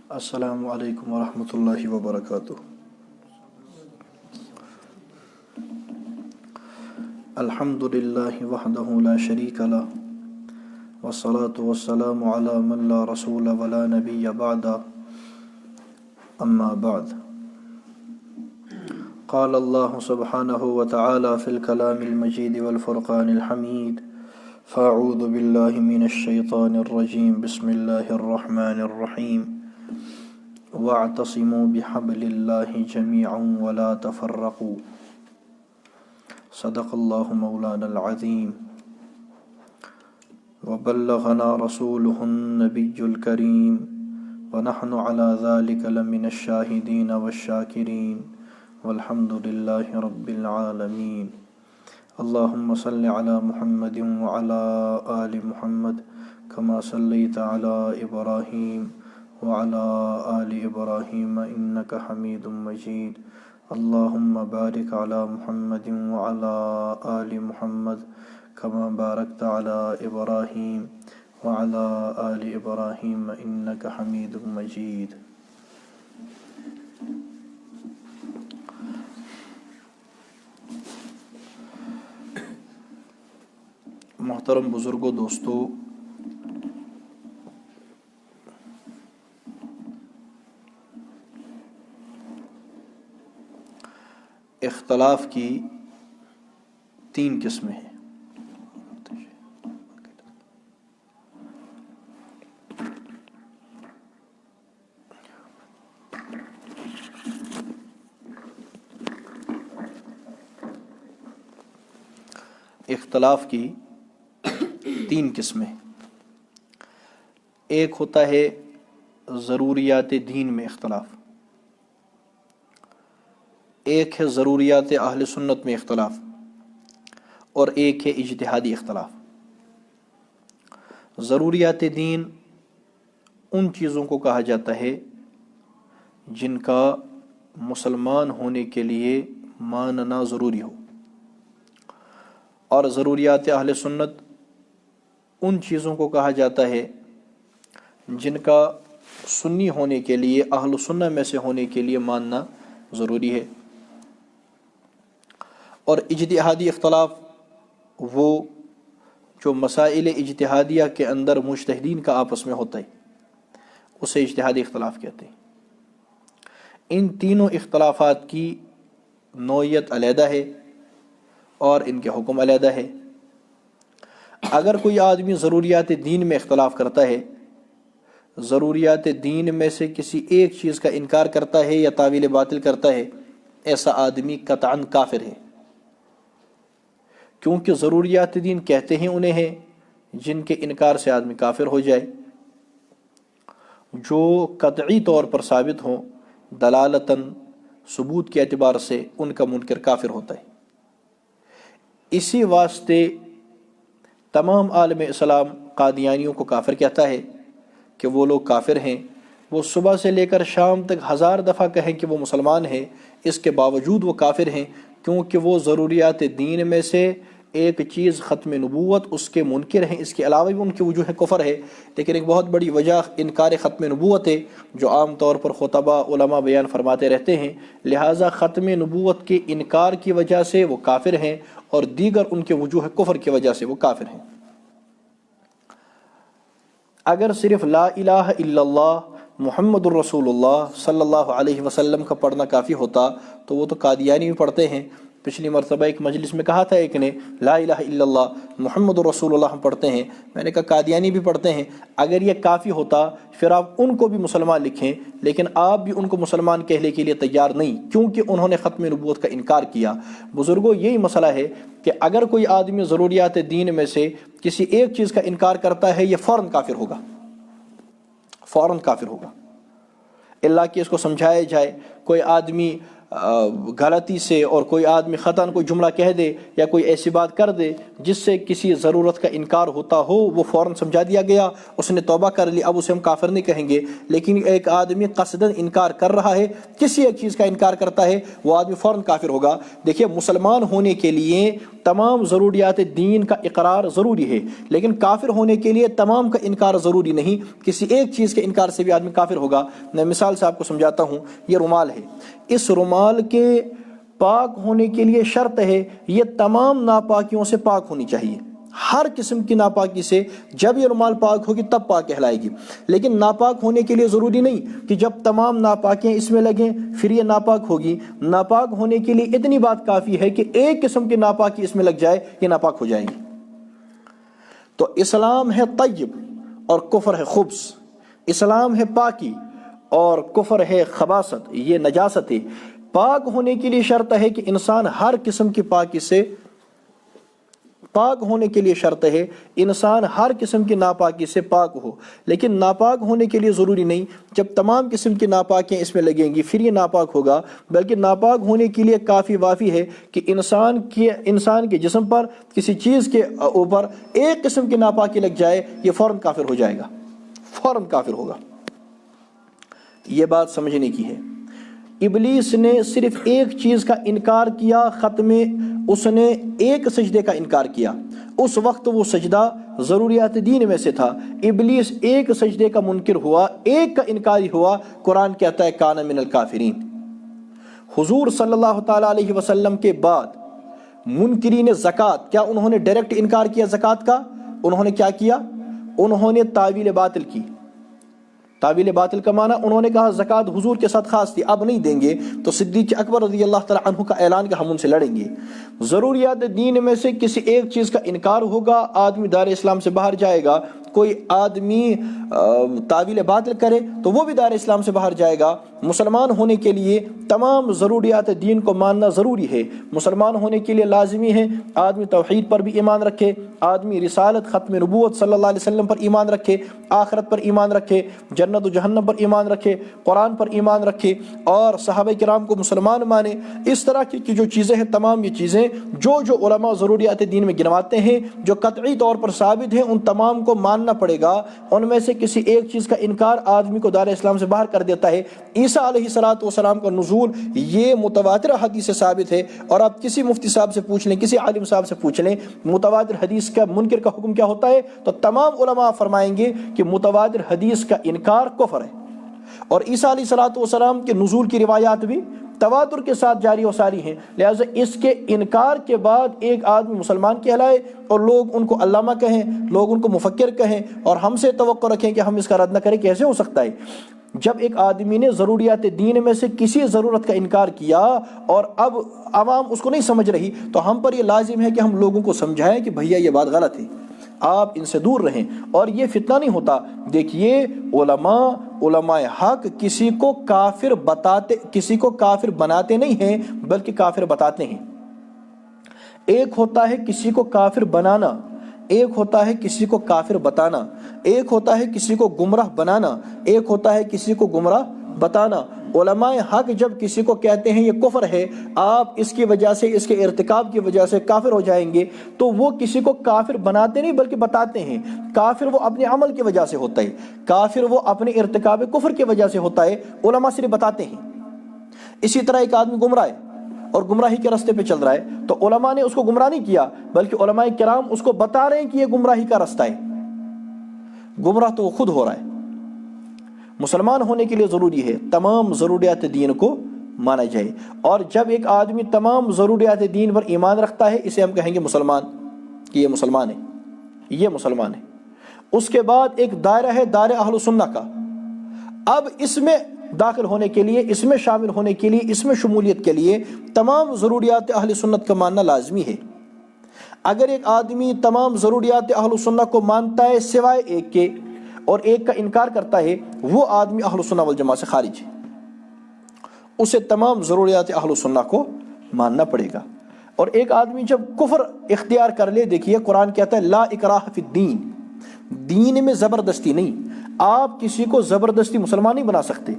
السلام علیکم ورحمۃ اللہ وبرکاتہ۔ الحمد للہ وحدہ لا شریک لہ والصلاة والسلام علی من لا رسول ولا نبی بعد اما بعد۔ قال اللہ سبحانہ وتعالی فی الکلام المجید والفرقان الحمید، فاعوذ باللہ من الشیطان الرجیم، بسم اللہ الرحمن الرحیم، واعتصموا بحبل اللہ جميعا ولا تفرقوا، صدق اللہ مولانا العظیم، وبلغنا رسوله النبی الکریم، ونحن على ذلك لمن الشاہدین والشاکرین، والحمد للہ رب العالمین۔ اللہم صل علی محمد وعلی آل محمد کما صلیت علی ابراہیم وعلى آل ابراہیم انک حمید مجید۔ اللہم بارک علی محمد وعلى آل محمد کما بارکت علی ابراہیم وعلى آل ابراہیم انک حمید مجید۔ محترم بزرگوں، دوستو، اختلاف کی 3 قسمیں ہیں۔ اختلاف کی 3 قسمیں۔ ایک ہوتا ہے ضروریات دین میں اختلاف، ایک ہے ضروریات اہل سنت میں اختلاف، اور ایک ہے اجتہادی اختلاف۔ ضروریات دین ان چیزوں کو کہا جاتا ہے جن کا مسلمان ہونے کے لیے ماننا ضروری ہو، اور ضروریات اہل سنت ان چیزوں کو کہا جاتا ہے جن کا سنی ہونے کے لیے، اہل سنت میں سے ہونے کے لیے ماننا ضروری ہے۔ اور اجتہادی اختلاف وہ جو مسائل اجتہادیہ کے اندر مجتہدین کا آپس میں ہوتا ہے، اسے اجتہادی اختلاف کہتے ہیں۔ ان تینوں اختلافات کی نوعیت علیحدہ ہے اور ان کے حکم علیحدہ ہے۔ اگر کوئی آدمی ضروریات دین میں اختلاف کرتا ہے، ضروریات دین میں سے کسی ایک چیز کا انکار کرتا ہے یا تاویل باطل کرتا ہے، ایسا آدمی قطعاً کافر ہے، کیونکہ ضروریات دین کہتے ہیں انہیں ہیں جن کے انکار سے آدمی کافر ہو جائے، جو قطعی طور پر ثابت ہوں، دلالتاً ثبوت کے اعتبار سے ان کا منکر کافر ہوتا ہے۔ اسی واسطے تمام عالم اسلام قادیانیوں کو کافر کہتا ہے کہ وہ لوگ کافر ہیں۔ وہ صبح سے لے کر شام تک 1000 دفعہ کہیں کہ وہ مسلمان ہیں، اس کے باوجود وہ کافر ہیں، کیونکہ وہ ضروریات دین میں سے ایک چیز ختم نبوت اس کے منکر ہیں۔ اس کے علاوہ بھی ان کی وجوہ کفر ہے، لیکن ایک بہت بڑی وجہ انکار ختم نبوت ہے، جو عام طور پر خطباء علماء بیان فرماتے رہتے ہیں۔ لہٰذا ختم نبوت کے انکار کی وجہ سے وہ کافر ہیں، اور دیگر ان کے وجوہ کفر کی وجہ سے وہ کافر ہیں۔ اگر صرف لا الہ الا اللہ محمد الرسول اللہ صلی اللہ علیہ وسلم کا پڑھنا کافی ہوتا تو وہ تو قادیانی بھی پڑھتے ہیں۔ پچھلی مرتبہ ایک مجلس میں کہا تھا ایک نے، لا الہ الا اللہ محمد الرسول اللہ ہم پڑھتے ہیں، میں نے کہا قادیانی بھی پڑھتے ہیں۔ اگر یہ کافی ہوتا پھر آپ ان کو بھی مسلمان لکھیں، لیکن آپ بھی ان کو مسلمان کہنے کے لیے تیار نہیں، کیونکہ انہوں نے ختم نبوت کا انکار کیا۔ بزرگوں، یہی مسئلہ ہے کہ اگر کوئی آدمی ضروریات دین میں سے کسی ایک چیز کا انکار کرتا ہے، یہ فوراً کافر ہوگا، فوراً کافر ہوگا، اللہ کہ اس کو سمجھایا جائے۔ کوئی آدمی غلطی سے اور کوئی آدمی خطاً کوئی جملہ کہہ دے یا کوئی ایسی بات کر دے جس سے کسی ضرورت کا انکار ہوتا ہو، وہ فوراً سمجھا دیا گیا، اس نے توبہ کر لی، اب اسے ہم کافر نہیں کہیں گے۔ لیکن ایک آدمی قصداً انکار کر رہا ہے، کسی ایک چیز کا انکار کرتا ہے، وہ آدمی فوراً کافر ہوگا۔ دیکھیے، مسلمان ہونے کے لیے تمام ضروریات دین کا اقرار ضروری ہے، لیکن کافر ہونے کے لیے تمام کا انکار ضروری نہیں، کسی ایک چیز کے انکار سے بھی آدمی کافر ہوگا۔ میں مثال سے آپ کو سمجھاتا ہوں، یہ رومال ہے، اس رومال کے پاک ہونے کے لیے شرط ہے یہ تمام ناپاکیوں سے پاک ہونی چاہیے، ہر قسم کی ناپاکی سے۔ جب یہ رومال پاک ہوگی تب پاک کہلائے گی، لیکن ناپاک ہونے کے لیے ضروری نہیں کہ جب تمام ناپاکیاں اس میں لگیں پھر یہ ناپاک ہوگی۔ ناپاک ہونے کے لیے اتنی بات کافی ہے کہ ایک قسم کی ناپاکی اس میں لگ جائے، یہ ناپاک ہو جائے گی۔ تو اسلام ہے طیب اور کفر ہے خبث، اسلام ہے پاکی اور کفر ہے خباثت، یہ نجاست ہے۔ پاک ہونے کے لیے شرط ہے کہ انسان ہر قسم کی پاکی سے پاک ہونے کے لیے شرط ہے انسان ہر قسم کی ناپاکی سے پاک ہو، لیکن ناپاک ہونے کے لیے ضروری نہیں جب تمام قسم کی ناپاکیاں اس میں لگیں گی پھر یہ ناپاک ہوگا، بلکہ ناپاک ہونے کے لیے کافی وافی ہے کہ انسان کے جسم پر کسی چیز کے اوپر ایک قسم کی ناپاکی لگ جائے، یہ فوراً کافر ہو جائے گا، فوراً کافر ہوگا۔ یہ بات سمجھنے کی ہے۔ ابلیس نے صرف ایک چیز کا انکار کیا، ختم اس نے ایک سجدے کا انکار کیا، اس وقت وہ سجدہ ضروریات دین میں سے تھا۔ ابلیس ایک سجدے کا منکر ہوا، ایک کا انکاری ہوا، قرآن کہتا ہے کان من الکافرین۔ حضور صلی اللہ تعالیٰ علیہ وسلم کے بعد منکرین زکوٰۃ، کیا انہوں نے ڈائریکٹ انکار کیا زکوٰۃ کا؟ انہوں نے کیا کیا؟ انہوں نے تعویل باطل کی۔ تعویل باطل کا معنی انہوں نے کہا زکوٰۃ حضور کے ساتھ خاص تھی، اب نہیں دیں گے، تو صدیق اکبر رضی اللہ تعالیٰ عنہ کا اعلان کہ ہم ان سے لڑیں گے۔ ضروریات دین میں سے کسی ایک چیز کا انکار ہوگا، آدمی دار اسلام سے باہر جائے گا۔ کوئی آدمی تعویل باطل کرے تو وہ بھی دار اسلام سے باہر جائے گا۔ مسلمان ہونے کے لیے تمام ضروریات دین کو ماننا ضروری ہے۔ مسلمان ہونے کے لیے لازمی ہے آدمی توحید پر بھی ایمان رکھے، آدمی رسالت ختم نبوت صلی اللہ علیہ وسلم پر ایمان رکھے، آخرت پر ایمان رکھے، جنت و جہنم پر ایمان رکھے، قرآن پر ایمان رکھے اور صحابہ کرام کو مسلمان مانے۔ اس طرح کی جو چیزیں ہیں، تمام یہ چیزیں جو علماء ضروریات دین میں گنواتے ہیں، جو قطعی طور پر ثابت ہیں، ان تمام کو ماننا پڑے گا۔ ان میں سے کسی ایک چیز کا انکار آدمی کو دار اسلام سے باہر کر دیتا ہے۔ عیسیٰ علیہ السلام کا نزول یہ متواتر حدیث سے ثابت ہے، اور آپ کسی مفتی صاحب سے پوچھ لیں، کسی عالم صاحب سے پوچھ لیں متواتر حدیث کا منکر کا حکم کیا ہوتا ہے، تو تمام علماء فرمائیں گے کہ متواتر حدیث کا انکار کفر ہے۔ اور عیسیٰ علیہ السلام کے نزول کی روایات بھی تواتر کے ساتھ جاری و ساری ہیں، لہٰذا اس کے انکار کے بعد ایک آدمی مسلمان کہلائے اور لوگ ان کو علامہ کہیں، لوگ ان کو مفکر کہیں، اور ہم سے توقع رکھیں کہ ہم اس کا رد نہ کریں، کیسے ہو سکتا ہے؟ جب ایک آدمی نے ضروریات دین میں سے کسی ضرورت کا انکار کیا اور اب عوام اس کو نہیں سمجھ رہی، تو ہم پر یہ لازم ہے کہ ہم لوگوں کو سمجھائیں کہ بھیا یہ بات غلط ہے، آپ ان سے دور رہیں، اور یہ فتنہ نہیں ہوتا۔ دیکھیے، علماء حق کسی کو کافر بناتے نہیں ہیں بلکہ کافر بتاتے ہیں۔ ایک ہوتا ہے کسی کو کافر بنانا، ایک ہوتا ہے کسی کو کافر بتانا، ایک ہوتا ہے کسی کو گمراہ بنانا، ایک ہوتا ہے کسی کو گمراہ بتانا۔ علماء حق جب کسی کو کہتے ہیں یہ کفر ہے، آپ اس کی وجہ سے، اس کے ارتکاب کی وجہ سے کافر ہو جائیں گے، تو وہ کسی کو کافر بناتے نہیں بلکہ بتاتے ہیں۔ کافر وہ اپنے عمل کی وجہ سے ہوتا ہے، کافر وہ اپنے ارتکاب کفر کی وجہ سے ہوتا ہے، علماء صرف بتاتے ہیں۔ اسی طرح ایک آدمی گمراہ ہے اور گمراہی کے راستے پہ چل رہا ہے، تو علماء نے اس کو گمراہ نہیں کیا بلکہ علماء کرام اس کو بتا رہے ہیں کہ یہ گمراہی کا راستہ ہے، گمراہ تو وہ خود ہو رہا ہے۔ مسلمان ہونے کے لیے ضروری ہے تمام ضروریات دین کو مانا جائے، اور جب ایک آدمی تمام ضروریات دین پر ایمان رکھتا ہے، اسے ہم کہیں گے مسلمان، کہ یہ مسلمان ہے، یہ مسلمان ہے۔ اس کے بعد ایک دائرہ ہے دائرہ اہل سنہ کا۔ اب اس میں داخل ہونے کے لیے، اس میں شامل ہونے کے لیے، اس میں شمولیت کے لیے تمام ضروریات اہل سنت کا ماننا لازمی ہے۔ اگر ایک آدمی تمام ضروریات اہل سنت کو مانتا ہے سوائے ایک کے اور ایک کا انکار کرتا ہے، وہ آدمی اہل سنہ والجماعت سے خارج ہے، اسے تمام ضروریات اہل سنہ کو ماننا پڑے گا۔ اور ایک آدمی جب کفر اختیار کر لے، دیکھیے قرآن کہتا ہے لا اکراہ فی الدین، دین میں زبردستی نہیں، آپ کسی کو زبردستی مسلمان نہیں بنا سکتے۔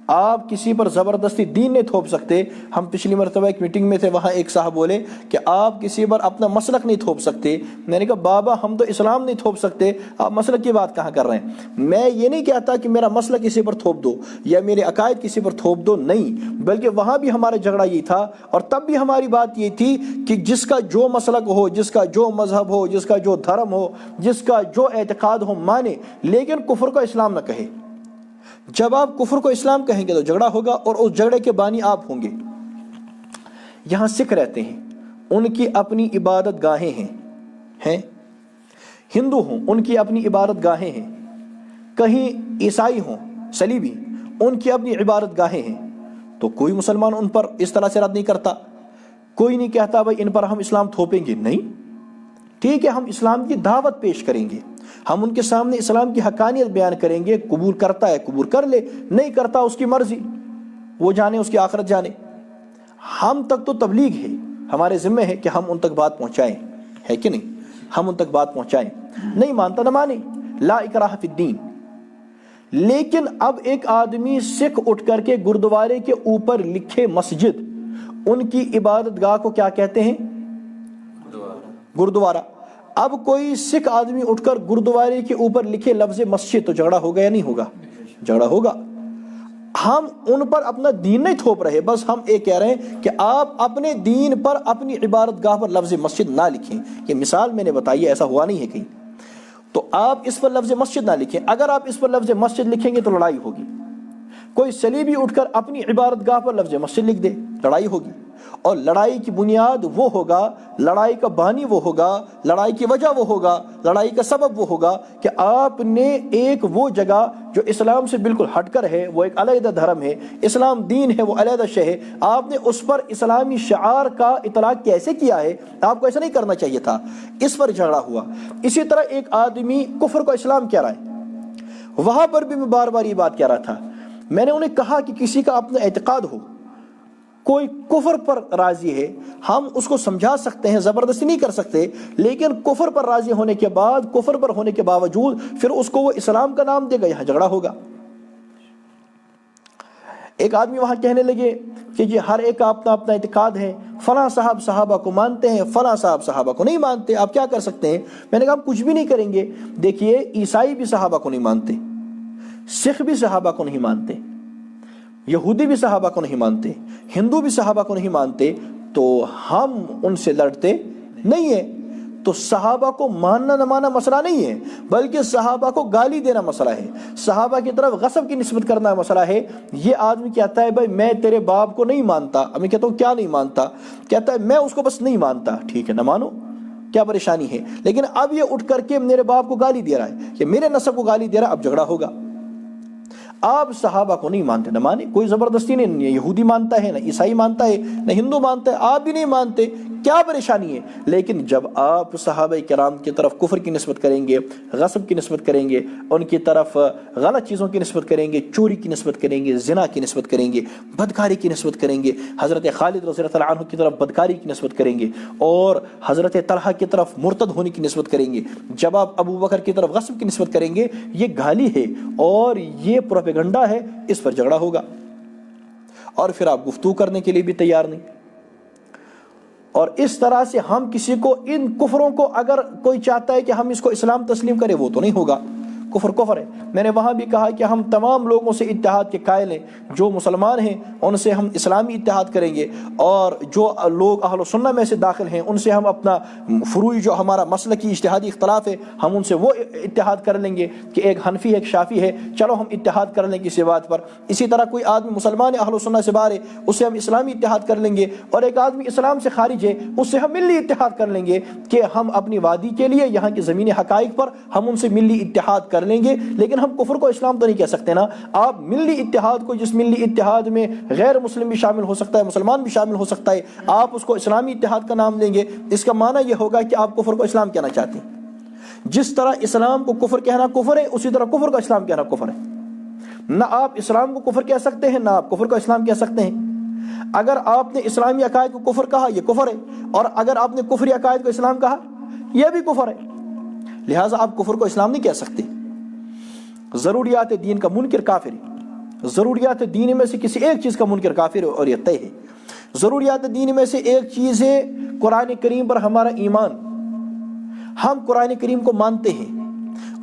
آپ کسی پر زبردستی دین نہیں تھوپ سکتے. ہم پچھلی مرتبہ ایک میٹنگ میں تھے, وہاں ایک صاحب بولے کہ آپ کسی پر اپنا مسلک نہیں تھوپ سکتے. میں نے کہا بابا ہم تو اسلام نہیں تھوپ سکتے, آپ مسلک کی بات کہاں کر رہے ہیں؟ میں یہ نہیں کہتا کہ میرا مسلک کسی پر تھوپ دو یا میرے عقائد کسی پر تھوپ دو, نہیں, بلکہ وہاں بھی ہمارا جھگڑا یہ تھا, اور تب بھی ہماری بات یہ تھی کہ جس کا جو مسلک ہو, جس کا جو مذہب ہو, جس کا جو دھرم ہو, جس کا جو اعتقاد ہو مانے, لیکن کفر کو اسلام نہ کہے. جب آپ کفر کو اسلام کہیں گے تو جھگڑا ہوگا, اور اس جھگڑے کے بانی آپ ہوں گے. یہاں سکھ رہتے ہیں, ان کی اپنی عبادت گاہیں ہیں, ہندو ہوں ان کی اپنی عبادت گاہیں ہیں, کہیں عیسائی ہوں صلیبی ان کی اپنی عبادت گاہیں ہیں. تو کوئی مسلمان ان پر اس طرح سے رد نہیں کرتا, کوئی نہیں کہتا بھائی ان پر ہم اسلام تھوپیں گے. نہیں, ٹھیک ہے, ہم اسلام کی دعوت پیش کریں گے, ہم ان کے سامنے اسلام کی حقانیت بیان کریں گے. قبول کرتا ہے قبول کر لے, نہیں کرتا اس کی مرضی, وہ جانے اس کی آخرت جانے. ہم تک تو تبلیغ ہے, ہمارے ذمہ ہے کہ ہم ان تک بات پہنچائیں, ہے کہ نہیں؟ ہم ان تک بات پہنچائیں. نہیں مانتا نہ مانے, لا اکراہ فی الدین. لیکن اب ایک آدمی سکھ اٹھ کر کے گردوارے کے اوپر لکھے مسجد, ان کی عبادت گاہ کو کیا کہتے ہیں؟ گردوارہ. اب کوئی سکھ آدمی اٹھ کر گردوارے کے اوپر لکھے لفظ مسجد, تو جھگڑا ہوگا یا نہیں ہوگا؟ جھگڑا ہوگا. ہم ان پر اپنا دین نہیں تھوپ رہے, بس ہم ایک کہہ رہے ہیں کہ آپ اپنے دین پر اپنی عبادت گاہ پر لفظ مسجد نہ لکھیں. یہ مثال میں نے بتائی, ایسا ہوا نہیں ہے کہیں. تو آپ اس پر لفظ مسجد نہ لکھیں. اگر آپ اس پر لفظ مسجد لکھیں گے تو لڑائی ہوگی. کوئی صلیبی اٹھ کر اپنی عبادت گاہ پر لفظ مسجد لکھ دے, لڑائی ہوگی. اور لڑائی کی بنیاد وہ ہوگا, لڑائی کا بانی وہ ہوگا, لڑائی کی وجہ وہ ہوگا, لڑائی کا سبب وہ ہوگا کہ آپ نے ایک وہ جگہ جو اسلام سے بالکل ہٹ کر ہے, وہ ایک علیحدہ دھرم ہے, اسلام دین ہے, وہ علیحدہ شے ہے, آپ نے اس پر اسلامی شعار کا اطلاق کیسے کیا ہے؟ آپ کو ایسا نہیں کرنا چاہیے تھا. اس پر جھگڑا ہوا. اسی طرح ایک آدمی کفر کو اسلام کہہ رہا ہے, وہاں پر بھی میں بار بار یہ بات کہہ رہا تھا. میں نے انہیں کہا کہ کسی کا اپنا اعتقاد ہو, کوئی کفر پر راضی ہے, ہم اس کو سمجھا سکتے ہیں, زبردستی نہیں کر سکتے, لیکن کفر پر راضی ہونے کے بعد, کفر پر ہونے کے باوجود پھر اس کو وہ اسلام کا نام دے گا, یہاں جھگڑا ہوگا. ایک آدمی وہاں کہنے لگے کہ جی ہر ایک کا اپنا اپنا اعتقاد ہے, فلاں صاحب صحابہ کو مانتے ہیں, فلاں صاحب صحابہ کو نہیں مانتے, آپ کیا کر سکتے ہیں؟ میں نے کہا ہم کچھ بھی نہیں کریں گے. دیکھیے عیسائی بھی صحابہ کو نہیں مانتے, سکھ بھی صحابہ کو نہیں مانتے, یہودی بھی صحابہ کو نہیں مانتے, ہندو بھی صحابہ کو نہیں مانتے, تو ہم ان سے لڑتے نہیں ہیں. تو صحابہ کو ماننا نہ ماننا مسئلہ نہیں ہے, بلکہ صحابہ کو گالی دینا مسئلہ ہے, صحابہ کی طرف غصب کی نسبت کرنا مسئلہ ہے. یہ آدمی کہتا ہے بھائی میں تیرے باپ کو نہیں مانتا, میں کہتا ہوں کیا نہیں مانتا؟ کہتا ہے میں اس کو بس نہیں مانتا. ٹھیک ہے نہ مانو, کیا پریشانی ہے؟ لیکن اب یہ اٹھ کر کے میرے باپ کو گالی دے رہا ہے, کہ میرے نسب کو گالی دے رہا ہے, اب جھگڑا ہوگا. آپ صحابہ کو نہیں مانتے, نہ مانے, کوئی زبردستی نہیں, نہ یہودی مانتا ہے, نہ عیسائی مانتا ہے, نہ ہندو مانتا ہے, آپ بھی نہیں مانتے, کیا پریشانی ہے؟ لیکن جب آپ صحابہ کرام کی طرف کفر کی نسبت کریں گے, غصب کی نسبت کریں گے, ان کی طرف غلط چیزوں کی نسبت کریں گے, چوری کی نسبت کریں گے, زنا کی نسبت کریں گے, بدکاری کی نسبت کریں گے, حضرت خالد رضی اللہ عنہ کی طرف بدکاری کی نسبت کریں گے, اور حضرت طلحہ کی طرف مرتد ہونے کی نسبت کریں گے, جب آپ ابو بکر کی طرف غصب کی نسبت کریں گے, یہ گالی ہے اور یہ پروپیگنڈا ہے, اس پر جھگڑا ہوگا. اور پھر آپ گفتگو کرنے کے لیے بھی تیار نہیں. اور اس طرح سے ہم کسی کو, ان کفروں کو اگر کوئی چاہتا ہے کہ ہم اس کو اسلام تسلیم کریں, وہ تو نہیں ہوگا. کفر کفر ہے. میں نے وہاں بھی کہا کہ ہم تمام لوگوں سے اتحاد کے قائل ہیں, جو مسلمان ہیں ان سے ہم اسلامی اتحاد کریں گے, اور جو لوگ اہل سنہ میں سے داخل ہیں ان سے ہم اپنا فروعی جو ہمارا مسلکی اجتہادی اختلاف ہے, ہم ان سے وہ اتحاد کر لیں گے کہ ایک حنفی ہے ایک شافعی ہے, چلو ہم اتحاد کر لیں گے کسی بات پر. اسی طرح کوئی آدمی مسلمان ہے اہل سنہ سے باہر ہے, اس سے ہم اسلامی اتحاد کر لیں گے, اور ایک آدمی اسلام سے خارج ہے اس سے ہم ملی اتحاد کر لیں گے, کہ ہم اپنی وادی کے لیے یہاں کی زمینی حقائق پر ہم ان سے ملی اتحاد کر لیں گے. لیکن ہم کفر کو اسلام تو نہیں کہہ سکتے نا. آپ ملی اتحاد کو, جس ملی اتحاد میں غیر مسلم بھی شامل ہو سکتا ہے, مسلمان بھی شامل ہو سکتا ہے, آپ اس کو اسلامی اتحاد کا نام دیں گے, اس کا معنی یہ ہوگا کہ آپ کفر کو اسلام کہنا چاہتے ہیں. جس طرح اسلام کو کفر کہنا کفر ہے, اسی طرح کفر کو اسلام کہنا کفر ہے. نہ آپ اسلام کو کفر کہہ سکتے ہیں, نہ آپ کفر کو اسلام کہہ سکتے ہیں. اگر آپ نے اسلامی عقائد کو کفر کہا, یہ کفر ہے, اور اگر آپ نے کفری عقائد کو اسلام کہا, یہ بھی کفر ہے. لہٰذا آپ کفر کو اسلام نہیں کہہ سکتے. ضروریات دین کا منکر کافر ہے, ضروریات دین میں سے کسی ایک چیز کا منکر کافر اور یہ طے ہے۔ ضروریات دین میں سے ایک چیز ہے قرآن کریم پر ہمارا ایمان۔ ہم قرآن کریم کو مانتے ہیں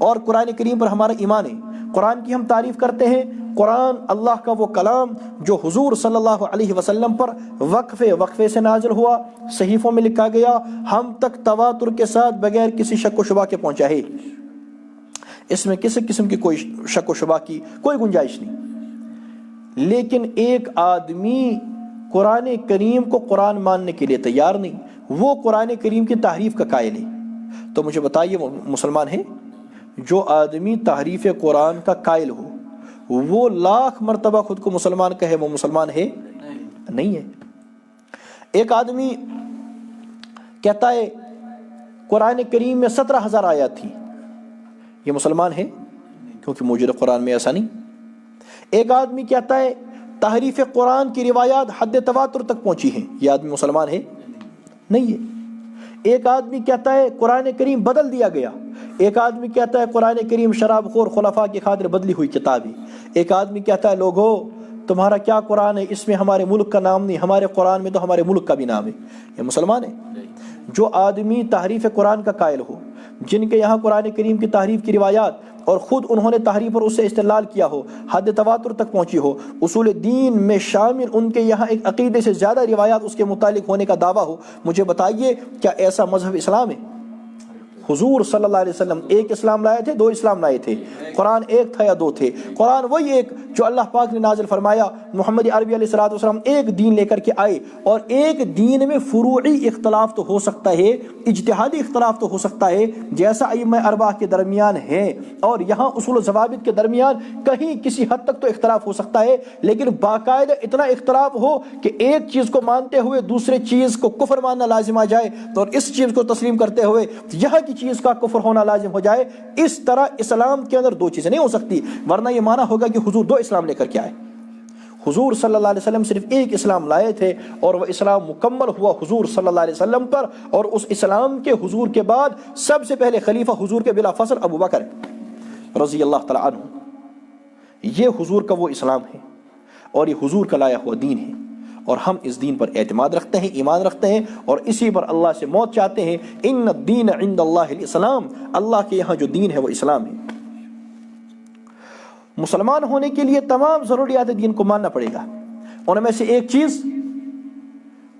اور قرآن کریم پر ہمارا ایمان ہے، قرآن کی ہم تعریف کرتے ہیں۔ قرآن اللہ کا وہ کلام جو حضور صلی اللہ علیہ وسلم پر وقفے سے نازل ہوا، صحیفوں میں لکھا گیا، ہم تک تواتر کے ساتھ بغیر کسی شک و شبہ کے پہنچا ہے۔ اس میں کسی قسم کی کوئی شک و شبہ کی کوئی گنجائش نہیں۔ لیکن ایک آدمی قرآن کریم کو قرآن ماننے کے لیے تیار نہیں، وہ قرآن کریم کی تحریف کا قائل ہے، تو مجھے بتائیے وہ مسلمان ہے؟ جو آدمی تحریف قرآن کا قائل ہو، وہ لاکھ مرتبہ خود کو مسلمان کہے، وہ مسلمان ہے؟ نہیں ہے۔ ایک آدمی کہتا ہے قرآن کریم میں 17,000 آیات تھی، یہ مسلمان ہے؟ کیونکہ موجودہ قرآن میں ایسا نہیں۔ ایک آدمی کہتا ہے تحریف قرآن کی روایات حد تواتر تک پہنچی ہیں، یہ آدمی مسلمان ہے؟ نہیں ہے۔ ایک آدمی کہتا ہے قرآن کریم بدل دیا گیا، ایک آدمی کہتا ہے قرآن کریم شراب خور خلفاء کی خاطر بدلی ہوئی کتاب ہے، ایک آدمی کہتا ہے لوگو تمہارا کیا قرآن ہے، اس میں ہمارے ملک کا نام نہیں، ہمارے قرآن میں تو ہمارے ملک کا بھی نام ہے، یہ مسلمان ہے؟ جو آدمی تحریف قرآن کا قائل ہو، جن کے یہاں قرآن کریم کی تحریف کی روایات اور خود انہوں نے تحریف اور اس سے استدلال کیا ہو، حد تواتر تک پہنچی ہو، اصول دین میں شامل ان کے یہاں ایک عقیدے سے زیادہ روایات اس کے متعلق ہونے کا دعویٰ ہو، مجھے بتائیے کیا ایسا مذہب اسلام ہے؟ حضور صلی اللہ علیہ وسلم ایک اسلام لائے تھے، دو اسلام لائے تھے؟ قرآن ایک تھا یا دو تھے؟ قرآن وہی ایک جو اللہ پاک نے نازل فرمایا، محمد عربی علیہ السلام ایک دین لے کر کے آئے، اور ایک دین میں فروعی اختلاف تو ہو سکتا ہے، اجتہادی اختلاف تو ہو سکتا ہے جیسا ائمہ اربعہ کے درمیان ہے، اور یہاں اصول و ضوابط کے درمیان کہیں کسی حد تک تو اختلاف ہو سکتا ہے، لیکن باقاعدہ اتنا اختلاف ہو کہ ایک چیز کو مانتے ہوئے دوسرے چیز کو کفر ماننا لازم آ جائے، اور اس چیز کو تسلیم کرتے ہوئے یہاں کی چیز کا کفر ہونا لازم ہو جائے۔ اس طرح اسلام کے اندر دو چیزیں نہیں ہو سکتی، ورنہ یہ مانا ہوگا کہ حضور دو اسلام لے کر کے آئے۔ حضور صلی اللہ علیہ وسلم صرف ایک اسلام لائے تھے، اور وہ اسلام مکمل ہوا حضور صلی اللہ علیہ وسلم پر، اور اس اسلام کے حضور کے بعد سب سے پہلے خلیفہ حضور کے بلا فصل ابو بکر رضی اللہ تعالی عنہ۔ یہ حضور کا وہ اسلام ہے، اور یہ حضور کا لایا ہوا دین ہے، اور ہم اس دین پر اعتماد رکھتے ہیں، ایمان رکھتے ہیں، اور اسی پر اللہ سے موت چاہتے ہیں۔ ان الدین عند اللہ الاسلام، اللہ کے یہاں جو دین ہے وہ اسلام ہے۔ مسلمان ہونے کے لیے تمام ضروریات دین کو ماننا پڑے گا، ان میں سے ایک چیز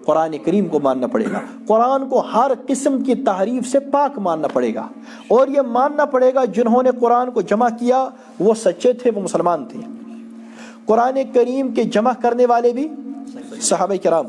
قرآن کریم کو ماننا پڑے گا، قرآن کو ہر قسم کی تحریف سے پاک ماننا پڑے گا، اور یہ ماننا پڑے گا جنہوں نے قرآن کو جمع کیا وہ سچے تھے، وہ مسلمان تھے۔ قرآن کریم کے جمع کرنے والے بھی صحابہ کرام،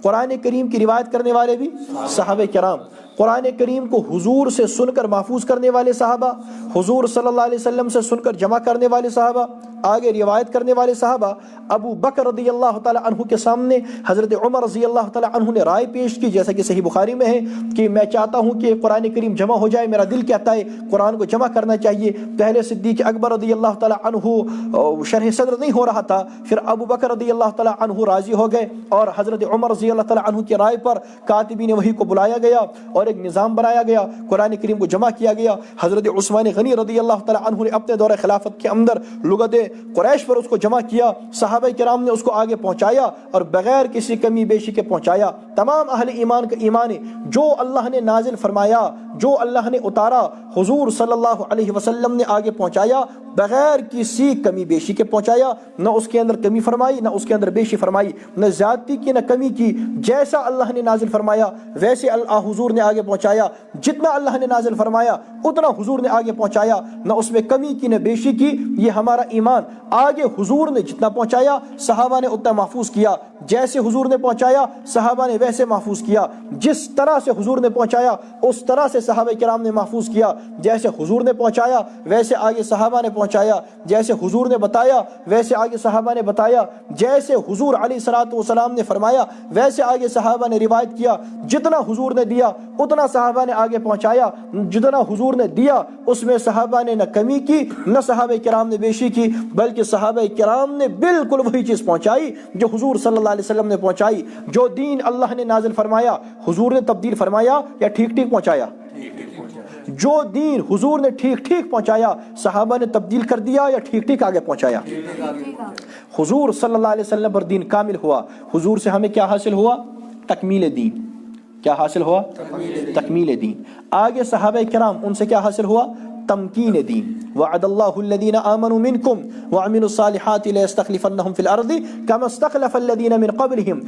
قرآن کریم کی روایت کرنے والے بھی صحابہ کرام، قرآن کریم کو حضور سے سن کر محفوظ کرنے والے صحابہ، حضور صلی اللہ علیہ وسلم سے سن کر جمع کرنے والے صحابہ، آگے روایت کرنے والے صحابہ۔ ابو بکر رضی اللہ تعالی عنہ کے سامنے حضرت عمر رضی اللہ تعالی عنہ نے رائے پیش کی، جیسا کہ صحیح بخاری میں ہے کہ میں چاہتا ہوں کہ قرآن کریم جمع ہو جائے، میرا دل کہتا ہے قرآن کو جمع کرنا چاہیے۔ پہلے صدیق اکبر رضی اللہ تعالی عنہ شرح صدر نہیں ہو رہا تھا، پھر ابو بکر رضی اللہ تعالی عنہ راضی ہو گئے، اور حضرت عمر رضی اللہ تعالی عنہ کی رائے پر کاتبین وحی کو بلایا گیا اور ایک نظام بنایا گیا، قرآن کریم کو جمع کیا گیا۔ حضرت عثمان غنی رضی اللہ تعالی عنہ نے اپنے دور خلافت کے اندر لغت قریش پر اس کو جمع کیا، صحابہ کرام نے اس کو آگے پہنچایا اور بغیر کسی کمی بیشی کے پہنچایا۔ تمام اہل ایمان کا ایمان ہے، جو اللہ نے نازل فرمایا، جو اللہ نے اتارا، حضور صلی اللہ علیہ وسلم نے آگے پہنچایا، بغیر کسی کمی بیشی کے پہنچایا، نہ اس کے اندر کمی فرمائی نہ اس کے اندر بیشی فرمائی، نہ زیادتی کی نہ کمی کی، جیسا اللہ نے نازل فرمایا ویسے حضور نے آگے پہنچایا، جتنا اللہ نے نازل فرمایا اتنا حضور نے آگے پہنچایا، نہ اس میں کمی کی نہ بیشی کی۔ یہ ہمارا ایمان، آگے حضور نے جتنا پہنچایا صحابہ نے اتنا محفوظ کیا، جیسے حضور نے پہنچایا صحابہ نے ویسے محفوظ کیا، جس طرح سے حضور نے پہنچایا اس طرح سے صحابہ کرام نے محفوظ کیا، جیسے حضور نے پہنچایا ویسے آگے صحابہ نے پہنچایا، جیسے حضور نے بتایا ویسے آگے صحابہ نے بتایا، جیسے حضور علیہ الصلوۃ والسلام نے فرمایا ویسے آگے صحابہ نے روایت کیا، جتنا حضور نے دیا اتنا صحابہ نے آگے پہنچایا، جتنا حضور نے دیا اس میں صحابہ نے نہ کمی کی نہ صحابہ کرام نے بیشی کی، بلکہ صحابہ کرام نے بالکل وہی چیز پہنچائی جو حضور صلی اللہ علیہ وسلم نے پہنچائی۔ جو دین اللہ نے نازل فرمایا حضور نے تبدیل فرمایا یا ٹھیک ٹھیک پہنچایا؟ جو دین حضور نے ٹھیک ٹھیک پہنچایا صحابہ نے تبدیل کر دیا یا ٹھیک ٹھیک آگے پہنچایا؟ حضور صلی اللہ علیہ وسلم پر دین کامل ہوا. حضور سے ہمیں کیا حاصل ہوا؟ تکمیل دین. کیا حاصل ہوا؟ تکمیل دین. آگے صحابہ کرام ان سے کیا حاصل ہوا؟ تمکین دین. وعد اللہ الذین آمنوا منکم وعملوا الصالحات لیستخلفنہم فی الارض کما استخلف الذین من قبلہم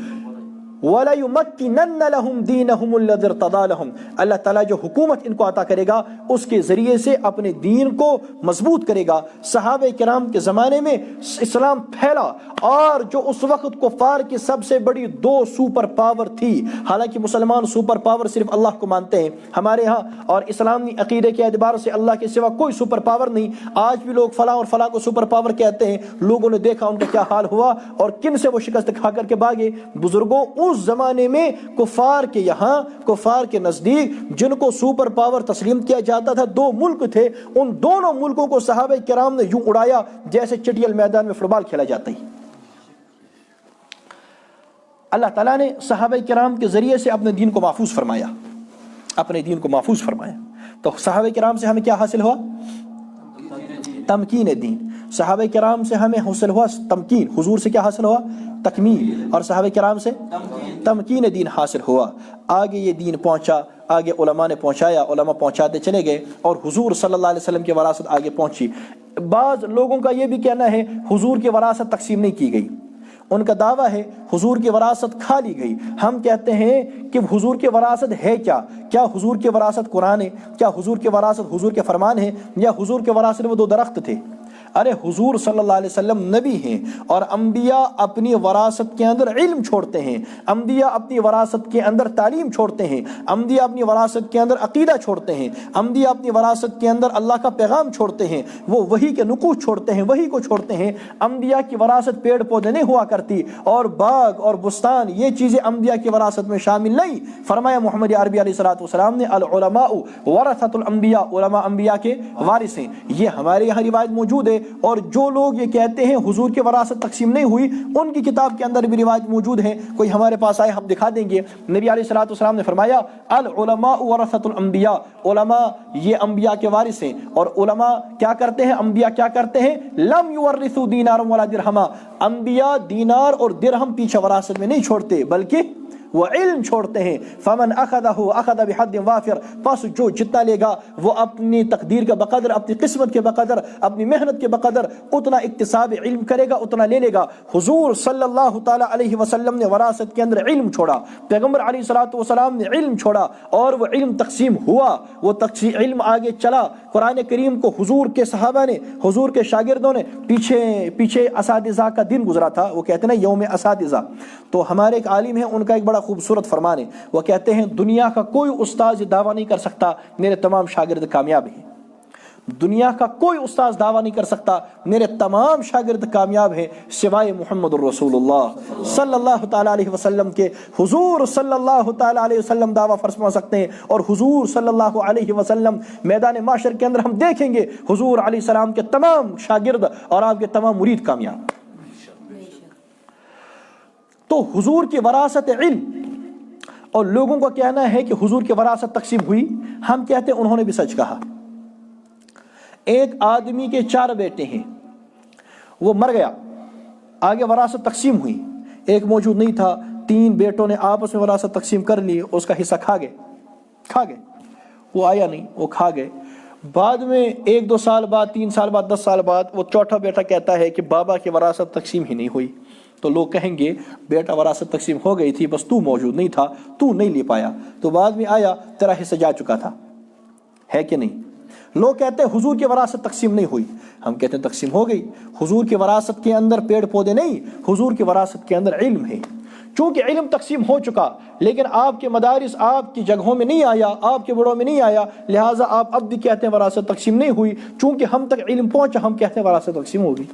وَلَيُمَكِّنَنَّ لَهُمْ دِينَهُمُ الَّذِي ارْتَضَىٰ لَهُمْ. اللہ تعالیٰ جو حکومت ان کو عطا کرے گا اس کے ذریعے سے اپنے دین کو مضبوط کرے گا. صحابہ کرام کے زمانے میں اسلام پھیلا اور جو اس وقت کفار کی سب سے بڑی دو سپر پاور تھی. حالانکہ مسلمان سپر پاور صرف اللہ کو مانتے ہیں ہمارے ہاں، اور اسلامی عقیدے کے اعتبار سے اللہ کے سوا کوئی سپر پاور نہیں. آج بھی لوگ فلاں اور فلاں کو سپر پاور کہتے ہیں. لوگوں نے دیکھا ان کا کیا حال ہوا اور کن سے وہ شکست کھا کر کے بھاگے. بزرگوں اس زمانے میں کفار کے یہاں، کفار کے نزدیک جن کو سپر پاور تسلیم کیا جاتا تھا، دو ملک تھے. ان دونوں ملکوں کو صحابہ کرام نے یوں اڑایا جیسے چٹیل میدان میں فٹ بال کھیلا جاتا ہے. اللہ تعالیٰ نے صحابہ کرام کے ذریعے سے اپنے دین کو محفوظ فرمایا، اپنے دین کو محفوظ فرمایا. تو صحابہ کرام سے ہمیں کیا حاصل ہوا؟ تمکین دین. صحابہ کرام سے ہمیں حاصل ہوا تمکین. حضور سے کیا حاصل ہوا؟ تکمیل. اور صحابہ کرام سے تمکین دین حاصل ہوا. آگے یہ دین پہنچا، آگے علماء نے پہنچایا، علماء پہنچاتے چلے گئے اور حضور صلی اللہ علیہ وسلم کی وراثت آگے پہنچی. بعض لوگوں کا یہ بھی کہنا ہے حضور کی وراثت تقسیم نہیں کی گئی. ان کا دعویٰ ہے حضور کی وراثت کھا لی گئی. ہم کہتے ہیں کہ حضور کی وراثت ہے کیا؟ کیا حضور کی وراثت قرآن ہے؟ کیا حضور کی وراثت حضور کے فرمان ہے؟ یا حضور کے وراثت وہ دو درخت تھے؟ ارے حضور صلی اللہ علیہ وسلم نبی ہیں اور انبیاء اپنی وراثت کے اندر علم چھوڑتے ہیں، انبیاء اپنی وراثت کے اندر تعلیم چھوڑتے ہیں، انبیاء اپنی وراثت کے اندر عقیدہ چھوڑتے ہیں، انبیاء اپنی وراثت کے اندر اللہ کا پیغام چھوڑتے ہیں، وہ وحی کے نقوش چھوڑتے ہیں، وحی کو چھوڑتے ہیں. انبیاء کی وراثت پیڑ پودے نہیں ہوا کرتی اور باغ اور بستان، یہ چیزیں انبیاء کی وراثت میں شامل نہیں. فرمایا محمد عربی علیہ الصلوۃ والسلام نے العلماء ورثۃ الانبیاء، علماء انبیاء کے وارث ہیں. یہ ہمارے یہاں روایت موجود ہے. اور جو لوگ یہ کہتے ہیں حضور کی وراثت تقسیم نہیں ہوئی، ان کی کتاب کے اندر بھی روایت موجود ہے. کوئی ہمارے پاس آئے ہم دکھا دیں گے. نبی علیہ الصلوۃ والسلام نے فرمایا العلماء ورثۃ الانبیاء، علماء یہ انبیاء کے وارث ہیں. اور علماء کیا کرتے ہیں؟ انبیاء کیا کرتے ہیں؟ لم یورثوا دینارا ولا درہما، انبیاء دینار اور درہم پیچھے وراثت میں نہیں چھوڑتے بلکہ وہ علم چھوڑتے ہیں. فمن اخذہ اخذ بحد وافر، پس جو جتنا لے گا وہ اپنی تقدیر کے بقدر، اپنی قسمت کے بقدر، اپنی محنت کے بقدر اتنا اکتساب علم کرے گا، اتنا لے لے گا. حضور صلی اللہ تعالی علیہ وسلم نے وراثت کے اندر علم چھوڑا، پیغمبر علیہ الصلوۃ والسلام نے علم چھوڑا اور وہ علم تقسیم ہوا، وہ تقسیم علم آگے چلا. قرآن کریم کو حضور کے صحابہ نے، حضور کے شاگردوں نے پیچھے اساتذہ کا دن گزرا تھا، وہ کہتے ہیں نا یوم اساتذہ. تو ہمارے ایک عالم ہیں، ان کا ایک بڑا خوبصورت فرمان ہے. وہ کہتے ہیں دنیا کا کوئی استاذ دعویٰ نہیں کر سکتا میرے تمام شاگرد کامیاب ہیں. دنیا کا کوئی استاذ دعویٰ نہیں کر سکتا میرے تمام شاگرد کامیاب ہیں سوائے محمد الرسول اللہ صلی اللہ تعالیٰ علیہ وسلم کے. حضور صلی اللہ تعالیٰ علیہ وسلم دعویٰ فرما سکتے ہیں اور حضور صلی اللہ علیہ وسلم میدان معاشر کے اندر ہم دیکھیں گے حضور علیہ السلام کے تمام شاگرد اور آپ کے تمام مرید کامیاب. تو حضور کی وراثت علم، اور لوگوں کا کہنا ہے کہ حضور کی وراثت تقسیم ہوئی. ہم کہتے ہیں انہوں نے بھی سچ کہا. ایک آدمی کے 4 بیٹے ہیں، وہ مر گیا، آگے وراثت تقسیم ہوئی، ایک موجود نہیں تھا، 3 بیٹوں نے آپس میں وراثت تقسیم کر لی، اس کا حصہ کھا گئے. وہ آیا نہیں، وہ کھا گئے. بعد میں 1-2 سال بعد، 3 سال بعد، 10 سال بعد وہ چوتھا بیٹا کہتا ہے کہ بابا کی وراثت تقسیم ہی نہیں ہوئی. تو لوگ کہیں گے بیٹا وراثت تقسیم ہو گئی تھی، بس تو موجود نہیں تھا، تو نہیں لے پایا، تو بعد میں آیا تیرا حصہ جا چکا تھا، ہے کہ نہیں؟ لوگ کہتے ہیں حضور کی وراثت تقسیم نہیں ہوئی. ہم کہتے ہیں تقسیم ہو گئی. حضور کی وراثت کے اندر پیڑ پودے نہیں، حضور کی وراثت کے اندر علم ہے. چونکہ علم تقسیم ہو چکا لیکن آپ کے مدارس، آپ کی جگہوں میں نہیں آیا، آپ کے بڑوں میں نہیں آیا، لہٰذا آپ اب بھی کہتے ہیں وراثت تقسیم نہیں ہوئی. چونکہ ہم تک علم پہنچا، ہم کہتے ہیں وراثت تقسیم ہوگی.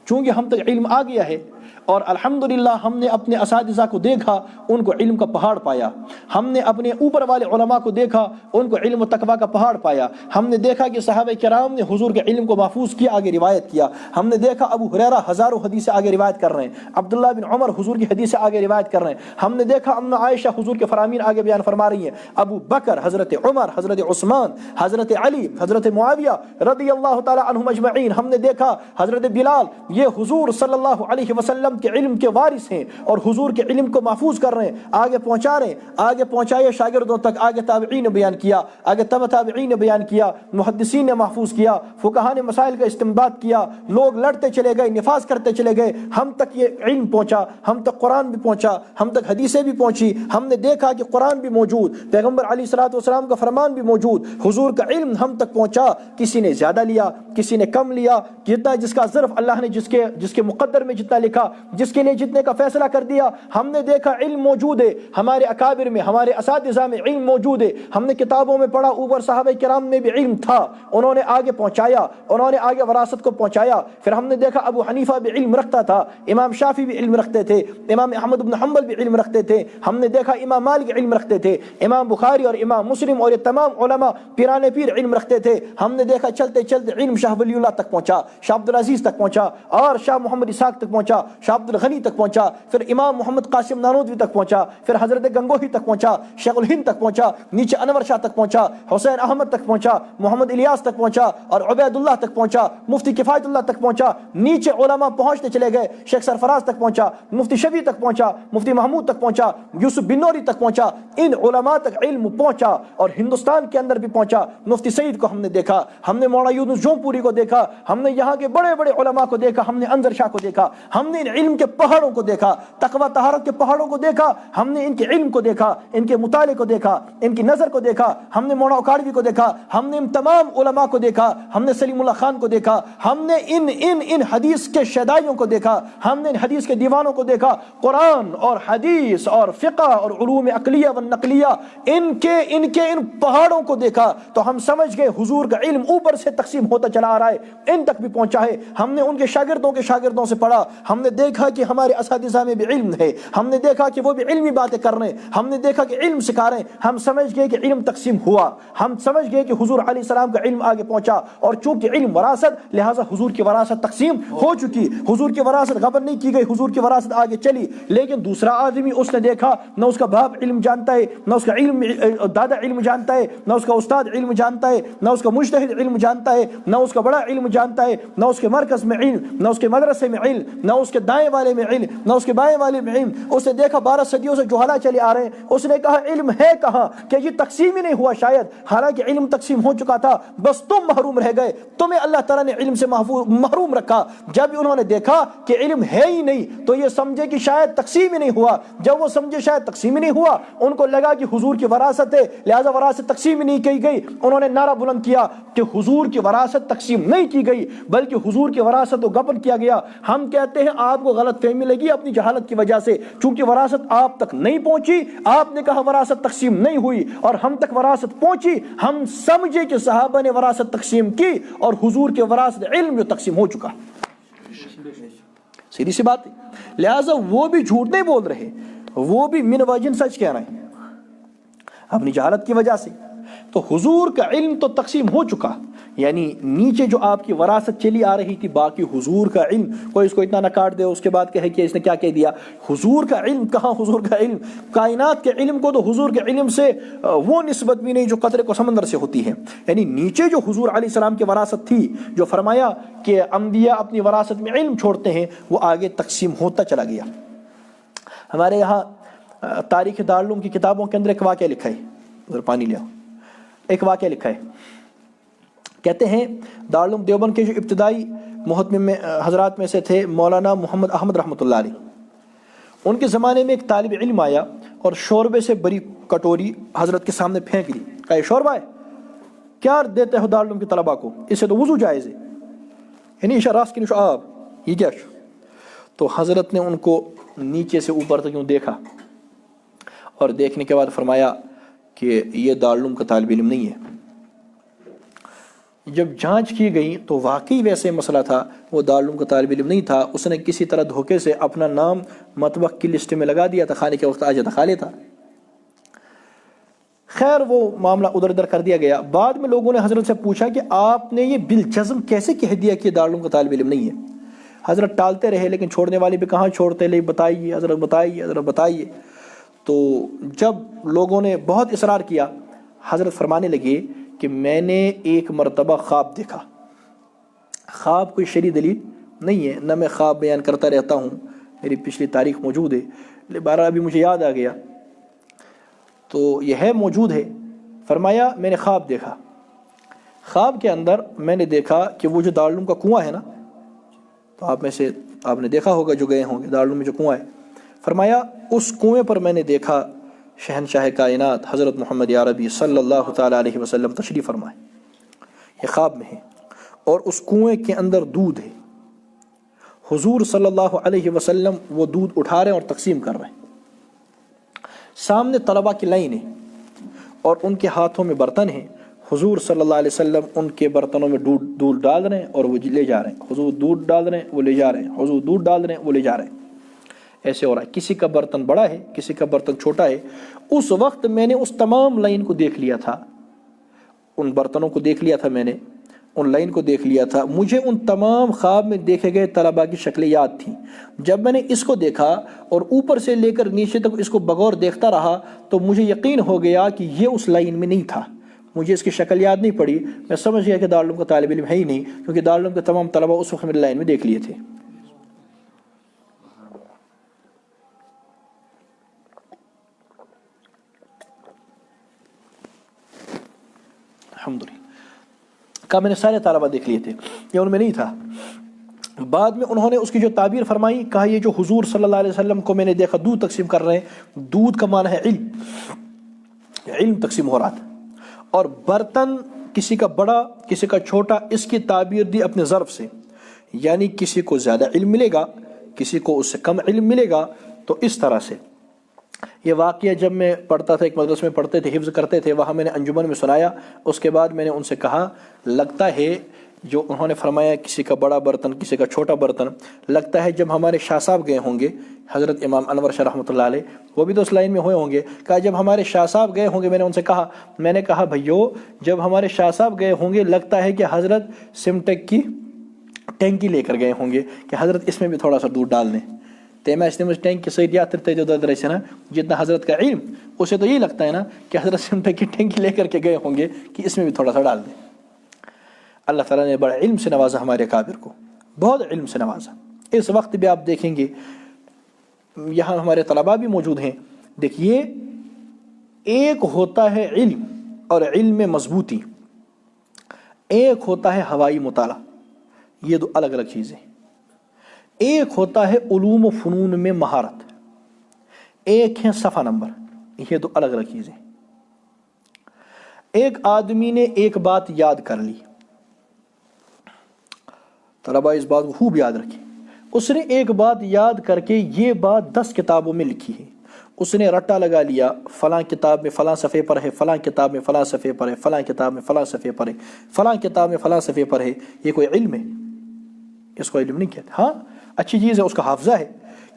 چونکہ ہم تک علم آ گیا ہے اور الحمدللہ ہم نے اپنے اساتذہ کو دیکھا، ان کو علم کا پہاڑ پایا. ہم نے اپنے اوپر والے علماء کو دیکھا، ان کو علم و تقویٰ کا پہاڑ پایا. ہم نے دیکھا کہ صحابہ کرام نے حضور کے علم کو محفوظ کیا، آگے روایت کیا. ہم نے دیکھا ابو ہریرہ ہزاروں حدیثیں آگے روایت کر رہے ہیں، عبداللہ بن عمر حضور کی حدیثیں آگے روایت کر رہے ہیں. ہم نے دیکھا ام عائشہ حضور کے فرامین آگے بیان فرما رہی ہیں، ابو بکر، حضرت عمر، حضرت عثمان، حضرت علی، حضرت معاویہ رضی اللہ تعالی عنہم اجمعین. ہم نے دیکھا حضرت بلال، یہ حضور صلی اللہ علیہ وسلم کے علم کے وارث ہیں اور حضور کے علم کو محفوظ کر رہے ہیں، آگے پہنچا رہے ہیں. آگے پہنچائے شاگردوں تک، آگے تابعین نے بیان کیا، آگے تبع تابعین نے بیان کیا، محدثین نے محفوظ کیا، فقہاء نے مسائل کا استنباط کیا. لوگ لڑتے چلے گئے، نفاذ کرتے چلے گئے، ہم تک یہ علم پہنچا، ہم تک قرآن بھی پہنچا، ہم تک حدیثیں بھی پہنچی. ہم نے دیکھا کہ قرآن بھی موجود، پیغمبر علیہ الصلوۃ والسلام کا فرمان بھی موجود، حضور کا علم ہم تک پہنچا. کسی نے زیادہ لیا، کسی نے کم لیا، جتنا جس کا ظرف اللہ نے جس کے مقدر میں جتنا لکھا، جس کے لیے جتنے کا فیصلہ کر دیا. ہم نے دیکھا علم موجود ہے، ہمارے اکابر میں، ہمارے اساتذہ میں علم موجود ہے. ہم نے کتابوں میں پڑھا، اوپر صحابہ کرام میں بھی علم تھا، انہوں نے آگے پہنچایا، انہوں نے آگے وراثت کو پہنچایا. پھر ہم نے دیکھا ابو حنیفہ بھی علم رکھتا تھا، امام شافعی بھی علم رکھتے تھے، امام احمد بن حنبل بھی علم رکھتے تھے. ہم نے دیکھا امام مالک علم رکھتے تھے، امام بخاری اور امام مسلم اور یہ تمام علماء پیرانے پیر علم رکھتے تھے. ہم نے دیکھا چلتے چلتے علم شاہ ولی اللہ تک پہنچا، شاہ عبد العزیز تک پہنچا، اور شاہ محمد اسحاق تک پہنچا، شاہ عبد الغنی تک پہنچا، پھر امام محمد قاسم نانوتوی تک پہنچا، پھر حضرت گنگوہی تک پہنچا، شیخ الہند تک پہنچا، نیچے انور شاہ تک پہنچا، حسین احمد تک پہنچا، محمد الیاس تک پہنچا، اور عبید اللہ تک پہنچا، مفتی کفایت اللہ تک پہنچا. نیچے علماء پہنچتے چلے گئے، شیخ سرفراز تک پہنچا، مفتی شفیع تک پہنچا، مفتی محمود تک پہنچا، یوسف بن نوری تک پہنچا. ان علماء تک علم پہنچا اور ہندوستان کے اندر بھی پہنچا. مفتی سعید کو ہم نے دیکھا، ہم نے مولانا یونس جون پوری کو دیکھا، ہم نے یہاں کے بڑے بڑے علماء کو دیکھا، ہم نے انظر شاہ کو دیکھا، ہم نے ان علم کے پہاڑوں کو دیکھا، تقوی طہارت کے پہاڑوں کو دیکھا. ہم نے ان کے علم کو دیکھا، ان کے مطالعے کو دیکھا، ان کی نظر کو دیکھا. ہم نے مولانا اکاڑوی کو دیکھا، ہم نے ان تمام علماء کو دیکھا، ہم نے سلیم اللہ خان کو دیکھا، ہم نے ان حدیث کے شیدائیوں کو دیکھا، ہم نے ان حدیث کے دیوانوں کو دیکھا. قرآن اور حدیث اور فقہ اور علوم عقلیہ و نقلیہ، ان پہاڑوں کو دیکھا تو ہم سمجھ گئے حضور کا علم اوپر سے تقسیم ہوتا چلا آ رہا ہے، ان تک بھی پہنچا ہے. ہم نے ان کے شاگردوں سے پڑھا، ہم نے دیکھا کہ ہمارے اساتذہ میں بھی علم ہے، ہم نے دیکھا کہ وہ بھی علمی باتیں کر رہے ہیں، ہم نے دیکھا کہ علم سکھا رہے ہیں. ہم سمجھ گئے کہ علم تقسیم ہوا، ہم سمجھ گئے کہ حضور علیہ السلام کا علم آگے پہنچا. اور چونکہ علم وراثت، لہٰذا حضور کی وراثت تقسیم ہو چکی، حضور کی وراثت غبن نہیں کی گئی، حضور کی وراثت آگے چلی. لیکن دوسرا آدمی، اس نے دیکھا نہ اس کا باپ علم جانتا ہے، نہ اس کا دادا علم جانتا ہے، نہ اس کا استاد علم جانتا ہے، نہ اس کا مجتہد علم جانتا ہے، نہ اس کا بڑا علم جانتا ہے، نہ اس کے مرکز میں علم، نہ اس کے مدرسے میں علم، نہ اس کے دائیں والے میں علم، نہ اس کے بائیں والے میں علم. اس نے دیکھا 12 صدیوں سے جہلا چلے آ رہے ہیں. اس نے کہا علم ہے کہاں کہ یہ تقسیم ہی نہیں ہوا شاید، حالانکہ علم تقسیم ہو چکا تھا، بس تم محروم رہ گئے، تمہیں اللہ تعالیٰ نے علم سے محروم رکھا. جب انہوں نے دیکھا کہ علم ہے ہی نہیں تو یہ سمجھے کہ شاید تقسیم ہی نہیں ہوا. جب وہ سمجھے شاید تقسیم ہی نہیں ہوا، ان کو لگا کہ حضور کی وراثت ہے، لہذا وراثت تقسیم ہی نہیں کی گئی. انہوں نے نعرہ بلند کیا کہ حضور کی وراثت تقسیم نہیں کی گئی، بلکہ حضور کی وراثت کو گپن کیا گیا. ہم کہتے ہیں آپ کو غلط فہمی لگی اپنی جہالت کی وجہ سے، چونکہ وراثت آپ تک نہیں پہنچی. آپ نے کہا وراثت تقسیم نہیں ہوئی اور ہم تک وراثت پہنچی. ہم سمجھے کہ صحابہ نے وراثت تقسیم کی اور حضور کے وراثت علم جو تقسیم ہو چکا. سیدھی سی بات ہے. لہٰذا وہ بھی جھوٹ نہیں بول رہے، وہ بھی من وجن سچ کہہ رہے ہیں اپنی جہالت کی وجہ سے. تو حضور کا علم تو تقسیم ہو چکا، یعنی نیچے جو آپ کی وراثت چلی آ رہی تھی، باقی حضور کا علم کوئی اس کو اتنا نہ کاٹ دے اس کے بعد کہے کہ اس نے کیا کہہ دیا. حضور کا علم کہاں، حضور کا علم کائنات کے علم کو تو حضور کے علم سے وہ نسبت بھی نہیں جو قطرے کو سمندر سے ہوتی ہے. یعنی نیچے جو حضور علیہ السلام کی وراثت تھی، جو فرمایا کہ انبیاء اپنی وراثت میں علم چھوڑتے ہیں، وہ آگے تقسیم ہوتا چلا گیا. ہمارے یہاں تاریخ دارالعلوم کی کتابوں کے اندر ایک واقعہ لکھا ہے، ادھر پانی لے آؤ. ایک واقعہ لکھا ہے، کہتے ہیں دارالعلوم دیوبند کے جو ابتدائی محتمم حضرات میں سے تھے مولانا محمد احمد رحمۃ اللہ علیہ، ان کے زمانے میں ایک طالب علم آیا اور شوربے سے بری کٹوری حضرت کے سامنے پھینک دی. کہا یہ شوربہ ہے، کیا دیتے ہو دارالعلوم کے طلباء کو، اس سے تو وضو جائز ہے، یعنی راس کی نشو آب، یہ کیا؟ تو حضرت نے ان کو نیچے سے اوپر تک یوں دیکھا اور دیکھنے کے بعد فرمایا کہ یہ دارالعلوم کا طالب علم نہیں ہے. جب جانچ کی گئی تو واقعی ویسے مسئلہ تھا، وہ دارالعلوم کا طالب علم نہیں تھا، اس نے کسی طرح دھوکے سے اپنا نام مطبخ کی لسٹ میں لگا دیا تھا، کھانے کے وقت آ جاتا کھا لیتا۔ خیر وہ معاملہ ادھر ادھر کر دیا گیا۔ بعد میں لوگوں نے حضرت سے پوچھا کہ آپ نے یہ بالجزم کیسے کہہ دیا کہ دارالعلوم کا طالب علم نہیں ہے؟ حضرت ٹالتے رہے، لیکن چھوڑنے والے بھی کہاں چھوڑتے، لے بتائیے حضرت، بتائیے حضرت، بتائیے۔ تو جب لوگوں نے بہت اصرار کیا، حضرت فرمانے لگے کہ میں نے ایک مرتبہ خواب دیکھا۔ خواب کوئی شرعی دلیل نہیں ہے، نہ میں خواب بیان کرتا رہتا ہوں، میری پچھلی تاریخ موجود ہے، بہرحال ابھی مجھے یاد آ گیا تو یہ ہے، موجود ہے۔ فرمایا میں نے خواب دیکھا، خواب کے اندر میں نے دیکھا کہ وہ جو دارالعلوم کا کنواں ہے نا، تو آپ میں سے آپ نے دیکھا ہوگا جو گئے ہوں گے، دارالعلوم میں جو کنواں ہے، فرمایا اس کنویں پر میں نے دیکھا شہنشاہ کائنات حضرت محمد عربی صلی اللہ تعالیٰ علیہ وسلم تشریف فرمائے، یہ خواب میں ہے، اور اس کنویں کے اندر دودھ ہے، حضور صلی اللہ علیہ وسلم وہ دودھ اٹھا رہے ہیں اور تقسیم کر رہے ہیں، سامنے طلبہ کی لائن ہے اور ان کے ہاتھوں میں برتن ہیں، حضور صلی اللہ علیہ وسلم ان کے برتنوں میں دودھ ڈال رہے ہیں اور وہ لے جا رہے ہیں، حضور دودھ ڈال رہے ہیں وہ لے جا رہے ہیں، حضور دودھ ڈال رہے ہیں وہ لے جا رہے ہیں، ایسے ہو رہا ہے۔ کسی کا برتن بڑا ہے، کسی کا برتن چھوٹا ہے۔ اس وقت میں نے اس تمام لائن کو دیکھ لیا تھا، ان برتنوں کو دیکھ لیا تھا، میں نے ان لائن کو دیکھ لیا تھا، مجھے ان تمام خواب میں دیکھے گئے طلباء کی شکلیں یاد تھیں۔ جب میں نے اس کو دیکھا اور اوپر سے لے کر نیچے تک اس کو بغور دیکھتا رہا تو مجھے یقین ہو گیا کہ یہ اس لائن میں نہیں تھا، مجھے اس کی شکل یاد نہیں پڑی، میں سمجھ گیا کہ دارالعلوم کا طالب علم ہے ہی نہیں، کیونکہ دارالعلوم کے تمام طلباء اس وقت میری لائن میں دیکھ لیے تھے۔ الحمدللہ کہا میں نے سارے طلباء دیکھ لیے تھے، یہ ان میں نہیں تھا۔ بعد میں انہوں نے اس کی جو تعبیر فرمائی، کہا یہ جو حضور صلی اللہ علیہ وسلم کو میں نے دیکھا دودھ تقسیم کر رہے ہیں، دودھ کا معنی ہے علم، علم تقسیم ہو رہا تھا، اور برتن کسی کا بڑا کسی کا چھوٹا، اس کی تعبیر دی اپنے ظرف سے، یعنی کسی کو زیادہ علم ملے گا، کسی کو اس سے کم علم ملے گا، تو اس طرح سے۔ یہ واقعہ جب میں پڑھتا تھا، ایک مدرسے میں پڑھتے تھے، حفظ کرتے تھے، وہاں میں نے انجمن میں سنایا، اس کے بعد میں نے ان سے کہا لگتا ہے جو انہوں نے فرمایا کسی کا بڑا برتن کسی کا چھوٹا برتن، لگتا ہے جب ہمارے شاہ صاحب گئے ہوں گے، حضرت امام انور شاہ رحمۃ اللہ علیہ، وہ بھی تو اس لائن میں ہوئے ہوں گے، کہا جب ہمارے شاہ صاحب گئے ہوں گے، میں نے ان سے کہا، میں نے کہا بھائیو جب ہمارے شاہ صاحب گئے ہوں گے لگتا ہے کہ حضرت سمٹیک کی ٹینکی لے کر گئے ہوں گے کہ حضرت اس میں بھی تھوڑا سا دودھ ڈال دیں، تیمہ اس نے مجھ ٹینک کی سید یاد ترتے جو در سے نا، جتنا حضرت کا علم اسے تو یہی لگتا ہے نا کہ حضرت سمٹیک کی ٹینکی لے کر کے گئے ہوں گے کہ اس میں بھی تھوڑا سا ڈال دیں۔ اللہ تعالیٰ نے بڑا علم سے نوازا ہمارے اکابر کو، بہت علم سے نوازا۔ اس وقت بھی آپ دیکھیں گے یہاں ہمارے طلباء بھی موجود ہیں، دیکھیے ایک ہوتا ہے علم اور علم میں مضبوطی، ایک ہوتا ہے ہوائی مطالعہ، یہ دو الگ الگ چیزیں، ایک ہوتا ہے علوم و فنون میں مہارت، ایک ہے صفحہ نمبر، یہ دو الگ الگ چیزیں۔ ایک آدمی نے ایک بات یاد کر لی، طلباء اس بات کو خوب یاد رکھیں، اس نے ایک بات یاد کر کے یہ بات 10 کتابوں میں لکھی ہے، اس نے رٹا لگا لیا فلاں کتاب میں فلاں صفحے پر ہے، فلاں کتاب میں فلاں صفحے پر ہے، فلاں کتاب میں فلاں صفحے پر ہے، فلاں کتاب میں فلاں صفحے پر ہے، یہ کوئی علم ہے؟ اس کو علم نہیں کہتے۔ ہاں اچھی چیز ہے، اس کا حافظہ ہے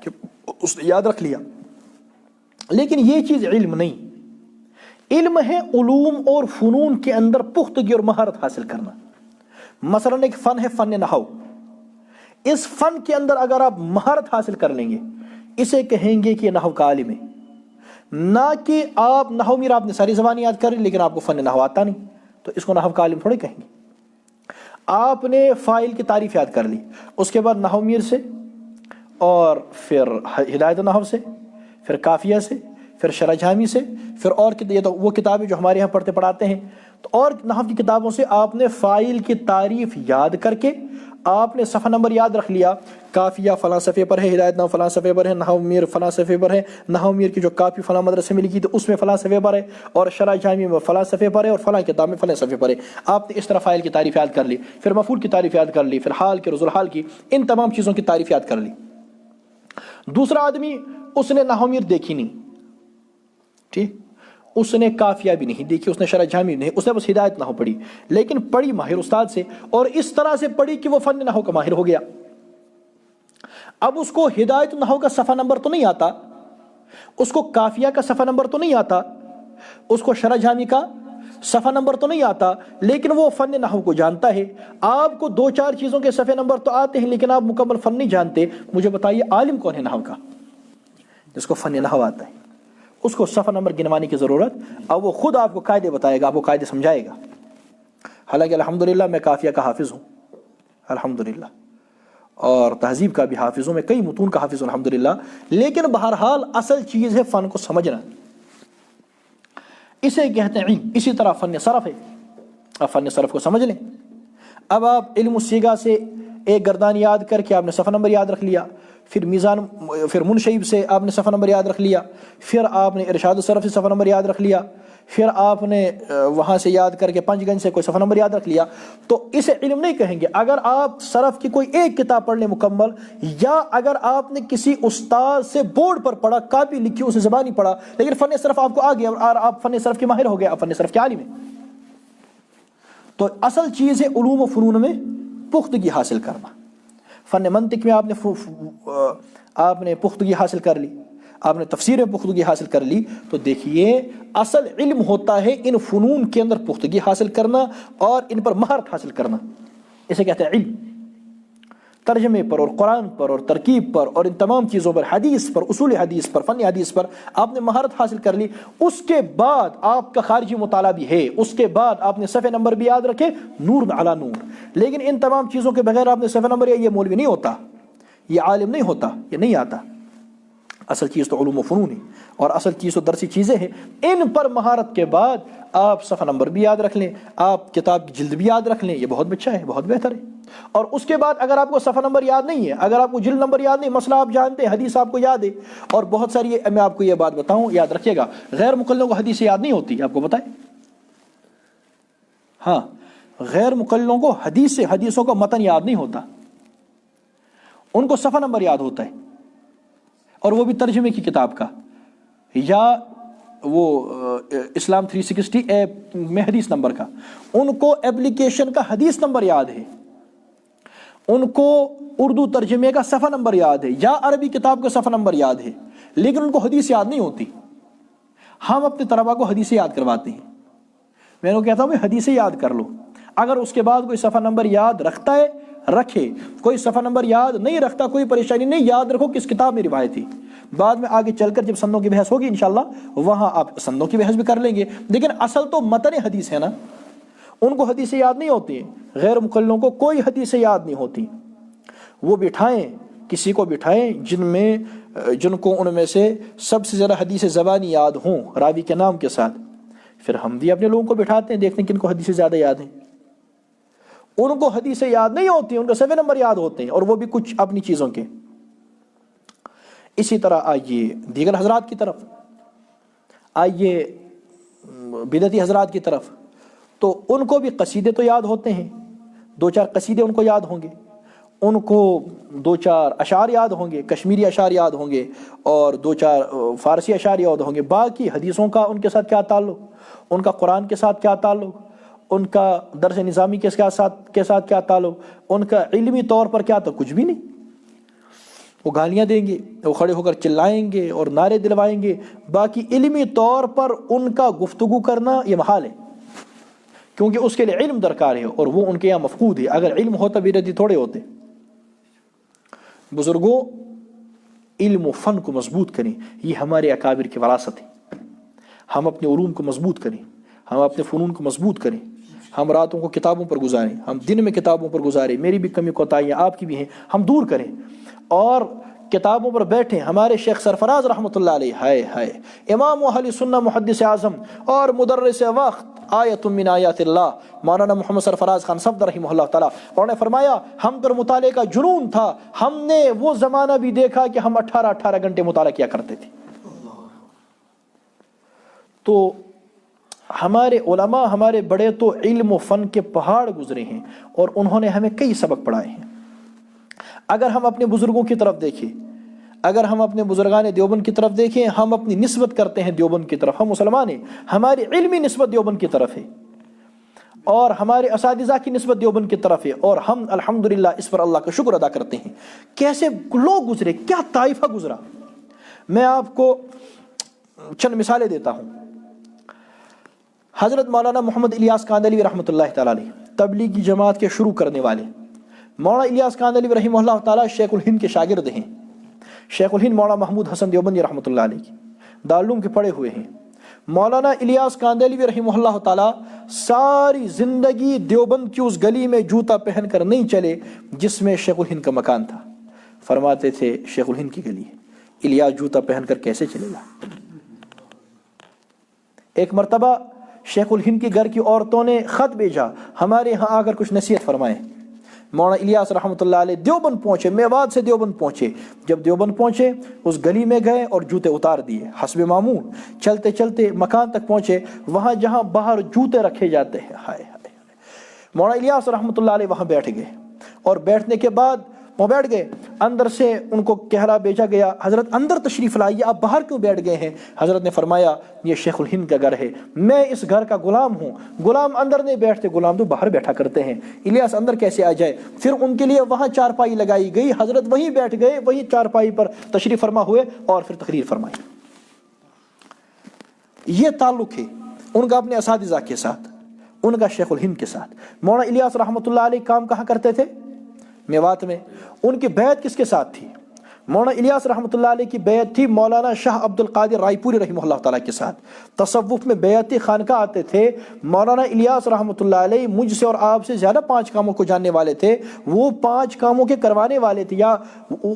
کہ اس نے یاد رکھ لیا، لیکن یہ چیز علم نہیں۔ علم ہے علوم اور فنون کے اندر پختگی اور مہارت حاصل کرنا۔ مثلا ایک فن ہے فن نحو، اس فن کے اندر اگر آپ مہارت حاصل کر لیں گے اسے کہیں گے کہ یہ نحو کا عالم ہے، نہ کہ آپ نحو میر آپ نے ساری زبان یاد کر لی لیکن آپ کو فن نحو آتا نہیں، تو اس کو نحو کا عالم تھوڑے کہیں گے۔ آپ نے فائل کی تعریف یاد کر لی، اس کے بعد نحو میر سے، اور پھر ہدایت نحو سے، پھر کافیہ سے، پھر شرح جامی سے، پھر اور یہ تو وہ کتابیں جو ہمارے یہاں پڑھتے پڑھاتے ہیں، تو اور نحو کی کتابوں سے آپ نے فائل کی تعریف یاد کر کے آپ نے صفحہ نمبر یاد رکھ لیا، کافیہ فلاں صفحے پر ہے، ہدایت نحو فلاں صفحے پر ہے، نحو میر فلاں صفحے پر ہے، نحو میر کی جو کافی فلاں مدرسے میں لکھی تو اس میں فلاں صفحے پر ہے، اور شرح جامی میں فلاں صفحے پر ہے، اور فلاں کتاب میں فلاں صفحے پر ہے۔ آپ نے اس طرح فائل کی تعریف یاد کر لی، پھر مفعول کی تعریف یاد کر لی، پھر حال کی رجوع الحال کی، ان تمام چیزوں کی تعریف یاد کر لی۔ دوسرا آدمی اس نے نحو میر دیکھی نہیں، ٹھیک، اس نے کافیہ بھی نہیں دیکھی، اس نے شرح جامی نہیں، اس نے بس ہدایت نحو پڑھی، لیکن پڑھی ماہر استاد سے، اور اس طرح سے پڑھی کہ وہ فن نحو کا ماہر ہو گیا۔ اب اس کو ہدایت نحو کا صفحہ نمبر تو نہیں آتا، اس کو کافیہ کا صفحہ نمبر تو نہیں آتا، اس کو شرح جامی کا صفحہ نمبر تو نہیں آتا، لیکن وہ فن نحو کو جانتا ہے۔ آپ کو 2-4 چیزوں کے صفحے نمبر تو آتے ہیں، لیکن آپ مکمل فن نہیں جانتے۔ مجھے بتائیے عالم کون ہے نحو کا؟ جس کو فن نحو آتا ہے، اس کو صفحہ نمبر گنوانے کی ضرورت، اب وہ خود آپ کو قاعدے بتائے گا، آپ کو قاعدے سمجھائے گا۔ حالانکہ الحمدللہ میں کافیہ کا حافظ ہوں الحمدللہ، اور تہذیب کا بھی حافظ ہوں، میں کئی متون کا حافظ ہوں الحمدللہ، لیکن بہرحال اصل چیز ہے فن کو سمجھنا، اسے کہتے ہیں علم۔ اسی طرح فن صرف ہے، اب فن صرف کو سمجھ لیں۔ اب آپ علم الصیغہ سے ایک گردان یاد کر کے آپ نے صفحہ نمبر یاد رکھ لیا، پھر میزان، پھر منشیب سے آپ نے صفحہ نمبر یاد رکھ لیا، پھر آپ نے ارشاد الصرف سے صفحہ نمبر یاد رکھ لیا، پھر آپ نے وہاں سے یاد کر کے پنج گنج سے کوئی صفحہ نمبر یاد رکھ لیا، تو اسے علم نہیں کہیں گے۔ اگر آپ صرف کی کوئی ایک کتاب پڑھ لیں مکمل، یا اگر آپ نے کسی استاد سے بورڈ پر پڑھا، کاپی لکھی، اسے زبانی پڑھا، لیکن فن صرف آپ کو آ گیا اور آپ فن صرف کے ماہر ہو گئے، آپ فن صرف کے عالم ہیں۔ تو اصل چیز ہے علوم و فنون میں پختگی حاصل کرنا۔ فن منطق میں آپ نے پختگی حاصل کر لی، آپ نے تفسیر میں پختگی حاصل کر لی، تو دیکھیے اصل علم ہوتا ہے ان فنون کے اندر پختگی حاصل کرنا اور ان پر مہارت حاصل کرنا، اسے کہتے ہیں علم۔ ترجمے پر اور قرآن پر اور ترکیب پر اور ان تمام چیزوں پر، حدیث پر، اصول حدیث پر، فن حدیث پر آپ نے مہارت حاصل کر لی، اس کے بعد آپ کا خارجی مطالعہ بھی ہے، اس کے بعد آپ نے صفحے نمبر بھی یاد رکھے، نور علی نور۔ لیکن ان تمام چیزوں کے بغیر آپ نے صفحہ نمبر، یہ مولوی نہیں ہوتا، یہ عالم نہیں ہوتا، یہ نہیں آتا۔ اصل چیز تو علوم و فنون ہے، اور اصل چیز تو درسی چیزیں ہیں۔ ان پر مہارت کے بعد آپ صفحہ نمبر بھی یاد رکھ لیں، آپ کتاب کی جلد بھی یاد رکھ لیں، یہ بہت اچھا ہے، بہت بہتر ہے۔ اور اس کے بعد اگر آپ کو صفحہ نمبر یاد نہیں ہے، اگر آپ کو جلد نمبر یاد نہیں، مسئلہ آپ جانتے ہیں، حدیث آپ کو یاد ہے، اور بہت ساری، میں آپ کو یہ بات بتاؤں، یاد رکھیے گا، غیر مقلدوں کو حدیث یاد نہیں ہوتی، آپ کو بتائیں؟ ہاں، غیر مقلدوں کو حدیثوں کا متن یاد نہیں ہوتا، ان کو صفحہ نمبر یاد ہوتا ہے، اور وہ بھی ترجمے کی کتاب کا، یا وہ اسلام 360 ایپ میں حدیث نمبر کا، ان کو اپلیکیشن کا حدیث نمبر یاد ہے، ان کو اردو ترجمے کا صفحہ نمبر یاد ہے، یا عربی کتاب کا صفحہ نمبر یاد ہے، لیکن ان کو حدیث یاد نہیں ہوتی۔ ہم اپنے طلباء کو حدیث یاد کرواتے ہیں، میں نے کہتا ہوں کہ حدیث یاد کر لو، اگر اس کے بعد کوئی صفحہ نمبر یاد رکھتا ہے رکھے، کوئی صفحہ نمبر یاد نہیں رکھتا کوئی پریشانی نہیں، یاد رکھو کس کتاب میں روایت تھی، بعد میں آگے چل کر جب سندوں کی بحث ہوگی انشاءاللہ وہاں آپ سندوں کی بحث بھی کر لیں گے، لیکن اصل تو متن حدیث ہے نا، ان کو حدیثیں یاد نہیں ہوتی، غیر مقلدوں کو کوئی حدیثیں یاد نہیں ہوتی۔ وہ بٹھائیں، کسی کو بٹھائیں جن کو ان میں سے سب سے زیادہ حدیث زبانی یاد ہوں راوی کے نام کے ساتھ، پھر ہم بھی اپنے لوگوں کو بٹھاتے ہیں، دیکھتے ہیں کن کو حدیثیں زیادہ یاد ہیں۔ ان کو حدیثیں یاد نہیں ہوتی، ان کو صفحے نمبر یاد ہوتے ہیں، اور وہ بھی کچھ اپنی چیزوں کے۔ اسی طرح آئیے دیگر حضرات کی طرف، آئیے بدعتی حضرات کی طرف، تو ان کو بھی قصیدے تو یاد ہوتے ہیں، 2-4 قصیدے ان کو یاد ہوں گے، ان کو 2-4 اشعار یاد ہوں گے، کشمیری اشعار یاد ہوں گے، اور 2-4 فارسی اشعار یاد ہوں گے۔ باقی حدیثوں کا ان کے ساتھ کیا تعلق، ان کا قرآن کے ساتھ کیا تعلق، ان کا درس نظامی کے ساتھ کیا تعلق، ان کا علمی طور پر کیا، تو کچھ بھی نہیں۔ وہ گالیاں دیں گے، وہ کھڑے ہو کر چلائیں گے اور نعرے دلوائیں گے، باقی علمی طور پر ان کا گفتگو کرنا یہ محال ہے، کیونکہ اس کے لیے علم درکار ہے، اور وہ ان کے یہاں مفقود ہے۔ اگر علم ہوتا بدعتی تھوڑے ہوتے۔ بزرگوں، علم و فن کو مضبوط کریں، یہ ہمارے اکابر کی وراثت ہے۔ ہم اپنے علوم کو مضبوط کریں، ہم اپنے فنون کو مضبوط کریں، ہم راتوں کو کتابوں پر گزاریں، ہم دن میں کتابوں پر گزاریں، میری بھی کمی کوتاہیاں آپ کی بھی ہیں، ہم دور کریں اور کتابوں پر بیٹھیں۔ ہمارے شیخ سرفراز رحمۃ اللہ علیہ، ہائے امام اہل سنہ محدث اعظم اور مدرس وقت آیت من آیات اللہ مولانا محمد سرفراز خان صفدر رحمہ اللہ تعالیٰ، انہوں نے فرمایا ہم پر مطالعے کا جنون تھا، ہم نے وہ زمانہ بھی دیکھا کہ ہم 18 گھنٹے مطالعہ کیا کرتے تھے۔ تو ہمارے علماء، ہمارے بڑے تو علم و فن کے پہاڑ گزرے ہیں، اور انہوں نے ہمیں کئی سبق پڑھائے ہیں۔ اگر ہم اپنے بزرگوں کی طرف دیکھیں، اگر ہم اپنے بزرگان دیوبند کی طرف دیکھیں، ہم اپنی نسبت کرتے ہیں دیوبند کی طرف، ہم مسلمان ہیں، ہماری علمی نسبت دیوبند کی طرف ہے اور ہمارے اساتذہ کی نسبت دیوبند کی طرف ہے، اور ہم الحمدللہ اس پر اللہ کا شکر ادا کرتے ہیں۔ کیسے لوگ گزرے، کیا طائفہ گزرا۔ میں آپ کو چند مثالیں دیتا ہوں۔ حضرت مولانا محمد الیاس کاندھلوی رحمۃ اللہ تعالیٰ علیہ، تبلیغی جماعت کے شروع کرنے والے مولانا الیاس کاندھلوی رحمہ اللہ تعالیٰ شیخ الہند کے شاگرد ہیں۔ شیخ الہند مولانا محمود حسن دیوبندی رحمۃ اللہ علیہ کی دارالعلوم کے پڑھے ہوئے ہیں۔ مولانا الیاس کاندھلوی رحمہ اللہ تعالیٰ ساری زندگی دیوبند کی اس گلی میں جوتا پہن کر نہیں چلے جس میں شیخ الہند کا مکان تھا۔ فرماتے تھے شیخ الہند کی گلی ہے، الیاس جوتا پہن کر کیسے چلے گا۔ ایک مرتبہ شیخ الہند کے گھر کی عورتوں نے خط بھیجا، ہمارے ہاں آ کر کچھ نصیحت فرمائیں۔ مولانا الیاس رحمۃ اللہ علیہ دیوبند پہنچے، میوات سے دیوبند پہنچے۔ جب دیوبند پہنچے اس گلی میں گئے اور جوتے اتار دیے حسب معمول۔ چلتے چلتے مکان تک پہنچے، وہاں جہاں باہر جوتے رکھے جاتے ہیں، ہائے ہائے، مولانا الیاس رحمۃ اللہ علیہ وہاں بیٹھ گئے، اور بیٹھنے کے بعد وہ بیٹھ گئے، اندر سے ان کو کہلا بھیجا گیا، حضرت اندر تشریف لائیے، آپ باہر کیوں بیٹھ گئے ہیں؟ حضرت نے فرمایا یہ شیخ الہند کا گھر ہے، میں اس گھر کا غلام ہوں، غلام اندر نہیں بیٹھتے، غلام تو باہر بیٹھا کرتے ہیں، الیاس اندر کیسے آ جائے؟ پھر ان کے لیے وہاں چارپائی لگائی گئی، حضرت وہیں بیٹھ گئے، وہیں چارپائی پر تشریف فرما ہوئے اور پھر تقریر فرمائی۔ یہ تعلق ہے ان کا اپنے اساتذہ کے ساتھ، ان کا شیخ الہند کے ساتھ۔ مولانا الیاس رحمۃ اللہ علیہ کام کہاں کرتے تھے؟ میوات میں۔ ان کی بیعت کس کے ساتھ تھی؟ مولانا الیاس رحمۃ اللہ علیہ کی بیعت تھی مولانا شاہ عبد القادر رائے پوری رحمہ اللہ تعالیٰ کے ساتھ۔ تصوف میں بیعت خانقاہ آتے تھے، مولانا الیاس رحمۃ اللہ علیہ مجھ سے اور آپ سے زیادہ 5 کاموں کو جاننے والے تھے، وہ 5 کاموں کے کروانے والے تھے، یا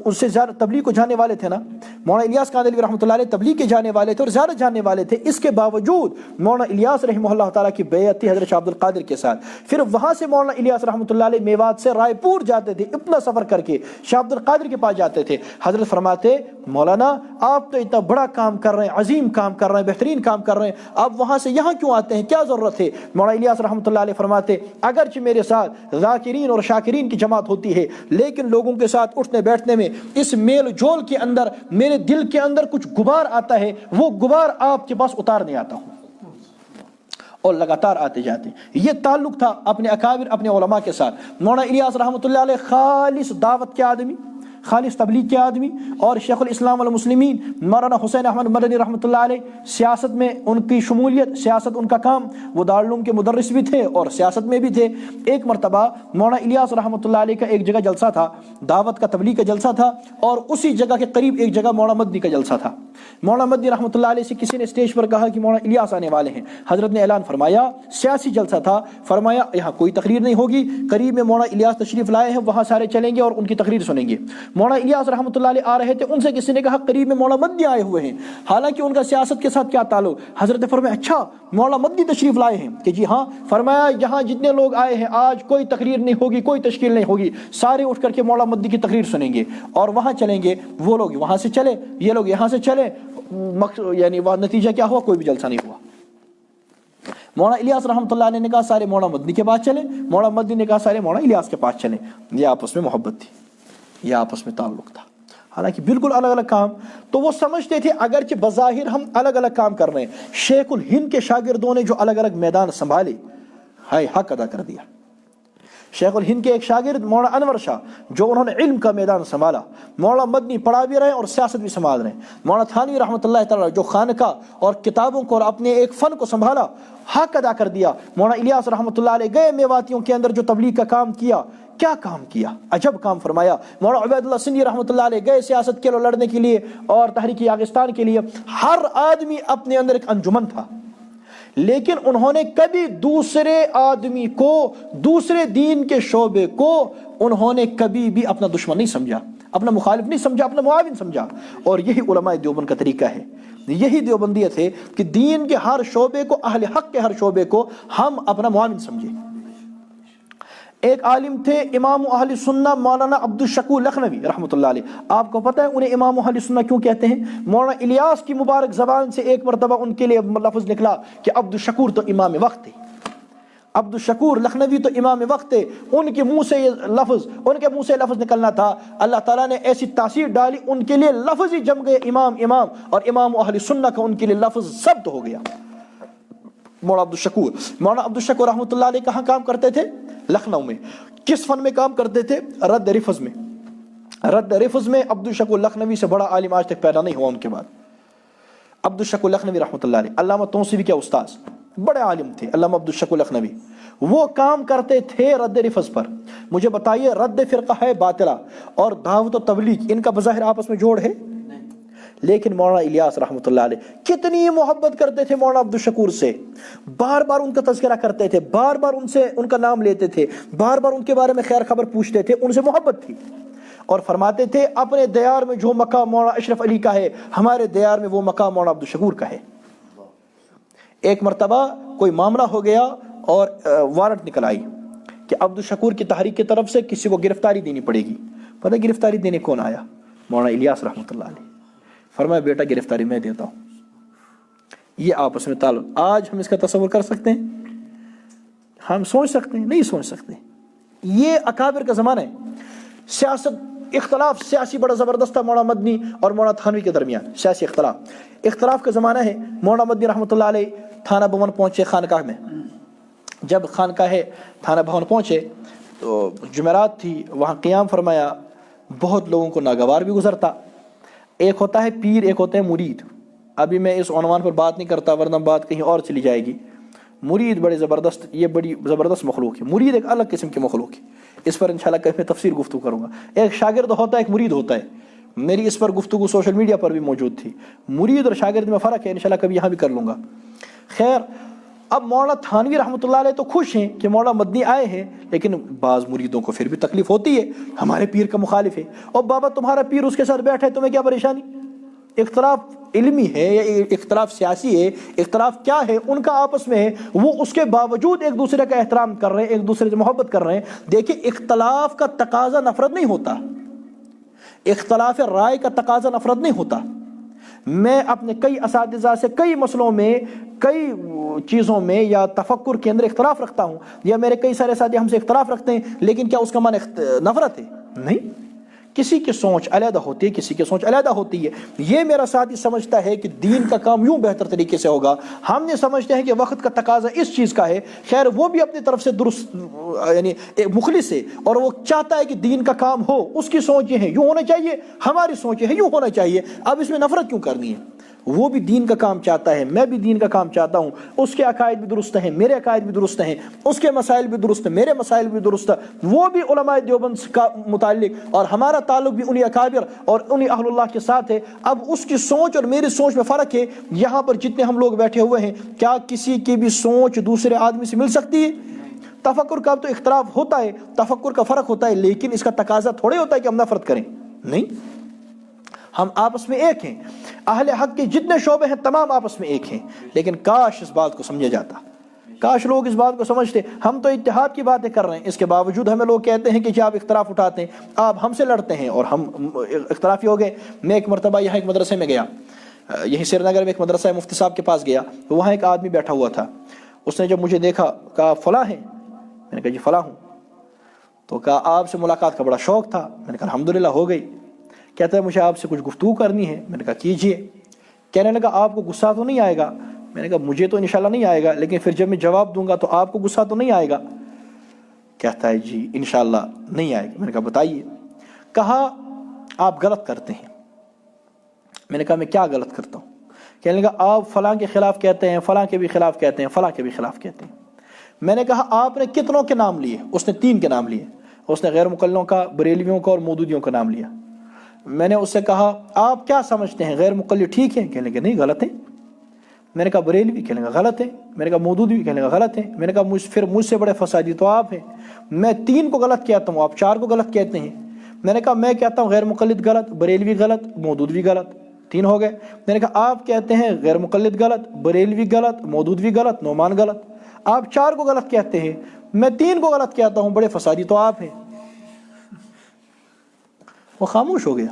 اس سے زیادہ تبلیغ کو جاننے والے تھے نا۔ مولانا الیاس کاندھلوی رحمۃ اللہ علیہ تبلیغ کے جانے والے تھے اور زیادہ جاننے والے تھے، اس کے باوجود مولانا الیاس رحمہ اللہ تعالیٰ کی بیعت تھی حضرت شاہ عبد القادر کے ساتھ۔ پھر وہاں سے مولانا الیاس رحمۃ اللہ علیہ میوات سے رائے پور جاتے تھے، اتنا سفر کر کے شاہ عبد القادر کے پاس جاتے تھے۔ حضرت فرماتے مولانا آپ تو اتنا بڑا کام کر رہے ہیں، عظیم کام کر رہے ہیں، بہترین کام کر رہے ہیں، آپ وہاں سے یہاں کیوں آتے ہیں، کیا ضرورت ہے؟ مولانا الیاس رحمۃ اللہ علیہ فرماتے اگرچہ میرے ساتھ ذاکرین اور شاکرین کی جماعت ہوتی ہے، لیکن لوگوں کے ساتھ اٹھنے بیٹھنے میں اس میل جول کے اندر میرے دل کے اندر کچھ غبار آتا ہے، وہ غبار آپ کے پاس اتارنے آتا ہوں، اور لگاتار آتے جاتے ہیں۔ یہ تعلق تھا اپنے اکابر، اپنے علماء کے ساتھ۔ مولانا الیاس رحمۃ اللہ علیہ خالص دعوت کے آدمی، خالص تبلیغ کے آدمی، اور شیخ الاسلام والمسلمین مولانا حسین احمد مدنی رحمۃ اللہ علیہ سیاست میں ان کی شمولیت، سیاست ان کا کام، وہ دارالعلوم کے مدرس بھی تھے اور سیاست میں بھی تھے۔ ایک مرتبہ مولانا الیاس رحمۃ اللہ علیہ کا ایک جگہ جلسہ تھا، دعوت کا تبلیغ کا جلسہ تھا، اور اسی جگہ کے قریب ایک جگہ مولانا مدنی کا جلسہ تھا۔ مولانا مدنی رحمۃ اللہ علیہ سے کسی نے اسٹیج پر کہا کہ مولانا الیاس آنے والے ہیں۔ حضرت نے اعلان فرمایا، سیاسی جلسہ تھا، فرمایا یہاں کوئی تقریر نہیں ہوگی، قریب میں مولانا الیاس تشریف لائے ہیں، وہاں سارے چلیں گے اور ان کی تقریر سنیں گے۔ مولانا الیاس رحمۃ اللہ علیہ آ رہے تھے، ان سے کسی نے کہا قریب میں مولانا مدنی آئے ہوئے ہیں، حالانکہ ان کا سیاست کے ساتھ کیا تعلق؟ حضرت نے فرمایا اچھا مولانا مدنی تشریف لائے ہیں کہ جی ہاں؟ فرمایا یہاں جتنے لوگ آئے ہیں آج کوئی تقریر نہیں ہوگی، کوئی تشکیل نہیں ہوگی، سارے اٹھ کر کے مولانا مدنی کی تقریر سنیں گے اور وہاں چلیں گے۔ وہ لوگ وہاں سے چلے، یہ لوگ یہاں سے چلے، یعنی وہ نتیجہ کیا ہوا؟ کوئی بھی جلسہ نہیں ہوا۔ مولانا الیاس رحمۃ اللہ علیہ نے کہا سارے مولانا مدنی کے پاس چلیں، مولانا مدنی نے کہا سارے مولانا الیاس کے پاس چلیں۔ یہ آپس میں محبت تھی، یہ آپس میں تعلق تھا، حالانکہ بالکل الگ الگ کام۔ تو وہ سمجھتے تھے اگرچہ بظاہر ہم الگ الگ کام کر رہے ہیں، شیخ الہند کے شاگردوں نے جو الگ الگ میدان سنبھالے، ہائے حق ادا کر دیا۔ شیخ الہند کے ایک شاگرد مولانا انور شاہ، جو انہوں نے علم کا میدان سنبھالا، مولانا مدنی پڑھا بھی رہے اور سیاست بھی سنبھال رہے ہیں۔ مولانا تھانوی رحمۃ اللہ تعالیٰ جو خانقاہ اور کتابوں کو اور اپنے ایک فن کو سنبھالا، حق ادا کر دیا۔ مولانا الیاس رحمۃ اللہ علیہ گئے میواتیوں کے اندر جو تبلیغ کا کام کیا، کیا کام کیا، عجب کام فرمایا۔ مولانا عبید اللہ سندھی رحمۃ اللہ علیہ گئے سیاست کے لیے لڑنے کے لیے اور تحریک یاغستان کے لیے، ہر آدمی اپنے اندر ایک انجمن تھا، لیکن انہوں نے کبھی دوسرے آدمی کو، دوسرے دین کے شعبے کو انہوں نے کبھی بھی اپنا دشمن نہیں سمجھا، اپنا مخالف نہیں سمجھا، اپنا معاون سمجھا۔ اور یہی علماء دیوبند کا طریقہ ہے، یہی دیوبندیت ہے کہ دین کے ہر شعبے کو، اہل حق کے ہر شعبے کو ہم اپنا معاون سمجھیں۔ ایک عالم تھے امام اہل سنہ مولانا عبد الشکور لکھنوی رحمۃ اللہ علیہ، آپ کو پتہ ہے انہیں امام اہل سنہ کیوں کہتے ہیں؟ مولانا الیاس کی مبارک زبان سے ایک مرتبہ ان کے لیے لفظ نکلا کہ عبد الشکور تو امام وقت تھے، عبد الشکور لکھنوی تو امام وقت ہے، ان کے منہ سے یہ لفظ، ان کے منہ سے لفظ نکلنا تھا، اللہ تعالیٰ نے ایسی تاثیر ڈالی ان کے لیے لفظ ہی جم گئے امام امام، اور امام اہل سنہ کا ان کے لیے لفظ ثبت ہو گیا۔ مولانا عبد الشکور رحمۃ اللہ علیہ کہاں کام کرتے تھے؟ لکھنؤ میں۔ کس فن میں کام کرتے تھے؟ رد رفظ میں۔ رد رفظ میں عبد الشکور لکھنوی سے بڑا عالم آج تک پیدا نہیں ہوا ان کے بعد۔ عبد الشکور لکھنوی رحمۃ اللہ علیہ، علامہ توسیوی کے استاذ، بڑے عالم تھے علامہ عبد الشکور لکھنوی، وہ کام کرتے تھے رد رفظ پر۔ مجھے بتائیے، رد فرقہ ہے باطلہ اور دعوت و تبلیغ، ان کا بظاہر آپس میں جوڑ ہے؟ لیکن مولانا الیاس رحمۃ اللہ علیہ کتنی محبت کرتے تھے مولانا عبد الشکور سے، بار بار ان کا تذکرہ کرتے تھے، بار بار ان سے ان کا نام لیتے تھے، بار بار ان کے بارے میں خیر خبر پوچھتے تھے، ان سے محبت تھی، اور فرماتے تھے اپنے دیار میں جو مقام مولانا اشرف علی کا ہے، ہمارے دیار میں وہ مقام مولانا عبد الشکور کا ہے۔ ایک مرتبہ کوئی معاملہ ہو گیا اور وارنٹ نکل آئی کہ عبد الشکور کی تحریک کی طرف سے کسی کو گرفتاری دینی پڑے گی۔ پتہ گرفتاری دینے کون آیا؟ مولانا الیاس رحمۃ اللہ علیہ۔ فرمایا بیٹا گرفتاری میں دیتا ہوں۔ یہ آپس میں تعلق، آج ہم اس کا تصور کر سکتے ہیں؟ ہم سوچ سکتے ہیں؟ نہیں سوچ سکتے۔ یہ اکابر کا زمانہ ہے۔ سیاست اختلاف سیاسی بڑا زبردست تھا مولانا مدنی اور مولانا تھانوی کے درمیان، سیاسی اختلاف کا زمانہ ہے۔ مولانا مدنی رحمۃ اللہ علیہ تھانہ بھون پہنچے خانقاہ میں۔ جب خانقاہ تھانہ بھون پہنچے تو جمعرات تھی، وہاں قیام فرمایا، بہت لوگوں کو ناگوار بھی گزرتا۔ ایک ہوتا ہے پیر، ایک ہوتا ہے مرید۔ ابھی میں اس عنوان پر بات نہیں کرتا ورنہ بات کہیں اور چلی جائے گی۔ مرید بڑے زبردست، یہ بڑی زبردست مخلوق ہے۔ مرید ایک الگ قسم کی مخلوق ہے، اس پر انشاءاللہ کہیں میں تفصیل گفتگو کروں گا۔ ایک شاگرد ہوتا ہے، ایک مرید ہوتا ہے۔ میری اس پر گفتگو سوشل میڈیا پر بھی موجود تھی۔ مرید اور شاگرد میں فرق ہے، انشاءاللہ کبھی یہاں بھی کر لوں گا۔ خیر، اب مولانا تھانوی رحمۃ اللہ علیہ تو خوش ہیں کہ مولانا مدنی آئے ہیں، لیکن بعض مریدوں کو پھر بھی تکلیف ہوتی ہے، ہمارے پیر کا مخالف ہے، اور بابا تمہارا پیر اس کے ساتھ بیٹھا ہے، تمہیں کیا پریشانی؟ اختلاف علمی ہے یا اختلاف سیاسی ہے، اختلاف کیا ہے ان کا آپس میں ہے، وہ اس کے باوجود ایک دوسرے کا احترام کر رہے ہیں، ایک دوسرے سے محبت کر رہے ہیں۔ دیکھیں، اختلاف کا تقاضا نفرت نہیں ہوتا، اختلاف رائے کا تقاضا نفرت نہیں ہوتا۔ میں اپنے کئی اساتذہ سے کئی مسئلوں میں، کئی چیزوں میں یا تفکر کے اندر اختلاف رکھتا ہوں، یا میرے کئی سارے ساتھی ہم سے اختلاف رکھتے ہیں، لیکن کیا اس کا معنی نفرت ہے؟ نہیں۔ کسی کی سوچ علیحدہ ہوتی ہے، کسی کی سوچ علیحدہ ہوتی ہے۔ یہ میرا ساتھی سمجھتا ہے کہ دین کا کام یوں بہتر طریقے سے ہوگا، ہم نے سمجھتے ہیں کہ وقت کا تقاضا اس چیز کا ہے۔ خیر، وہ بھی اپنی طرف سے درست یعنی مخلص ہے اور وہ چاہتا ہے کہ دین کا کام ہو، اس کی سوچ یہ ہے یوں ہونا چاہیے، ہماری سوچ یہ ہے یوں ہونا چاہیے۔ اب اس میں نفرت کیوں کرنی ہے؟ وہ بھی دین کا کام چاہتا ہے، میں بھی دین کا کام چاہتا ہوں، اس کے عقائد بھی درست ہیں، میرے عقائد بھی درست ہیں، اس کے مسائل بھی درست ہیں، میرے مسائل بھی درست ہیں، وہ بھی علماء دیوبند کا متعلق، اور ہمارا تعلق بھی انہی اکابر اور انہی اہل اللہ کے ساتھ ہے۔ اب اس کی سوچ اور میری سوچ میں فرق ہے۔ یہاں پر جتنے ہم لوگ بیٹھے ہوئے ہیں، کیا کسی کی بھی سوچ دوسرے آدمی سے مل سکتی ہے؟ تفکر کا تو اختلاف ہوتا ہے، تفکر کا فرق ہوتا ہے، لیکن اس کا تقاضا تھوڑے ہوتا ہے کہ ہم نفرت کریں، نہیں۔ ہم آپس میں ایک ہیں، اہل حق کے جتنے شعبے ہیں تمام آپس میں ایک ہیں، لیکن کاش اس بات کو سمجھا جاتا، کاش لوگ اس بات کو سمجھتے۔ ہم تو اتحاد کی باتیں کر رہے ہیں، اس کے باوجود ہمیں لوگ کہتے ہیں کہ جی آپ اختلاف اٹھاتے ہیں، آپ ہم سے لڑتے ہیں اور ہم اختلافی ہو گئے۔ میں ایک مرتبہ یہاں ایک مدرسے میں گیا، یہیں سری نگر میں ایک مدرسہ ہے، مفتی صاحب کے پاس گیا، تو وہاں ایک آدمی بیٹھا ہوا تھا۔ اس نے جب مجھے دیکھا، کہا فلاں ہیں؟ میں نے کہا جی فلاں ہوں۔ تو کہا آپ سے ملاقات کا بڑا شوق تھا؟ میں نے کہا الحمدللہ ہو گئی۔ کہتا ہے مجھے آپ سے کچھ گفتگو کرنی ہے۔ میں نے کہا کیجئے۔ کہنے لگا آپ کو غصہ تو نہیں آئے گا؟ میں نے کہا مجھے تو انشاءاللہ نہیں آئے گا، لیکن پھر جب میں جواب دوں گا تو آپ کو غصہ تو نہیں آئے گا؟ کہتا ہے جی انشاءاللہ نہیں آئے گا۔ میں نے کہا بتائیے۔ کہا آپ غلط کرتے ہیں۔ میں نے کہا میں کیا غلط کرتا ہوں؟ کہنے لگا آپ فلاں کے خلاف کہتے ہیں، فلاں کے بھی خلاف کہتے ہیں، فلاں کے بھی خلاف کہتے ہیں۔ میں نے کہا آپ نے کتنوں کے نام لیے؟ اس نے 3 کے نام لیے۔ اس نے غیر مقلدوں کا، بریلویوں کا اور مودودیوں کا نام لیا۔ میں نے اس سے کہا آپ کیا سمجھتے ہیں، غیر مقلد ٹھیک ہیں؟ کہنے لگے نہیں غلط ہے۔ میں نے کہا بریلوی؟ کہنے لگا غلط ہے۔ میں نے کہا مودودی؟ کہنے لگا غلط ہے۔ میں نے کہا پھر مجھ سے بڑے فسادی تو آپ ہیں، میں 3 کو غلط کہتا ہوں، آپ 4 کو غلط کہتے ہیں۔ میں نے کہا میں کہتا ہوں غیر مقلد غلط، بریلوی غلط، مودودی غلط، 3 ہو گئے۔ میں نے کہا آپ کہتے ہیں غیر مقلد غلط، بریلوی غلط، مودودی غلط، نعمان غلط، آپ 4 کو غلط کہتے ہیں، میں 3 کو غلط کہتا ہوں، بڑے فسادی تو آپ ہیں۔ وہ خاموش ہو گیا۔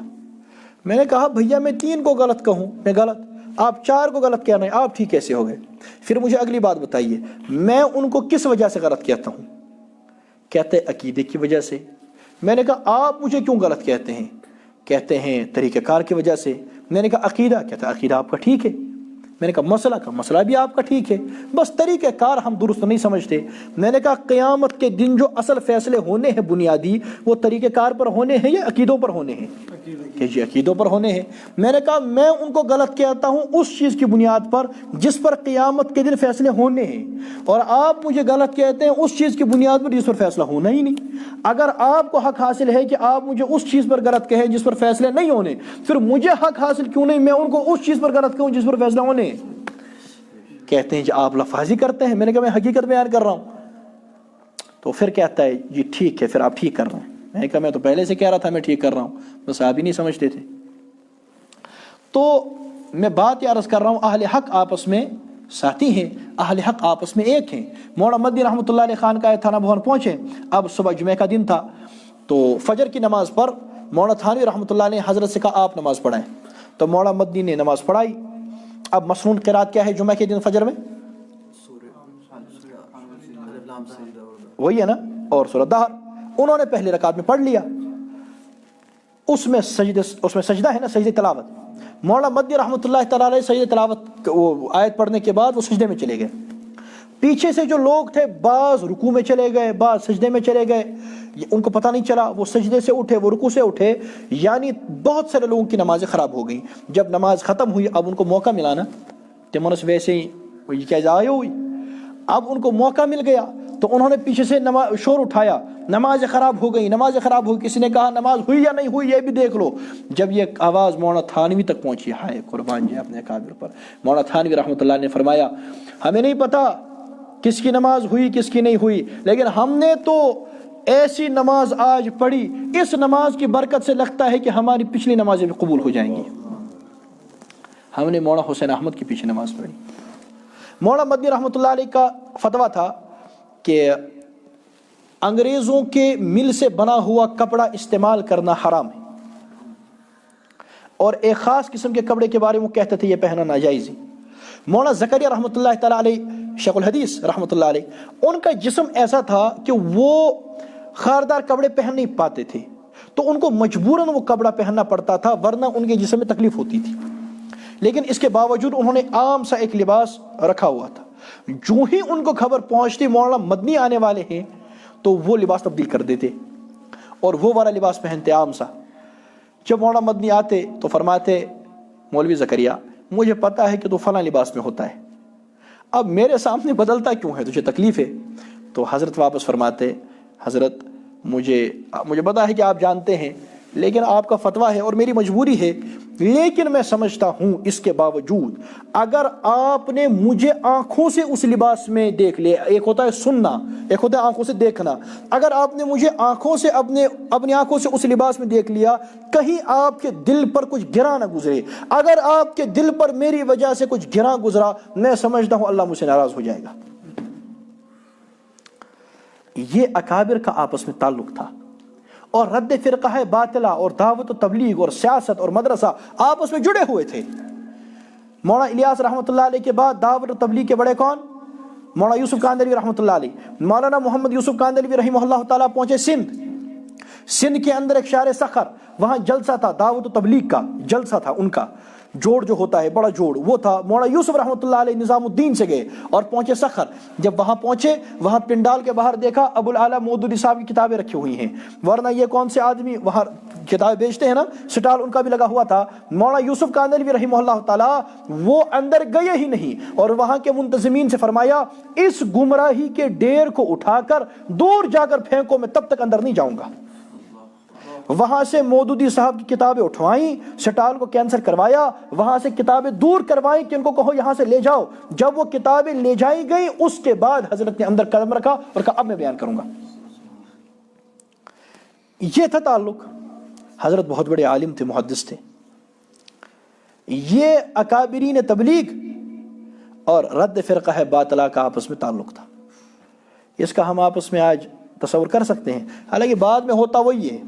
میں نے کہا بھیا میں 3 کو غلط کہوں میں غلط، آپ 4 کو غلط کہہ رہے ہیں، آپ ٹھیک کیسے ہو گئے؟ پھر مجھے اگلی بات بتائیے، میں ان کو کس وجہ سے غلط کہتا ہوں؟ کہتے ہیں عقیدے کی وجہ سے۔ میں نے کہا آپ مجھے کیوں غلط کہتے ہیں؟ کہتے ہیں طریقہ کار کی وجہ سے۔ میں نے کہا عقیدہ؟ کہتا ہے عقیدہ آپ کا ٹھیک ہے۔ میں نے کہا مسئلہ کا مسئلہ بھی آپ کا ٹھیک ہے، بس طریقہ کار ہم درست نہیں سمجھتے۔ میں نے کہا قیامت کے دن جو اصل فیصلے ہونے ہیں بنیادی، وہ طریقہ کار پر ہونے ہیں یا عقیدوں پر ہونے ہیں؟ کہ جی عقیدوں پر ہونے ہیں۔ میں نے کہا میں ان کو غلط کہتا ہوں اس چیز کی بنیاد پر جس پر قیامت کے دن فیصلے ہونے ہیں، اور آپ مجھے غلط کہتے ہیں اس چیز کی بنیاد پر جس پر فیصلہ ہونا ہی نہیں۔ اگر آپ کو حق حاصل ہے کہ آپ مجھے اس چیز پر غلط کہیں جس پر فیصلے نہیں ہونے، پھر مجھے حق حاصل کیوں نہیں میں ان کو اس چیز پر غلط کہوں جس پر فیصلہ ہونے؟ کہتے ہیں جی آپ لفاظی کرتے ہیں۔ میں نے کہا میں حقیقت بیان کر رہا ہوں۔ تو پھر کہتا ہے جی ٹھیک ہے، پھر آپ ٹھیک کر رہے ہیں۔ میں نے کہا میں تو پہلے سے کہہ رہا تھا میں ٹھیک کر رہا ہوں، بس آپ ہی نہیں سمجھتے تھے۔ تو میں بات یہ عرض کر رہا ہوں، اہل حق آپس میں ساتھی ہیں، اہل حق آپس میں ایک ہیں۔ مولانا مدنی رحمۃ اللہ علیہ خانقاہ تھانہ بھون پہنچے، اب صبح جمعہ کا دن تھا، تو فجر کی نماز پر مولانا تھانوی رحمۃ اللہ نے حضرت سے کہا آپ نماز پڑھائیں، تو مولانا مدنی نے نماز پڑھائی۔ اب مسنون قرات کیا ہے جمعہ کے دن فجر میں؟ وہی ہے نا، اور سورۃ دہر۔ انہوں نے پہلی رکعت میں پڑھ لیا، اس میں سجدہ ہے نا، سجدہ تلاوت۔ مولانا مدنی رحمۃ اللہ تعالی علیہ سجدہ تلاوت وہ آیت پڑھنے کے بعد وہ سجدے میں چلے گئے۔ پیچھے سے جو لوگ تھے بعض رکوع میں چلے گئے، بعض سجدے میں چلے گئے، ان کو پتہ نہیں چلا، وہ سجدے سے اٹھے، وہ رکوع سے اٹھے، یعنی بہت سارے لوگوں کی نمازیں خراب ہو گئیں۔ جب نماز ختم ہوئی اب ان کو موقع ملا نا، تمنس ویسے ہی کیا ضائع ہوئی، اب ان کو موقع مل گیا تو انہوں نے پیچھے سے شور اٹھایا، نماز خراب ہو گئی، نماز خراب ہو گئی۔ کسی نے کہا نماز ہوئی یا نہیں ہوئی یہ بھی دیکھ لو۔ جب یہ آواز مولانا تھانوی تک پہنچی، ہائے قربان جی اپنے اکابر پر، مولانا تھانوی رحمۃ اللہ نے فرمایا ہمیں نہیں پتا کس کی نماز ہوئی کس کی نہیں ہوئی، لیکن ہم نے تو ایسی نماز آج پڑھی، اس نماز کی برکت سے لگتا ہے کہ ہماری پچھلی نمازیں بھی قبول ہو جائیں گی۔ ہم نے مولانا حسین احمد کی پیچھے نماز پڑھی۔ مولانا مدنی رحمۃ اللہ علیہ کا فتویٰ تھا کہ انگریزوں کے مل سے بنا ہوا کپڑا استعمال کرنا حرام ہے، اور ایک خاص قسم کے کپڑے کے بارے میں وہ کہتے تھے یہ پہننا ناجائز ہے۔ مولانا زکریا رحمۃ اللہ تعالی علیہ شیخ الحدیث رحمۃ اللہ علیہ، ان کا جسم ایسا تھا کہ وہ خاردار کپڑے پہن نہیں پاتے تھے، تو ان کو مجبوراً وہ کپڑا پہننا پڑتا تھا، ورنہ ان کے جسم میں تکلیف ہوتی تھی۔ لیکن اس کے باوجود انہوں نے عام سا ایک لباس رکھا ہوا تھا۔ جو ہی ان کو خبر پہنچتی مولانا مدنی آنے والے ہیں تو وہ لباس تبدیل کر دیتے اور وہ والا لباس پہنتے عام سا۔ جب مولانا مدنی آتے تو فرماتے مولوی زکریا مجھے پتا ہے کہ تو فلاں لباس میں ہوتا ہے، اب میرے سامنے بدلتا کیوں ہے، تجھے تکلیف ہے؟ تو حضرت واپس فرماتے حضرت مجھے پتا ہے کہ آپ جانتے ہیں، لیکن آپ کا فتویٰ ہے اور میری مجبوری ہے، لیکن میں سمجھتا ہوں اس کے باوجود اگر آپ نے مجھے آنکھوں سے اس لباس میں دیکھ لیا، ایک ہوتا ہے سننا ایک ہوتا ہے آنکھوں سے دیکھنا، اگر آپ نے مجھے آنکھوں سے اپنی آنکھوں سے اس لباس میں دیکھ لیا، کہیں آپ کے دل پر کچھ گراں نہ گزرے، اگر آپ کے دل پر میری وجہ سے کچھ گراں گزرا میں سمجھتا ہوں اللہ مجھ سے ناراض ہو جائے گا۔ یہ اکابر کا آپس میں تعلق تھا، اور رد فرقہ باطلہ اور دعوت و تبلیغ اور سیاست اور مدرسہ آپس میں جڑے ہوئے تھے۔ مولانا الیاس رحمۃ اللہ علیہ کے بعد دعوت و تبلیغ کے بڑے کون؟ مولانا یوسف کاندھلوی رحمۃ اللہ علیہ۔ مولانا محمد یوسف کاندھلوی رحمہ اللہ تعالیٰ پہنچے سندھ کے اندر ایک شار سخر، وہاں جلسہ تھا، دعوت و تبلیغ کا جلسہ تھا، ان کا جوڑ جو ہوتا ہے بڑا جوڑ وہ تھا۔ مولانا یوسف رحمۃ اللہ علیہ نظام الدین سے گئے اور پہنچے سخر۔ جب وہاں پہنچے وہاں پنڈال کے باہر دیکھا ابو الاعلیٰ مودودی صاحب کی کتابیں رکھی ہوئی ہیں، ورنہ یہ کون سے آدمی وہاں کتابیں بیچتے ہیں نا، سٹال ان کا بھی لگا ہوا تھا۔ مولانا یوسف کاندھلوی رحمہ اللہ تعالیٰ وہ اندر گئے ہی نہیں، اور وہاں کے منتظمین سے فرمایا اس گمراہی کے ڈیر کو اٹھا کر دور جا کر پھینکو، میں تب تک اندر نہیں جاؤں گا۔ وہاں سے مودودی صاحب کی کتابیں اٹھوائیں، سٹال کو کینسر کروایا، وہاں سے کتابیں دور کروائیں کہ ان کو کہو یہاں سے لے جاؤ۔ جب وہ کتابیں لے جائی گئیں اس کے بعد حضرت نے اندر قدم رکھا اور کہا اب میں بیان کروں گا۔ یہ تھا تعلق۔ حضرت بہت بڑے عالم تھے، محدث تھے۔ یہ اکابرین تبلیغ اور رد فرقہ باطلہ کا آپس میں تعلق تھا۔ اس کا ہم آپس میں آج تصور کر سکتے ہیں، حالانکہ بعد میں ہوتا وہی ہے۔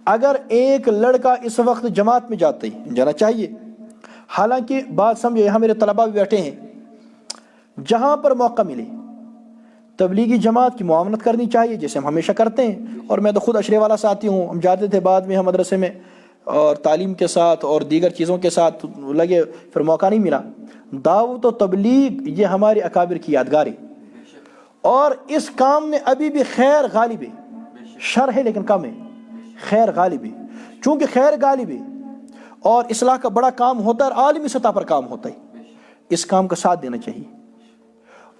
اگر ایک لڑکا اس وقت جماعت میں جانا چاہیے حالانکہ بات سمجھے، یہاں میرے طلباء بھی بیٹھے ہیں، جہاں پر موقع ملے تبلیغی جماعت کی معاونت کرنی چاہیے، جیسے ہم ہمیشہ کرتے ہیں. اور میں تو خود اشرے والا ساتھی ہوں، ہم جاتے تھے بعد میں ہم مدرسے میں اور تعلیم کے ساتھ اور دیگر چیزوں کے ساتھ لگے، پھر موقع نہیں ملا. دعوت و تبلیغ یہ ہمارے اکابر کی یادگار ہے، اور اس کام میں ابھی بھی خیر غالب ہے. شر ہے لیکن کم ہے، خیر غالب ہے. چونکہ خیر غالب ہے اور اصلاح کا بڑا کام ہوتا ہے اور عالمی سطح پر کام ہوتا ہے، اس کام کا ساتھ دینا چاہیے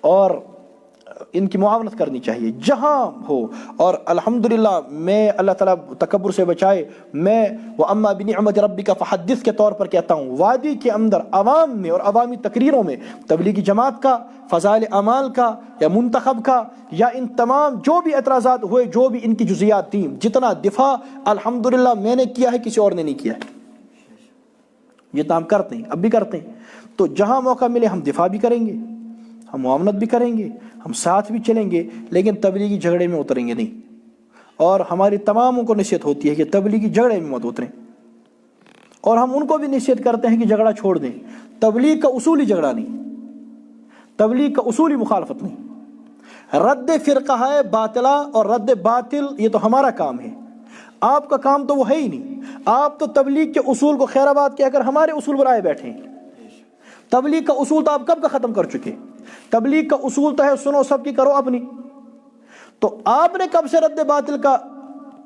اور ان کی معاونت کرنی چاہیے جہاں ہو. اور الحمدللہ میں اللہ تعالیٰ تکبر سے بچائے، میں وَأَمَّا بِنِعْمَةِ رَبِّكَ فَحَدِّثْ کے طور پر کہتا ہوں، وادی کے اندر عوام میں اور عوامی تقریروں میں تبلیغی جماعت کا، فضائل اعمال کا یا منتخب کا یا ان تمام جو بھی اعتراضات ہوئے، جو بھی ان کی جزیات تھیں، جتنا دفاع الحمدللہ میں نے کیا ہے کسی اور نے نہیں کیا ہے. جتنا ہم کرتے ہیں اب بھی کرتے ہیں. تو جہاں موقع ملے ہم دفاع بھی کریں گے، ہم معاونت بھی کریں گے، ہم ساتھ بھی چلیں گے، لیکن تبلیغی جھگڑے میں اتریں گے نہیں. اور ہماری تماموں کو نصیحت ہوتی ہے کہ تبلیغی جھگڑے میں مت اتریں، اور ہم ان کو بھی نصیحت کرتے ہیں کہ جھگڑا چھوڑ دیں. تبلیغ کا اصولی جھگڑا نہیں، تبلیغ کا اصولی مخالفت نہیں. رد فرقہ باطلہ اور رد باطل یہ تو ہمارا کام ہے، آپ کا کام تو وہ ہے ہی نہیں. آپ تو تبلیغ کے اصول کو خیر آباد کہہ کر ہمارے اصول پر آئے بیٹھے ہیں. تبلیغ کا اصول تو آپ کب کا ختم کر چکے. تبلیغ کا اصول تو ہے سنو سب کی کرو اپنی. تو آپ نے کب سے رد باطل کا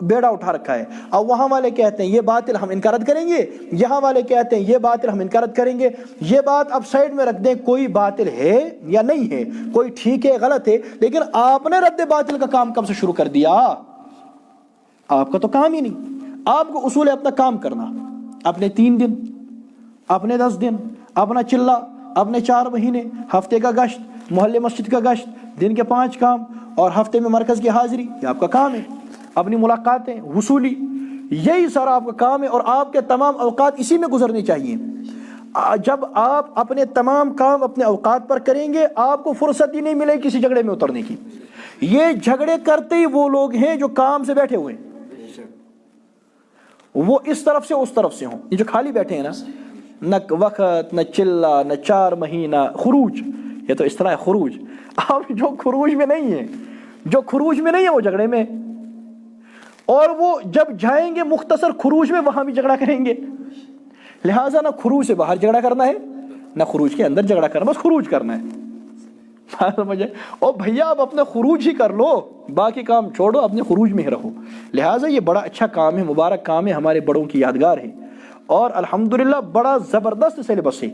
بیڑا اٹھا رکھا ہے. اب وہاں والے کہتے ہیں یہ باطل ہم ان کا رد کریں گے، یہاں والے کہتے ہیں یہ باطل ہم ان کا رد کریں گے. یہ بات اب سائڈ میں رکھ دیں، کوئی باطل ہے یا نہیں ہے، کوئی ٹھیک ہے غلط ہے، لیکن آپ نے رد باطل کا کام کب سے شروع کر دیا. آپ کا تو کام ہی نہیں. آپ کو اصول ہے اپنا کام کرنا، اپنے 3 دن، اپنے 10 دن، اپنا چلہ، اپنے 4 مہینے، ہفتے کا گشت، محلے مسجد کا گشت، دن کے 5 کام اور ہفتے میں مرکز کی حاضری، یہ آپ کا کام ہے. اپنی ملاقاتیں، وصولی، یہی سارا آپ کا کام ہے اور آپ کے تمام اوقات اسی میں گزرنے چاہیے. جب آپ اپنے تمام کام اپنے اوقات پر کریں گے آپ کو فرصت ہی نہیں ملے کسی جھگڑے میں اترنے کی. یہ جھگڑے کرتے ہی وہ لوگ ہیں جو کام سے بیٹھے ہوئے ہیں، وہ اس طرف سے اس طرف سے ہوں. یہ جو خالی بیٹھے ہیں نا، نہ وقت، نہ چلہ، نہ 4 مہینہ، خروج، یہ تو اس طرح ہے خروج. آپ جو خروج میں نہیں ہیں، جو خروج میں نہیں ہے وہ جھگڑے میں، اور وہ جب جائیں گے مختصر خروج میں وہاں بھی جھگڑا کریں گے. لہٰذا نہ خروج سے باہر جھگڑا کرنا ہے نہ خروج کے اندر جھگڑا کرنا، بس خروج کرنا ہے. سمجھے؟ اور بھیا آپ اپنے خروج ہی کر لو، باقی کام چھوڑو، اپنے خروج میں ہی رہو. لہٰذا یہ بڑا اچھا کام ہے، مبارک کام ہے، ہمارے بڑوں کی یادگار ہے اور الحمدللہ بڑا زبردست سلیبس ہے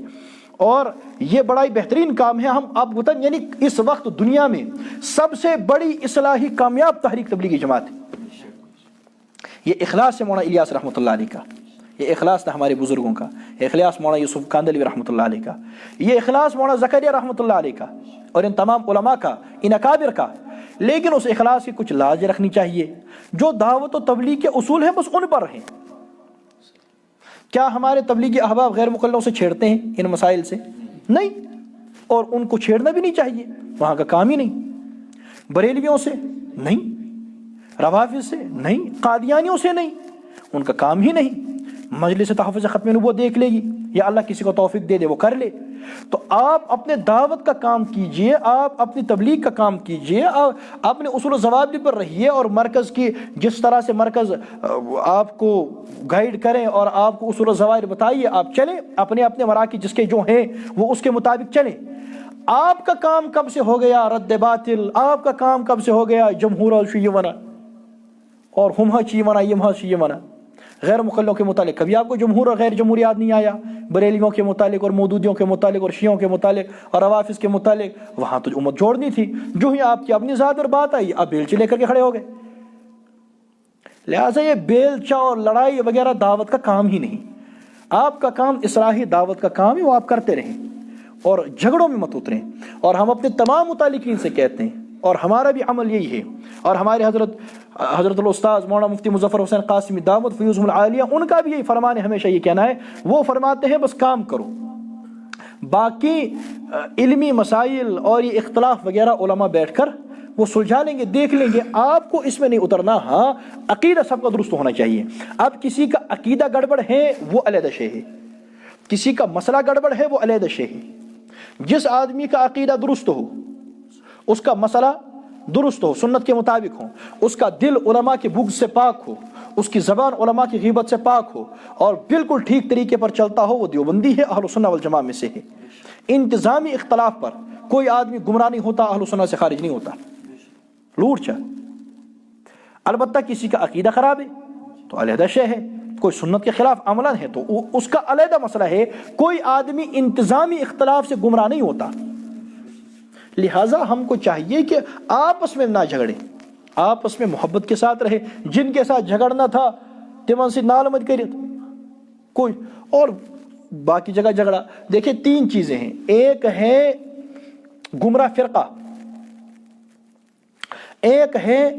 اور یہ بڑا ہی بہترین کام ہے. ہم آپ بتائیں یعنی اس وقت دنیا میں سب سے بڑی اصلاحی کامیاب تحریک تبلیغی جماعت ہے. یہ اخلاص ہے مولانا الیاس رحمۃ اللہ علیہ کا، یہ اخلاص تھا ہمارے بزرگوں کا، اخلاص مولانا یوسف کاندلوی رحمۃ اللہ علیہ کا، یہ اخلاص مولانا زکریا رحمۃ اللہ علیہ کا اور ان تمام علماء کا، ان اکابر کا. لیکن اس اخلاص کی کچھ لاز رکھنی چاہیے. جو دعوت و تبلیغ کے اصول ہیں بس ان پر رہیں. کیا ہمارے تبلیغی احباب غیر مقلدوں سے چھیڑتے ہیں ان مسائل سے؟ نہیں، اور ان کو چھیڑنا بھی نہیں چاہیے، وہاں کا کام ہی نہیں. بریلویوں سے نہیں، روافض سے نہیں، قادیانیوں سے نہیں، ان کا کام ہی نہیں. مجلس تحفظ ختم نبوت دیکھ لے گی یا اللہ کسی کو توفیق دے دے وہ کر لے. تو آپ اپنے دعوت کا کام کیجئے، آپ اپنی تبلیغ کا کام کیجئے، آپ اپنے اصول و ضوابط پر رہیے اور مرکز کی جس طرح سے مرکز آپ کو گائیڈ کریں اور آپ کو اصول و ضوابط بتائیے آپ چلیں، اپنے اپنے مراکز جس کے جو ہیں وہ اس کے مطابق چلیں. آپ کا کام کب سے ہو گیا رد باطل؟ آپ کا کام کب سے ہو گیا جمہور اور شیعہ اور ہمہ چیمنا یمہ چیمنا؟ غیر مقلدوں کے متعلق کبھی آپ کو جمہور اور غیر جمہور یاد نہیں آیا؟ بریلیوں کے متعلق اور مودودیوں کے متعلق اور شیعوں کے متعلق اور روافظ کے متعلق وہاں تو امت جوڑنی تھی. جو ہی آپ کی اپنی ذات پر بات آئی آپ بیلچے لے کر کے کھڑے ہو گئے. لہٰذا یہ بیلچہ اور لڑائی وغیرہ دعوت کا کام ہی نہیں. آپ کا کام اصلاحی دعوت کا کام ہے، وہ آپ کرتے رہیں اور جھگڑوں میں مت اتریں. اور ہم اپنے تمام متعلقین سے کہتے ہیں اور ہمارا بھی عمل یہی ہے، اور ہمارے حضرت الاستاذ مولانا مفتی مظفر حسین قاسمی دامت فیوزہم العالیہ ان کا بھی یہی فرمان ہے، ہمیشہ یہ کہنا ہے. وہ فرماتے ہیں بس کام کرو، باقی علمی مسائل اور یہ اختلاف وغیرہ علماء بیٹھ کر وہ سلجھا لیں گے، دیکھ لیں گے. آپ کو اس میں نہیں اترنا. ہاں عقیدہ سب کا درست ہونا چاہیے. اب کسی کا عقیدہ گڑبڑ ہے وہ علیحدہ شے ہے، کسی کا مسئلہ گڑبڑ ہے وہ علیحدہ شے ہے. جس آدمی کا عقیدہ درست ہو، اس کا مسئلہ درست ہو، سنت کے مطابق ہو، اس کا دل علماء کی بغض سے پاک ہو، اس کی زبان علماء کی غیبت سے پاک ہو، اور بالکل ٹھیک طریقے پر چلتا ہو، وہ دیوبندی ہے، اہل سنت والجماعہ میں سے ہے. انتظامی اختلاف پر کوئی آدمی گمراہ نہیں ہوتا، اہل سنت سے خارج نہیں ہوتا. لوٹ چا البتہ کسی کا عقیدہ خراب ہے تو علیحدہ شے ہے، کوئی سنت کے خلاف عمل ہے تو اس کا علیحدہ مسئلہ ہے. کوئی آدمی انتظامی اختلاف سے گمراہ نہیں ہوتا. لہٰذا ہم کو چاہیے کہ آپس میں نہ جھگڑیں، آپس میں محبت کے ساتھ رہے. جن کے ساتھ جھگڑنا تھا تمن سے نال مت کرت کوئی اور باقی جگہ جھگڑا. دیکھیں 3 چیزیں ہیں، ایک ہے گمراہ فرقہ، ایک ہے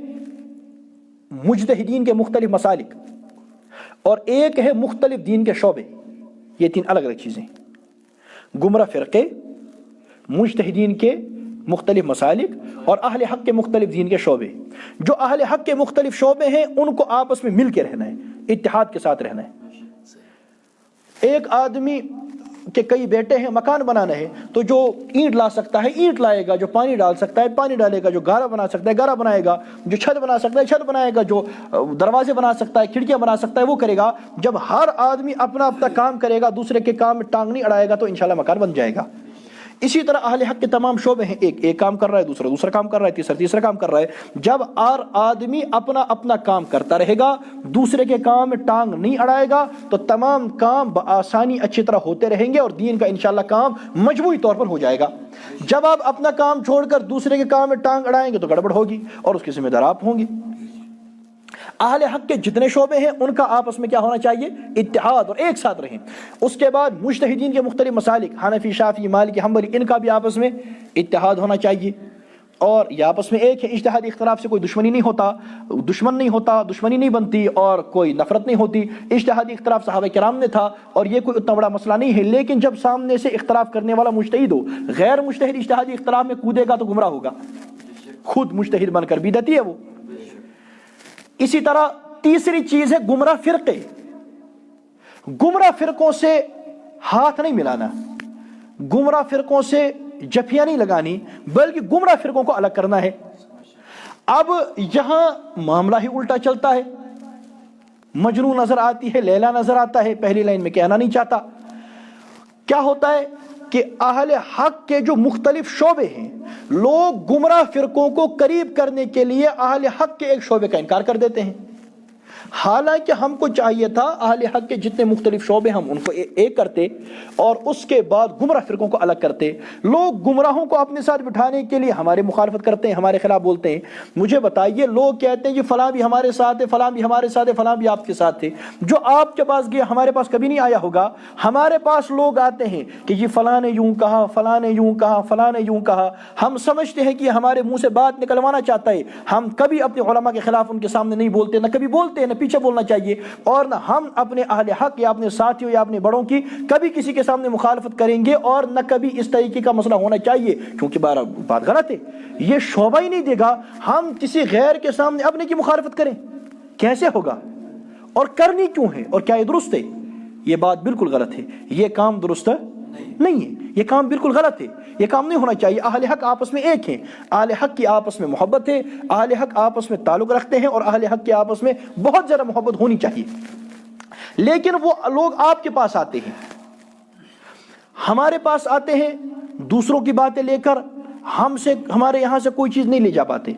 مجتہدین کے مختلف مسالک، اور ایک ہے مختلف دین کے شعبے. یہ 3 الگ الگ چیزیں. گمراہ فرقے، مجتہدین کے مختلف مسالک، اور اہل حق کے مختلف دین کے شعبے. جو اہل حق کے مختلف شعبے ہیں ان کو آپس میں مل کے رہنا ہے، اتحاد کے ساتھ رہنا ہے. ایک آدمی کے کئی بیٹے ہیں، مکان بنانا ہے تو جو اینٹ لا سکتا ہے اینٹ لائے گا، جو پانی ڈال سکتا ہے پانی ڈالے گا، جو گارا بنا سکتا ہے گارا بنائے گا، جو چھت بنا سکتا ہے چھت بنائے گا، جو دروازے بنا سکتا ہے کھڑکیاں بنا سکتا ہے وہ کرے گا. جب ہر آدمی اپنا اپنا کام کرے گا، دوسرے کے کام میں ٹانگ نہیں اڑائے گا تو انشاءاللہ مکان بن جائے گا. اسی طرح اہل حق کے تمام شعبے ہیں، ایک کام کر رہا ہے، دوسرا کام کر رہا ہے، تیسرا کام کر رہا ہے. جب ہر آدمی اپنا اپنا کام کرتا رہے گا، دوسرے کے کام میں ٹانگ نہیں اڑائے گا تو تمام کام بآسانی اچھی طرح ہوتے رہیں گے اور دین کا انشاءاللہ کام مجموعی طور پر ہو جائے گا. جب آپ اپنا کام چھوڑ کر دوسرے کے کام میں ٹانگ اڑائیں گے تو گڑبڑ ہوگی اور اس کے ذمہ دار آپ ہوں گے. اہل حق کے جتنے شعبے ہیں ان کا آپس میں کیا ہونا چاہیے؟ اتحاد، اور ایک ساتھ رہیں. اس کے بعد مجتہدین کے مختلف مسالک، حنفی، شافعی، مالکی، حنبلی، ان کا بھی آپس میں اتحاد ہونا چاہیے. اور یہ آپس میں ایک ہے. اجتہادی اختلاف سے کوئی دشمنی نہیں ہوتا، دشمنی نہیں بنتی اور کوئی نفرت نہیں ہوتی. اجتہادی اختلاف صحابہ کرام نے تھا اور یہ کوئی اتنا بڑا مسئلہ نہیں ہے. لیکن جب سامنے سے اختلاف کرنے والا مجتہد ہو، غیر مجتہد اجتہادی اختلاف میں کودے گا تو گمراہ ہوگا، خود مجتہد بن کر بدعتی ہے وہ. اسی طرح تیسری چیز ہے گمراہ فرقے. گمراہ فرقوں سے ہاتھ نہیں ملانا، گمراہ فرقوں سے جفیاں نہیں لگانی، بلکہ گمراہ فرقوں کو الگ کرنا ہے. اب یہاں معاملہ ہی الٹا چلتا ہے. مجنو نظر آتی ہے، لیلا نظر آتا ہے، پہلی لائن میں کہنا نہیں چاہتا. کیا ہوتا ہے کہ اہل حق کے جو مختلف شعبے ہیں، لوگ گمراہ فرقوں کو قریب کرنے کے لیے اہل حق کے ایک شعبے کا انکار کر دیتے ہیں. حالانکہ ہم کو چاہیے تھا اہل حق کے جتنے مختلف شعبے ہم ان کو ایک کرتے اور اس کے بعد گمراہ فرقوں کو الگ کرتے. لوگ گمراہوں کو اپنے ساتھ بٹھانے کے لیے ہمارے مخالفت کرتے ہیں، ہمارے خلاف بولتے ہیں. مجھے بتائیے، لوگ کہتے ہیں کہ فلاں بھی ہمارے ساتھ ہے، فلاں بھی ہمارے ساتھ ہے، فلاں بھی آپ کے ساتھ تھے. جو آپ کے پاس گیا ہمارے پاس کبھی نہیں آیا ہوگا. ہمارے پاس لوگ آتے ہیں کہ یہ فلاں نے یوں کہا، فلاں نے یوں کہا، فلاں نے یوں کہا. ہم سمجھتے ہیں کہ یہ ہمارے منہ سے بات نکلوانا چاہتا ہے. ہم کبھی اپنے علماء کے خلاف ان کے سامنے نہیں بولتے، نہ کبھی بولتے ہیں، نہ پیچھے بولنا چاہیے. اور نہ ہم اپنے اہل حق یا اپنے ساتھیوں یا اپنے بڑوں کی کبھی کسی کے سامنے مخالفت کریں گے، اور نہ کبھی اس طریقے کا مسئلہ ہونا چاہیے، کیونکہ بات غلط ہے. یہ شعبہ ہی نہیں دے گا ہم کسی غیر کے سامنے اپنے کی مخالفت کریں. کیسے ہوگا اور کرنی کیوں ہے اور کیا یہ درست ہے؟ یہ بات بالکل غلط ہے. یہ کام درست نہیں ہے، یہ کام بالکل غلط ہے. یہ کام نہیں ہونا چاہیے. اہل حق آپس میں ایک ہیں، اہل حق کی آپس میں محبت ہے، اہل حق آپس میں تعلق رکھتے ہیں، اور اہل حق کی آپس میں بہت زیادہ محبت ہونی چاہیے. لیکن وہ لوگ آپ کے پاس آتے ہیں، ہمارے پاس آتے ہیں دوسروں کی باتیں لے کر، ہمارے یہاں سے کوئی چیز نہیں لے جا پاتے.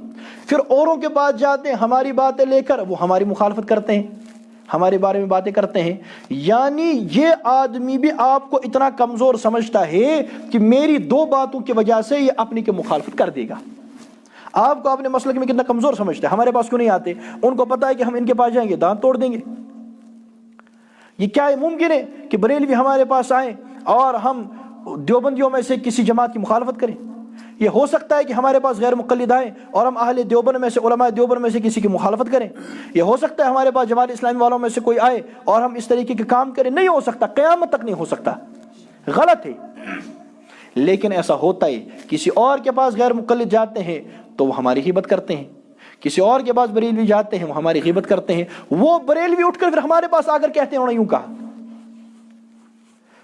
پھر اوروں کے پاس جاتے ہیں ہماری باتیں لے کر، وہ ہماری مخالفت کرتے ہیں، ہمارے بارے میں باتیں کرتے ہیں. یعنی یہ آدمی بھی آپ کو اتنا کمزور سمجھتا ہے کہ میری 2 باتوں کی وجہ سے یہ اپنی کی مخالفت کر دے گا. آپ کو اپنے مسلک میں کتنا کمزور سمجھتا ہے. ہمارے پاس کیوں نہیں آتے؟ ان کو پتا ہے کہ ہم ان کے پاس جائیں گے دانت توڑ دیں گے. یہ کیا ممکن ہے کہ بریلوی ہمارے پاس آئیں اور ہم دیوبندیوں میں سے کسی جماعت کی مخالفت کریں؟ یہ ہو سکتا ہے کہ ہمارے پاس غیر مقلد آئیں اور ہم اہل دیوبند میں سے، علماء دیوبند میں سے کسی کی مخالفت کریں. یہ ہو سکتا ہے ہمارے پاس جماعت اسلامی والوں میں سے کوئی آئے اور ہم اس طریقے کے کام کریں. نہیں ہو سکتا، قیامت تک نہیں ہو سکتا. غلط ہے. لیکن ایسا ہوتا ہے. کسی اور کے پاس غیر مقلد جاتے ہیں تو وہ ہماری غیبت کرتے ہیں، کسی اور کے پاس بریلوی جاتے ہیں وہ ہماری غیبت کرتے ہیں. وہ بریلوی اٹھ کر پھر ہمارے پاس آ کر کہتے ہیں انہوں نے یوں کہا.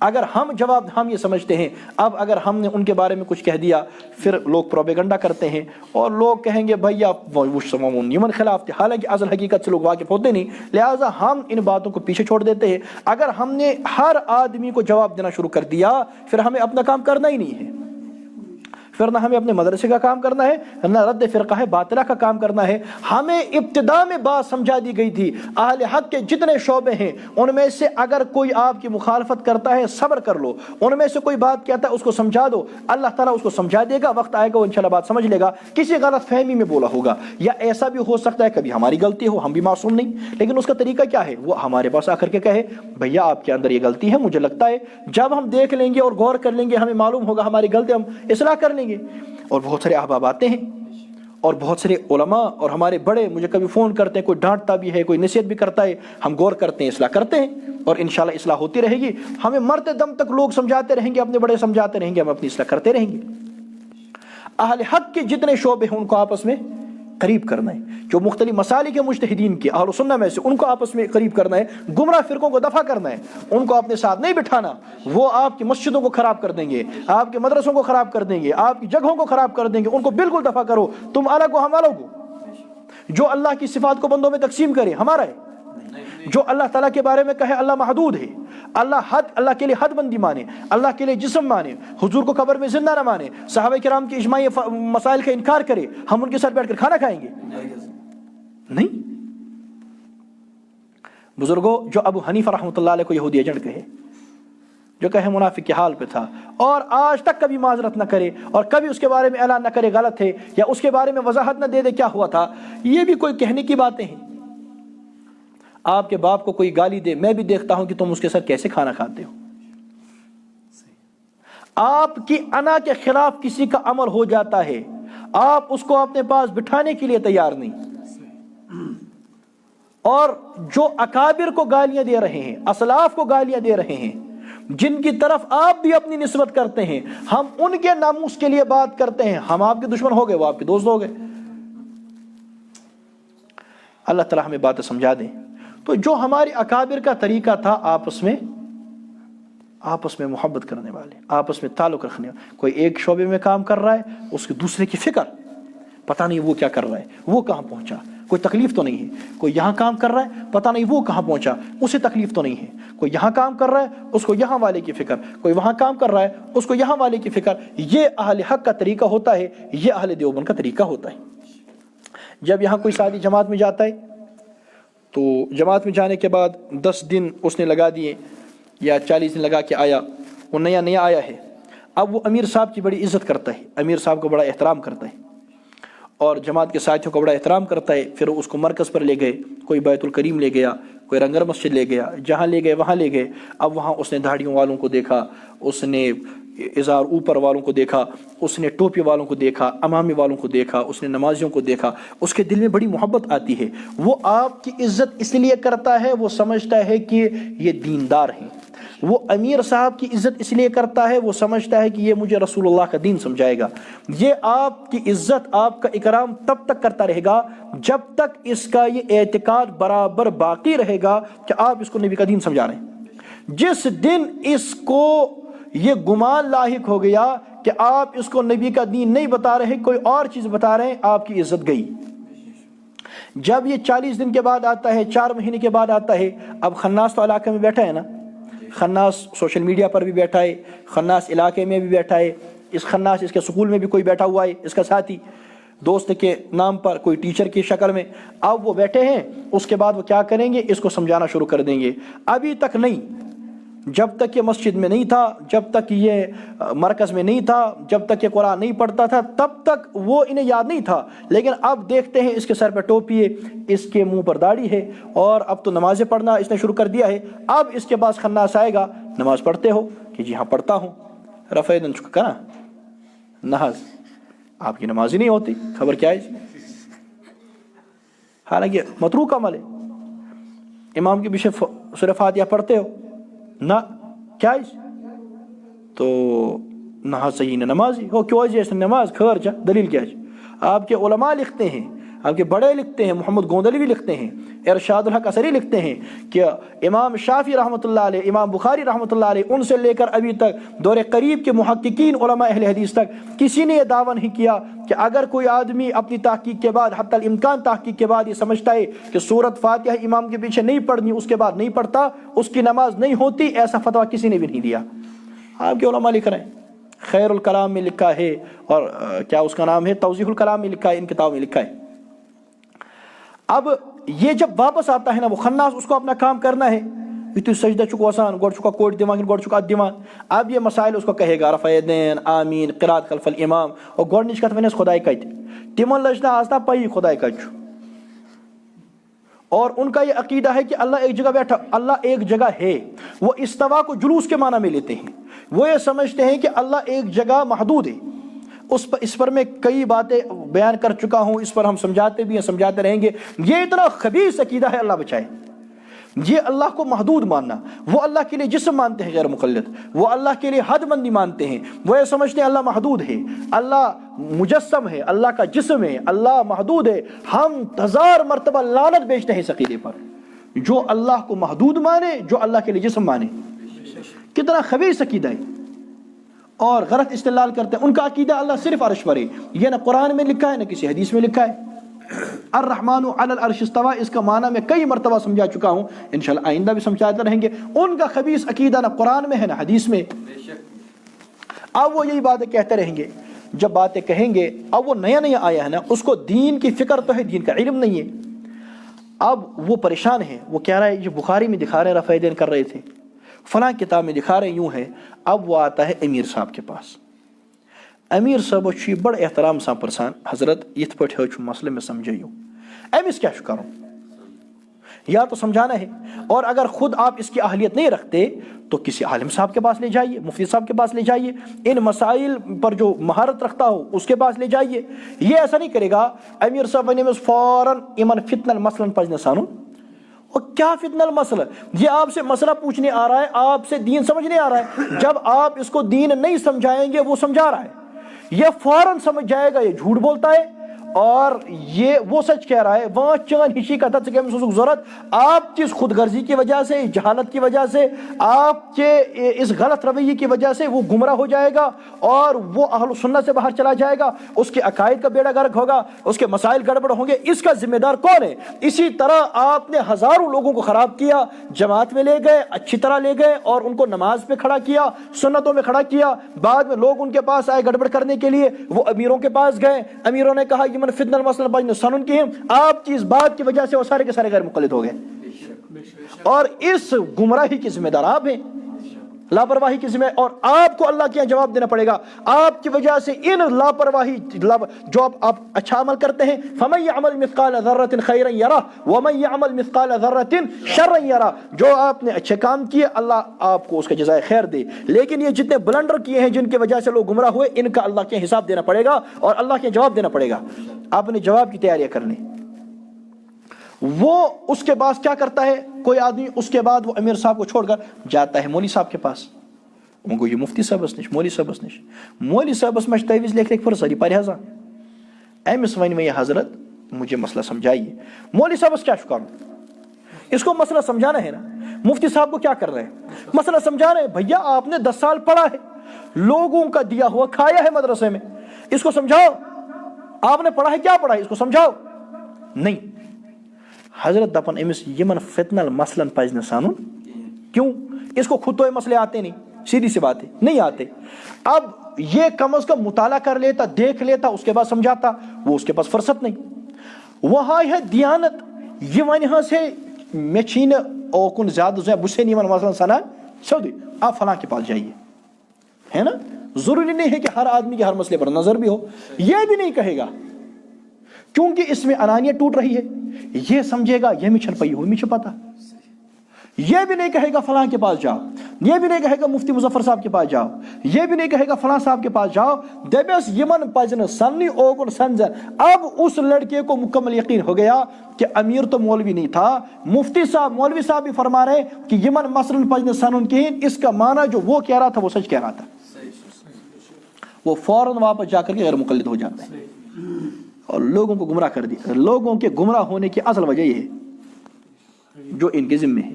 اگر ہم یہ سمجھتے ہیں اب اگر ہم نے ان کے بارے میں کچھ کہہ دیا پھر لوگ پروپیگنڈا کرتے ہیں اور لوگ کہیں گے بھائی آپ یمن خلاف تھے، حالانکہ اصل حقیقت سے لوگ واقف ہوتے نہیں، لہٰذا ہم ان باتوں کو پیچھے چھوڑ دیتے ہیں. اگر ہم نے ہر آدمی کو جواب دینا شروع کر دیا پھر ہمیں اپنا کام کرنا ہی نہیں ہے، پھر نہ ہمیں اپنے مدرسے کا کام کرنا ہے نہ رد فرقہ باطلہ کا کام کرنا ہے. ہمیں ابتدا میں بات سمجھا دی گئی تھی اہل حق کے جتنے شعبے ہیں ان میں سے اگر کوئی آپ کی مخالفت کرتا ہے صبر کر لو، ان میں سے کوئی بات کہتا ہے اس کو سمجھا دو، اللہ تعالیٰ اس کو سمجھا دے گا، وقت آئے گا وہ انشاءاللہ بات سمجھ لے گا. کسی غلط فہمی میں بولا ہوگا یا ایسا بھی ہو سکتا ہے کبھی ہماری غلطی ہو، ہم بھی معصوم نہیں، لیکن اس کا طریقہ کیا ہے وہ ہمارے پاس آ کر کے کہے بھیا آپ کے اندر یہ غلطی ہے مجھے لگتا ہے. جب ہم دیکھ لیں گے اور غور کر لیں گے ہمیں معلوم ہوگا ہماری غلطی، ہم اصلاح کر لیں گے. اور بہت سارے احباب آتے ہیں اور بہت سارے علماء اور ہمارے بڑے مجھے کبھی فون کرتے ہیں، کوئی ڈانٹتا بھی ہے کوئی نصیحت بھی کرتا ہے، ہم غور کرتے ہیں اصلاح کرتے ہیں اور انشاءاللہ اصلاح ہوتی رہے گی. ہمیں مرتے دم تک لوگ سمجھاتے رہیں گے، اپنے بڑے سمجھاتے رہیں گے، ہم اپنی اصلاح کرتے رہیں گے. اہل حق کے جتنے شعبے ہیں ان کو آپس میں قریب کرنا ہے، جو مختلف مسائل کے مجتہدین کے اہل سنہ میں سے ان کو آپس میں قریب کرنا ہے، گمراہ فرقوں کو دفع کرنا ہے، ان کو اپنے ساتھ نہیں بٹھانا. وہ آپ کی مسجدوں کو خراب کر دیں گے، آپ کے مدرسوں کو خراب کر دیں گے، آپ کی جگہوں کو خراب کر دیں گے. ان کو بالکل دفع کرو، تم الگ ہو ہم الگ ہو. جو اللہ کی صفات کو بندوں میں تقسیم کرے ہمارا ہے، جو اللہ تعالیٰ کے بارے میں کہے اللہ محدود ہے، اللہ کے لیے حد بندی مانے، اللہ کے لیے جسم مانے، حضور کو قبر میں زندہ نہ مانے، صحابہ کرام کی اجماعی مسائل کا انکار کرے، ہم ان کے ساتھ بیٹھ کر کھانا کھائیں گے؟ نہیں. بزرگوں، جو ابو حنیفہ رحمۃ اللہ علیہ کو یہودی ایجنٹ کہے، جو کہے منافق کے حال پہ تھا اور آج تک کبھی معذرت نہ کرے اور کبھی اس کے بارے میں اعلان نہ کرے غلط ہے، یا اس کے بارے میں وضاحت نہ دے دے کیا ہوا تھا، یہ بھی کوئی کہنے کی باتیں ہیں. آپ کے باپ کو کوئی گالی دے، میں بھی دیکھتا ہوں کہ تم اس کے ساتھ کیسے کھانا کھاتے ہو. آپ کی انا کے خلاف کسی کا عمل ہو جاتا ہے، آپ اس کو اپنے پاس بٹھانے کے لیے تیار نہیں. اور جو اکابر کو گالیاں دے رہے ہیں، اسلاف کو گالیاں دے رہے ہیں، جن کی طرف آپ بھی اپنی نسبت کرتے ہیں، ہم ان کے ناموس کے لیے بات کرتے ہیں. ہم آپ کے دشمن ہو گئے، وہ آپ کے دوست ہو گئے. اللہ تعالیٰ ہمیں باتیں سمجھا دیں. تو جو ہمارے اکابر کا طریقہ تھا آپس میں محبت کرنے والے، آپس میں تعلق رکھنے والے. کوئی ایک شعبے میں کام کر رہا ہے، اس کے دوسرے کی فکر، پتہ نہیں وہ کیا کر رہا ہے، وہ کہاں پہنچا، کوئی تکلیف تو نہیں ہے. کوئی یہاں کام کر رہا ہے، پتہ نہیں وہ کہاں پہنچا، اسے تکلیف تو نہیں ہے. کوئی یہاں کام کر رہا ہے، اس کو یہاں والے کی فکر، کوئی وہاں کام کر رہا ہے، اس کو یہاں والے کی فکر. یہ اہل حق کا طریقہ ہوتا ہے، یہ اہل دیوبند کا طریقہ ہوتا ہے. جب یہاں کوئی ساتھی جماعت میں جاتا ہے تو جماعت میں جانے کے بعد 10 دن اس نے لگا دیے یا 40 دن لگا کے آیا، وہ نیا آیا ہے. اب وہ امیر صاحب کی بڑی عزت کرتا ہے، امیر صاحب کو بڑا احترام کرتا ہے اور جماعت کے ساتھیوں کو بڑا احترام کرتا ہے. پھر اس کو مرکز پر لے گئے، کوئی بیت الکریم لے گیا، کوئی رنگر مسجد لے گیا، جہاں لے گئے وہاں لے گئے. اب وہاں اس نے داڑھیوں والوں کو دیکھا، اس نے ازار اوپر والوں کو دیکھا، اس نے ٹوپی والوں کو دیکھا، امامی والوں کو دیکھا، اس نے نمازیوں کو دیکھا. اس کے دل میں بڑی محبت آتی ہے. وہ آپ کی عزت اس لیے کرتا ہے، وہ سمجھتا ہے کہ یہ دیندار ہیں. وہ امیر صاحب کی عزت اس لیے کرتا ہے، وہ سمجھتا ہے کہ یہ مجھے رسول اللہ کا دین سمجھائے گا. یہ آپ کی عزت، آپ کا اکرام تب تک کرتا رہے گا جب تک اس کا یہ اعتقاد برابر باقی رہے گا کہ آپ اس کو نبی کا دین سمجھا رہے ہیں. جس دن اس کو یہ گمان لاحق ہو گیا کہ آپ اس کو نبی کا دین نہیں بتا رہے، کوئی اور چیز بتا رہے ہیں، آپ کی عزت گئی. جب یہ 40 دن کے بعد آتا ہے، 4 مہینے کے بعد آتا ہے، اب خناس تو علاقے میں بیٹھا ہے نا، خناس سوشل میڈیا پر بھی بیٹھا ہے، خناس علاقے میں بھی بیٹھا ہے، خناس اس کے سکول میں بھی کوئی بیٹھا ہوا ہے، اس کا ساتھی دوست کے نام پر، کوئی ٹیچر کی شکل میں. اب وہ بیٹھے ہیں، اس کے بعد وہ کیا کریں گے، اس کو سمجھانا شروع کر دیں گے. ابھی تک نہیں، جب تک یہ مسجد میں نہیں تھا، جب تک یہ مرکز میں نہیں تھا، جب تک یہ قرآن نہیں پڑھتا تھا، تب تک وہ انہیں یاد نہیں تھا. لیکن اب دیکھتے ہیں اس کے سر پہ ٹوپی ہے، اس کے منہ پر داڑھی ہے، اور اب تو نمازیں پڑھنا اس نے شروع کر دیا ہے. اب اس کے پاس خناس آئے گا، نماز پڑھتے ہو کہ جی ہاں پڑھتا ہوں، رفع دن کہنا نہاز، آپ کی نماز ہی نہیں ہوتی، خبر کیا ہے، حالانکہ متروک عمل ہے. امام کے پیچھے سورہ فاتحہ پڑھتے ہو نہ، کیا ہے تو نہ صحیح نہ نماز ہو، کیوں ہے نماز خیر چا دلیل کیا ہے. آپ کے علماء لکھتے ہیں آپ کے بڑے لکھتے ہیں، محمد گوندلی بھی لکھتے ہیں، ارشاد الحق اثری لکھتے ہیں کہ امام شافعی رحمۃ اللہ علیہ، امام بخاری رحمۃ اللہ علیہ، ان سے لے کر ابھی تک دور قریب کے محققین علماء اہل حدیث تک کسی نے یہ دعویٰ نہیں کیا کہ اگر کوئی آدمی اپنی تحقیق کے بعد حتی الامکان تحقیق کے بعد یہ سمجھتا ہے کہ سورۃ فاتحہ امام کے پیچھے نہیں پڑھنی، اس کے بعد نہیں پڑھتا، اس کی نماز نہیں ہوتی، ایسا فتویٰ کسی نے بھی نہیں دیا۔ آپ کے علماء لکھ رہے ہیں، خیر الکلام میں لکھا ہے، اور کیا اس کا نام ہے، توضیح الکلام میں لکھا ہے، ان کتابوں میں لکھا ہے۔ اب یہ جب واپس آتا ہے نا وہ خناس، اس کو اپنا کام کرنا ہے، یتھے سجدہ چھُ وسان گۄڈٕ چھُکھ کوٹ دِوان گۄڈٕ چھُکھ اتھ دِوان، اب یہ مسائل اس کو کہے گا رفع دین، آمین، قرات خلف الامام، اور گۄڈنِچ کتھ ونیس خداے کتہِ، تمن لٔج نہٕ آز تام پَیی خداے کتہِ چھُ، اور ان کا یہ عقیدہ ہے کہ اللہ ایک جگہ بیٹھا، اللہ ایک جگہ ہے۔ وہ استوا کو جلوس کے معنی میں لیتے ہیں، وہ یہ سمجھتے ہیں کہ اللہ ایک جگہ محدود ہے۔ اس پر میں کئی باتیں بیان کر چکا ہوں، اس پر ہم سمجھاتے بھی ہیں، سمجھاتے رہیں گے۔ یہ اتنا خبیث عقیدہ ہے، اللہ بچائے۔ یہ اللہ کو محدود ماننا، وہ اللہ کے لیے جسم مانتے ہیں غیر مقلد، وہ اللہ کے لیے حد بندی مانتے ہیں، وہ یہ سمجھتے ہیں اللہ محدود ہے، اللہ مجسم ہے، اللہ کا جسم ہے، اللہ محدود ہے۔ ہم ہزار مرتبہ لعنت بیچتے ہیں اس عقیدے پر، جو اللہ کو محدود مانے، جو اللہ کے لیے جسم مانے۔ کتنا خبیث عقیدہ ہے، اور غلط استدلال کرتے ہیں۔ ان کا عقیدہ اللہ صرف عرش پر ہے، یہ نہ قرآن میں لکھا ہے نہ کسی حدیث میں لکھا ہے۔ الرحمن علی العرش استوى، اس کا معنی میں کئی مرتبہ سمجھا چکا ہوں، انشاءاللہ آئندہ بھی سمجھاتے رہیں گے۔ ان کا خبیث عقیدہ نہ قرآن میں ہے نہ حدیث میں۔ اب وہ یہی باتیں کہتے رہیں گے، جب باتیں کہیں گے، اب وہ نیا نیا آیا ہے نا، اس کو دین کی فکر تو ہے، دین کا علم نہیں ہے۔ اب وہ پریشان ہے، وہ کہہ رہا ہے یہ بخاری میں دکھا رہے ہیں رفع دین کر رہے تھے، فلاں کتاب میں دکھا رہے یوں ہے۔ اب وہ آتا ہے امیر صاحب کے پاس، امیر صاحب چھ بڑا احترام سان پرسان، حضرت یت پٹ ہے مسئلہ میں سمجھائیو، امس کیا کرو، یا تو سمجھانا ہے، اور اگر خود آپ اس کی اہلیت نہیں رکھتے تو کسی عالم صاحب کے پاس لے جائیے، مفتی صاحب کے پاس لے جائیے، ان مسائل پر جو مہارت رکھتا ہو اس کے پاس لے جائیے۔ یہ ایسا نہیں کرے گا، امیر صاحب ونیمس فوراً ایمن فتنہ مثلاً پزن سانو، اور کیا فتنہ المسئلہ، یہ آپ سے مسئلہ پوچھنے آ رہا ہے، آپ سے دین سمجھنے آ رہا ہے، جب آپ اس کو دین نہیں سمجھائیں گے وہ سمجھا رہا ہے، یہ فوراً سمجھ جائے گا یہ جھوٹ بولتا ہے اور یہ وہ سچ کہہ رہا ہے۔ وہاں چان ہشی کا تھا ضرورت آپ کی اس خود غرضی کی وجہ سے، جہالت کی وجہ سے، آپ کے اس غلط رویے کی وجہ سے وہ گمراہ ہو جائے گا اور وہ اہل سنت سے باہر چلا جائے گا، اس کے عقائد کا بیڑا غرق ہوگا، اس کے مسائل گڑبڑ ہوں گے۔ اس کا ذمہ دار کون ہے؟ اسی طرح آپ نے ہزاروں لوگوں کو خراب کیا، جماعت میں لے گئے، اچھی طرح لے گئے اور ان کو نماز پہ کھڑا کیا، سنتوں میں کھڑا کیا، بعد میں لوگ ان کے پاس آئے گڑبڑ کرنے کے لیے، وہ امیروں کے پاس گئے، امیروں نے کہا یہ من فتنہ المسئلہ بجن سنن کی، آپ کی اس بات کی وجہ سے وہ سارے کے سارے غیر مقلد ہو گئے، اور اس گمراہی کی ذمہ دار آپ ہیں، لاپرواہی کی ذمہ، اور آپ کو اللہ کے یہاں جواب دینا پڑے گا۔ آپ کی وجہ سے ان لاپرواہی جو آپ اچھا عمل کرتے ہیں، فَمَن يَعْمَلْ مِثْقَالَ ذَرَّةٍ خَيْرًا يَرَهُ وَمَن يَعْمَلْ مِثْقَالَ ذَرَّةٍ شَرًّا يَرَهُ، جو آپ نے اچھے کام کیے اللہ آپ کو اس کا جزائے خیر دے، لیکن یہ جتنے بلنڈر کیے ہیں جن کی وجہ سے لوگ گمراہ ہوئے، ان کا اللہ کے حساب دینا پڑے گا اور اللہ کے جواب دینا پڑے گا۔ آپ نے جواب کی تیاریاں کر لیں۔ وہ اس کے بعد کیا کرتا ہے، کوئی آدمی اس کے بعد وہ امیر صاحب کو چھوڑ کر جاتا ہے مولوی صاحب کے پاس، وہ گو یہ مفتی صاحبس نش، مولوی صاحبس نش، مولوی صاحبس میں تعویذ لکھ لکھ فرصری پرہیزا، امس ون میں حضرت مجھے مسئلہ سمجھائیے۔ مولوی صاحبس کیا کروں، اس کو مسئلہ سمجھانا ہے نا، مفتی صاحب کو کیا کر رہے ہیں، مسئلہ سمجھانا ہے۔ بھیا آپ نے 10 سال پڑھا ہے، لوگوں کا دیا ہوا کھایا ہے مدرسے میں، اس کو سمجھاؤ، آپ نے پڑھا ہے، کیا پڑھا ہے، اس کو سمجھاؤ۔ نہیں، حضرت دپن امس یمن فتنہ المسلن پزِ نہ سانن، کیوں؟ اس کو خود تو یہ مسئلے آتے نہیں، سیدھی سی بات ہے، نہیں آتے۔ اب یہ کم از کم مطالعہ کر لیتا، دیکھ لیتا، اس کے بعد سمجھاتا، وہ اس کے پاس فرصت نہیں۔ وہاں ہے دیانت، یہ ونہا سے میں چھین اوکن زیادہ بسے نہیں من مثلا سنا سعودی، آپ فلاں کے پاس جائیے، ہے نا؟ ضروری نہیں ہے کہ ہر آدمی کے ہر مسئلے پر نظر بھی ہو، یہ بھی نہیں کہے گا، کیونکہ اس میں انانیت ٹوٹ رہی ہے۔ یہ سمجھے گا یہ مچھل پئی ہوئی مجھے پتا، یہ بھی نہیں کہے گا فلاں کے پاس جاؤ، یہ بھی نہیں کہے گا مفتی مظفر صاحب کے پاس جاؤ، یہ بھی نہیں کہے گا فلاں صاحب کے پاس جاؤ، دبیس یمن پزن سننی اوکن سنزن۔ اب اس لڑکے کو مکمل یقین ہو گیا کہ امیر تو مولوی نہیں تھا، مفتی صاحب مولوی صاحب بھی فرما رہے کہ یمن مثلاً پزن سنن کی، اس کا معنی جو وہ کہہ رہا تھا وہ سچ کہہ رہا تھا، وہ فوراً واپس جا کر کے غیر مقلد ہو جاتا ہے۔ اور لوگوں کو گمراہ کر دیا. لوگوں کے گمراہ ہونے کی اصل وجہ یہ ہے جو ان کے ذمے ہے.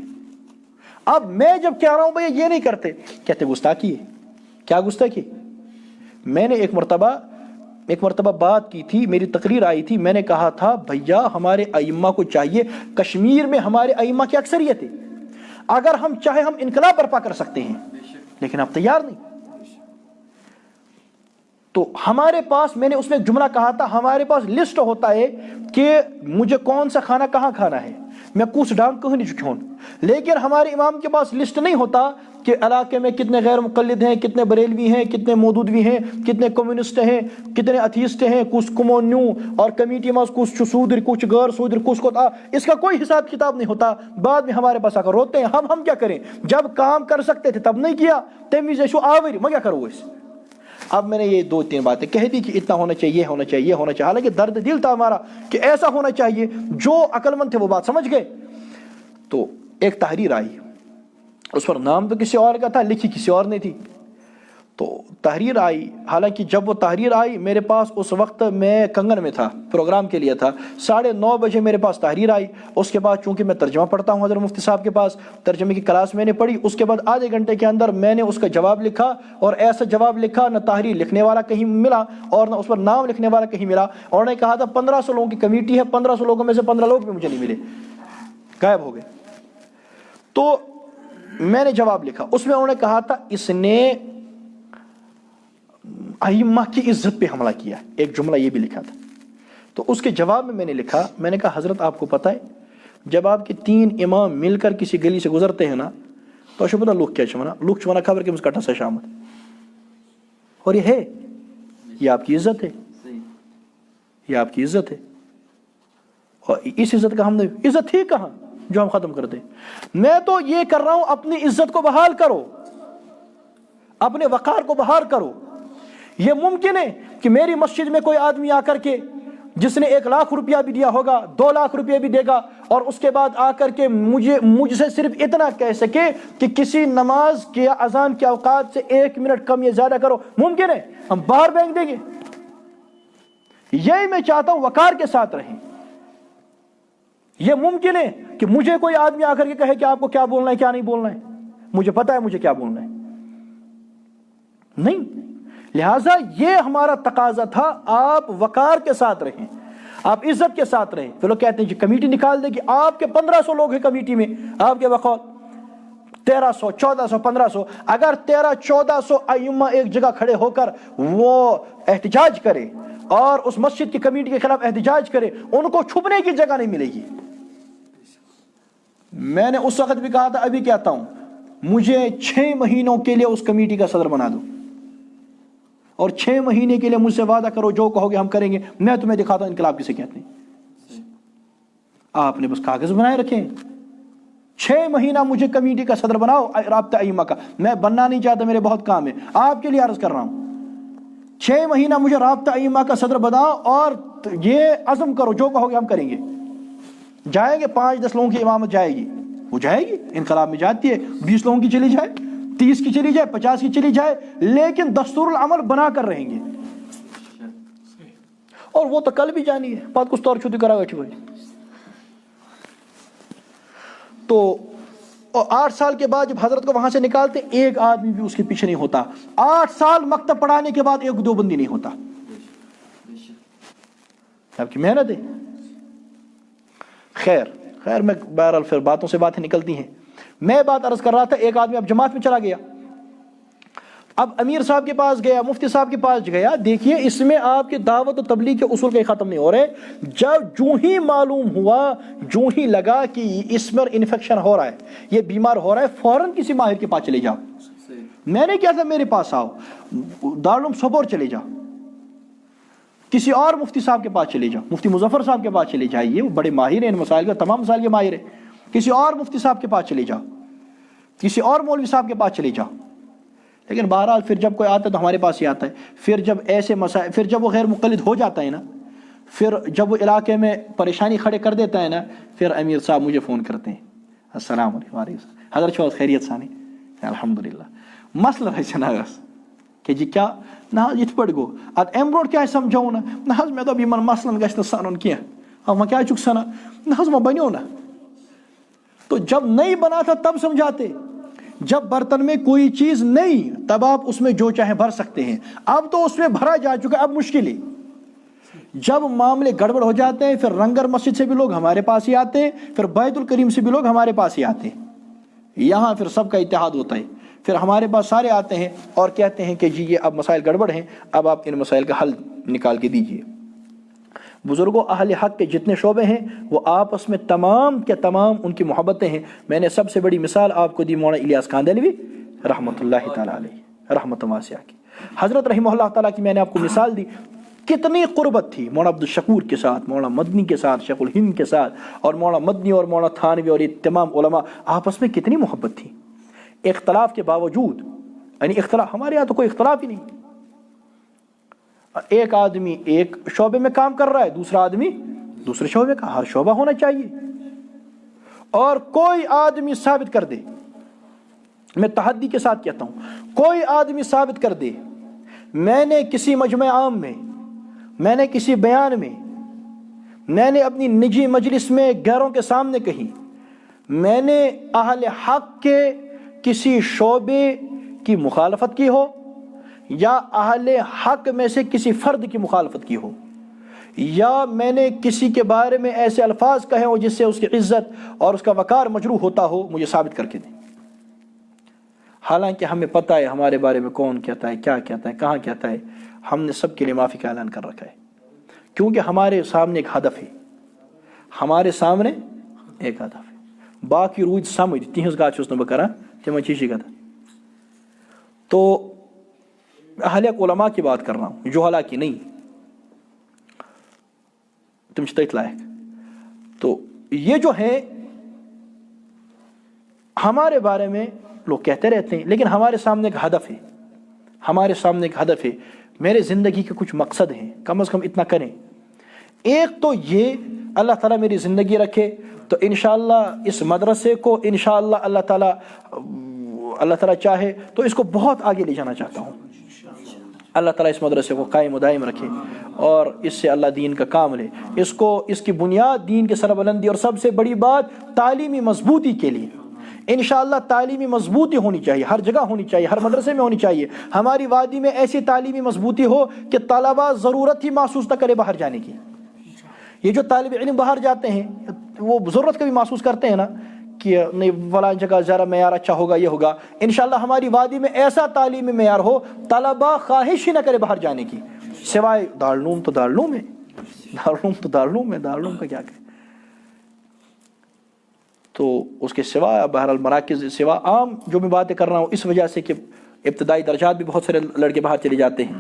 اب میں جب کہہ رہا ہوں بھئی یہ نہیں کرتے، کہتے گستاخی ہے. کیا گستاخی؟ میں نے ایک مرتبہ بات کی تھی، میری تقریر آئی تھی، میں نے کہا تھا بھیا ہمارے ائمہ کو چاہیے، کشمیر میں ہمارے ائمہ کی اکثریت ہے، اگر ہم چاہیں ہم انقلاب برپا کر سکتے ہیں، لیکن آپ تیار نہیں. تو ہمارے پاس، میں نے اس میں جملہ کہا تھا، ہمارے پاس لسٹ ہوتا ہے کہ مجھے کون سا کھانا کہاں کھانا ہے، میں کس ڈانگ کہیں نہیں چکھوں. لیکن ہمارے امام کے پاس لسٹ نہیں ہوتا کہ علاقے میں کتنے غیر مقلد ہیں، کتنے بریلوی ہیں، کتنے مودودوی ہیں، کتنے کمیونسٹ ہیں، کتنے اتھیسٹ ہیں، کس کمونیو اور کمیٹی میں کس سودر کچھ غیر سودر کس کو تھا. اس کا کوئی حساب کتاب نہیں ہوتا. بعد میں ہمارے پاس آ کر روتے ہیں. ہم کیا کریں؟ جب کام کر سکتے تھے تب نہیں کیا. تمیز شو آوری میں کیا کروں اس. اب میں نے یہ 2-3 باتیں کہہ دی کہ اتنا ہونا چاہیے، ہونا چاہیے، ہونا چاہیے. حالانکہ درد دل تھا ہمارا کہ ایسا ہونا چاہیے. جو عقل مند تھے وہ بات سمجھ گئے. تو ایک تحریر آئی، اس پر نام تو کسی اور کا تھا، لکھی کسی اور نے تھی. تو تحریر آئی، حالانکہ جب وہ تحریر آئی میرے پاس اس وقت میں کنگن میں تھا، پروگرام کے لیے تھا. 9:30 بجے میرے پاس تحریر آئی. اس کے بعد چونکہ میں ترجمہ پڑھتا ہوں حضرت مفتی صاحب کے پاس، ترجمے کی کلاس میں نے پڑھی. اس کے بعد آدھے گھنٹے کے اندر میں نے اس کا جواب لکھا، اور ایسا جواب لکھا نہ تحریر لکھنے والا کہیں ملا اور نہ اس پر نام لکھنے والا کہیں ملا. اور نے کہا تھا 1500 لوگوں کی کمیٹی ہے، 1500 لوگوں میں سے 15 لوگ بھی مجھے نہیں ملے، غائب ہو گئے. تو میں نے جواب لکھا، اس میں انہوں نے کہا تھا اس نے ائمہ کی عزت پہ حملہ کیا. ایک جملہ یہ بھی لکھا تھا. تو اس کے جواب میں نے لکھا، میں نے کہا حضرت آپ کو پتہ ہے جب آپ کے 3 امام مل کر کسی گلی سے گزرتے ہیں نا تو اشو پتہ لوگ کیا چمنا، لوگ چمنا خبر کہ مسکٹا سے شامت. اور یہ ہے، یہ آپ کی عزت ہے، یہ آپ کی عزت ہے. اور اس عزت کا ہم نے عزت تھی کہاں جو ہم ختم کر دیں. میں تو یہ کر رہا ہوں اپنی عزت کو بحال کرو، اپنے وقار کو بحال کرو. یہ ممکن ہے کہ میری مسجد میں کوئی آدمی آ کر کے جس نے 1 لاکھ روپیہ بھی دیا ہوگا، 2 لاکھ روپیہ بھی دے گا، اور اس کے بعد آ کر کے مجھ سے صرف اتنا کہہ سکے کہ کسی نماز کے اذان کے اوقات سے 1 منٹ کم یا زیادہ کرو. ممکن ہے ہم باہر پھینک دیں گے. یہی میں چاہتا ہوں وقار کے ساتھ رہیں. یہ ممکن ہے کہ مجھے کوئی آدمی آ کر کے کہے کہ آپ کو کیا بولنا ہے کیا نہیں بولنا ہے، مجھے پتا ہے مجھے کیا بولنا ہے. نہیں، لہٰذا یہ ہمارا تقاضا تھا آپ وقار کے ساتھ رہیں، آپ عزت کے ساتھ رہیں. پھر لوگ کہتے ہیں کہ کمیٹی نکال دے گی. آپ کے 1500 لوگ ہیں کمیٹی میں، آپ کے بقول 1300 1400 1500. اگر 1300-1400 ائمہ ایک جگہ کھڑے ہو کر وہ احتجاج کرے اور اس مسجد کی کمیٹی کے خلاف احتجاج کرے، ان کو چھپنے کی جگہ نہیں ملے گی. میں نے اس وقت بھی کہا تھا، ابھی کہتا ہوں، مجھے 6 مہینوں کے لیے اس کمیٹی کا صدر بنا دو اور 6 مہینے کے لیے مجھ سے وعدہ کرو جو کہو گے ہم کریں گے. میں تمہیں دکھاتا ہوں انقلاب کسے کہتے ہیں. آپ نے بس کاغذ بنائے رکھے. 6 مہینہ مجھے کمیٹی کا صدر بناؤ رابطہ ائمہ کا. میں بننا نہیں چاہتا، میرے بہت کام ہے، آپ کے لیے عرض کر رہا ہوں. 6 مہینہ مجھے رابطہ ائمہ کا صدر بناؤ اور یہ عزم کرو جو کہو گے ہم کریں گے. جائیں گے 5-10 لوگوں کی امامت جائے گی، وہ جائے گی، انقلاب میں جاتی ہے. 20 لوگوں کی چلی جائے، 30 کی چلی جائے، 50 کی چلی جائے، لیکن دستور العمل بنا کر رہیں گے. اور وہ تو کل بھی جانی ہے، بات کچھ طور چھوٹی کرا بیٹھی بھائی. تو 8 سال کے بعد جب حضرت کو وہاں سے نکالتے، ایک آدمی بھی اس کے پیچھے نہیں ہوتا. 8 سال مکتب پڑھانے کے بعد ایک دیوبندی نہیں ہوتا. آپ کی محنت ہے. خیر میں بہرحال پھر باتوں سے باتیں نکلتی ہیں. میں بات عرض کر رہا تھا، ایک آدمی اب جماعت میں چلا گیا، اب امیر صاحب کے پاس گیا، مفتی صاحب کے پاس گیا. دیکھیے اس میں آپ کے دعوت و تبلیغ کے اصول کے ختم نہیں ہو رہے. جو ہی معلوم ہوا، جو ہی لگا کہ اس پر انفیکشن ہو رہا ہے، یہ بیمار ہو رہا ہے، فوراً کسی ماہر کے پاس چلے جاؤ. میں نے کیا تھا، میرے پاس آؤ، دارالعلوم صبور چلے جاؤ، کسی اور مفتی صاحب کے پاس چلے جاؤ، مفتی مظفر صاحب کے پاس چلے جائیے، وہ بڑے ماہر ہیں ان مسائل کا، تمام مسائل کے ماہر ہیں. کسی اور مفتی صاحب کے پاس چلے جاؤ، کسی اور مولوی صاحب کے پاس چلے جاؤ. لیکن بہرحال پھر جب کوئی آتا ہے تو ہمارے پاس ہی آتا ہے. پھر جب ایسے مسائل، پھر جب وہ غیر مقلد ہو جاتا ہے نا، پھر جب وہ علاقے میں پریشانی کھڑے کر دیتا ہے نا، پھر امیر صاحب مجھے فون کرتے ہیں، السلام علیکم، وعلیکم السلام، حضرت شو خیریت ثانی، الحمدللہ، مسئلہ ہے چناغس کہ جی کیا نہ حظ یت پٹ گو اد ام برونٹ کیا سمجھو نہ حظ مے دوپ یمن مسلن گژھِ نہٕ سنُن کینٛہہ وہ کیا چھُکھ سنان نہ حظ وہ بنیو نا. تو جب نہیں بنا تھا تب سمجھاتے, جب برتن میں کوئی چیز نہیں تب آپ اس میں جو چاہے بھر سکتے ہیں. اب تو اس میں بھرا جا چکا, اب مشکل ہے. جب معاملے گڑبڑ ہو جاتے ہیں پھر رنگر مسجد سے بھی لوگ ہمارے پاس ہی آتے ہیں, پھر بیت الکریم سے بھی لوگ ہمارے پاس ہی آتے ہیں. یہاں پھر سب کا اتحاد ہوتا ہے. پھر ہمارے پاس سارے آتے ہیں اور کہتے ہیں کہ جی یہ اب مسائل گڑبڑ ہیں, اب آپ ان مسائل کا حل نکال کے دیجئے. بزرگوں اہل حق کے جتنے شعبے ہیں وہ آپس میں تمام کے تمام ان کی محبتیں ہیں. میں نے سب سے بڑی مثال آپ کو دی مولانا الیاس کاندھلوی رحمۃ اللہ تعالیٰ علیہ رحمت واسعہ کی. حضرت رحمہ اللہ تعالیٰ کی میں نے آپ کو مثال دی, کتنی قربت تھی مولانا عبدالشکور کے ساتھ, مولانا مدنی کے ساتھ, شیخ الہند کے ساتھ, اور مولانا مدنی اور مولانا تھانوی اور یہ تمام علماء آپس میں کتنی محبت تھی. اختلاف کے باوجود, یعنی اختلاف ہمارے یہاں تو کوئی اختلاف ہی نہیں. ایک آدمی ایک شعبے میں کام کر رہا ہے, دوسرا آدمی دوسرے شعبے کا, ہر شعبہ ہونا چاہیے. اور کوئی آدمی ثابت کر دے, میں تحدی کے ساتھ کہتا ہوں, کوئی آدمی ثابت کر دے میں نے کسی مجمع عام میں, میں نے کسی بیان میں, میں نے اپنی نجی مجلس میں غیروں کے سامنے کہیں, میں نے اہل حق کے کسی شعبے کی مخالفت کی ہو یا اہل حق میں سے کسی فرد کی مخالفت کی ہو, یا میں نے کسی کے بارے میں ایسے الفاظ کہے ہو جس سے اس کی عزت اور اس کا وقار مجروح ہوتا ہو, مجھے ثابت کر کے دیں. حالانکہ ہمیں پتہ ہے ہمارے بارے میں کون کہتا ہے, کیا کہتا ہے, کہاں کہتا ہے. ہم نے سب کے لیے معافی کا اعلان کر رکھا ہے, کیونکہ ہمارے سامنے ایک ہدف ہے, ہمارے سامنے ایک ہدف ہے. باقی روز سمجھ تہذ کات چھُس نہٕ بہٕ کران تمن چیز کتھ. تو اہل علماء کی بات کر رہا ہوں, جہلا کی نہیں, تم چھِ تٔتھۍ لائق. تو یہ جو ہے ہمارے بارے میں لوگ کہتے رہتے ہیں, لیکن ہمارے سامنے ایک ہدف ہے, ہمارے سامنے ایک ہدف ہے. میرے زندگی کے کچھ مقصد ہیں, کم از کم اتنا کریں. ایک تو یہ اللہ تعالیٰ میری زندگی رکھے تو انشاءاللہ اس مدرسے کو انشاءاللہ اللہ تعالیٰ چاہے تو اس کو بہت آگے لے جانا چاہتا ہوں. اللہ تعالیٰ اس مدرسے کو قائم و دائم رکھے اور اس سے اللہ دین کا کام لے. اس کی بنیاد دین کے سربلندی, اور سب سے بڑی بات تعلیمی مضبوطی کے لیے انشاءاللہ تعلیمی مضبوطی ہونی چاہیے, ہر جگہ ہونی چاہیے, ہر مدرسے میں ہونی چاہیے. ہماری وادی میں ایسی تعلیمی مضبوطی ہو کہ طلباء ضرورت ہی محسوس نہ کرے باہر جانے کی. یہ جو طالب علم باہر جاتے ہیں وہ ضرورت کبھی محسوس کرتے ہیں نا کہ نہیں فلاں جگہ ذرا معیار اچھا ہوگا, یہ ہوگا. انشاءاللہ ہماری وادی میں ایسا تعلیمی معیار ہو طلباء خواہش ہی نہ کرے باہر جانے کی, سوائے دارالعلوم تو دارالعلوم ہے, دارالعلوم ہے, دارالعلوم کا کیا کرے. تو اس کے سوا بہرحال مراکز سوا عام جو میں باتیں کر رہا ہوں اس وجہ سے کہ ابتدائی درجات بھی بہت سارے لڑکے باہر چلے جاتے ہیں,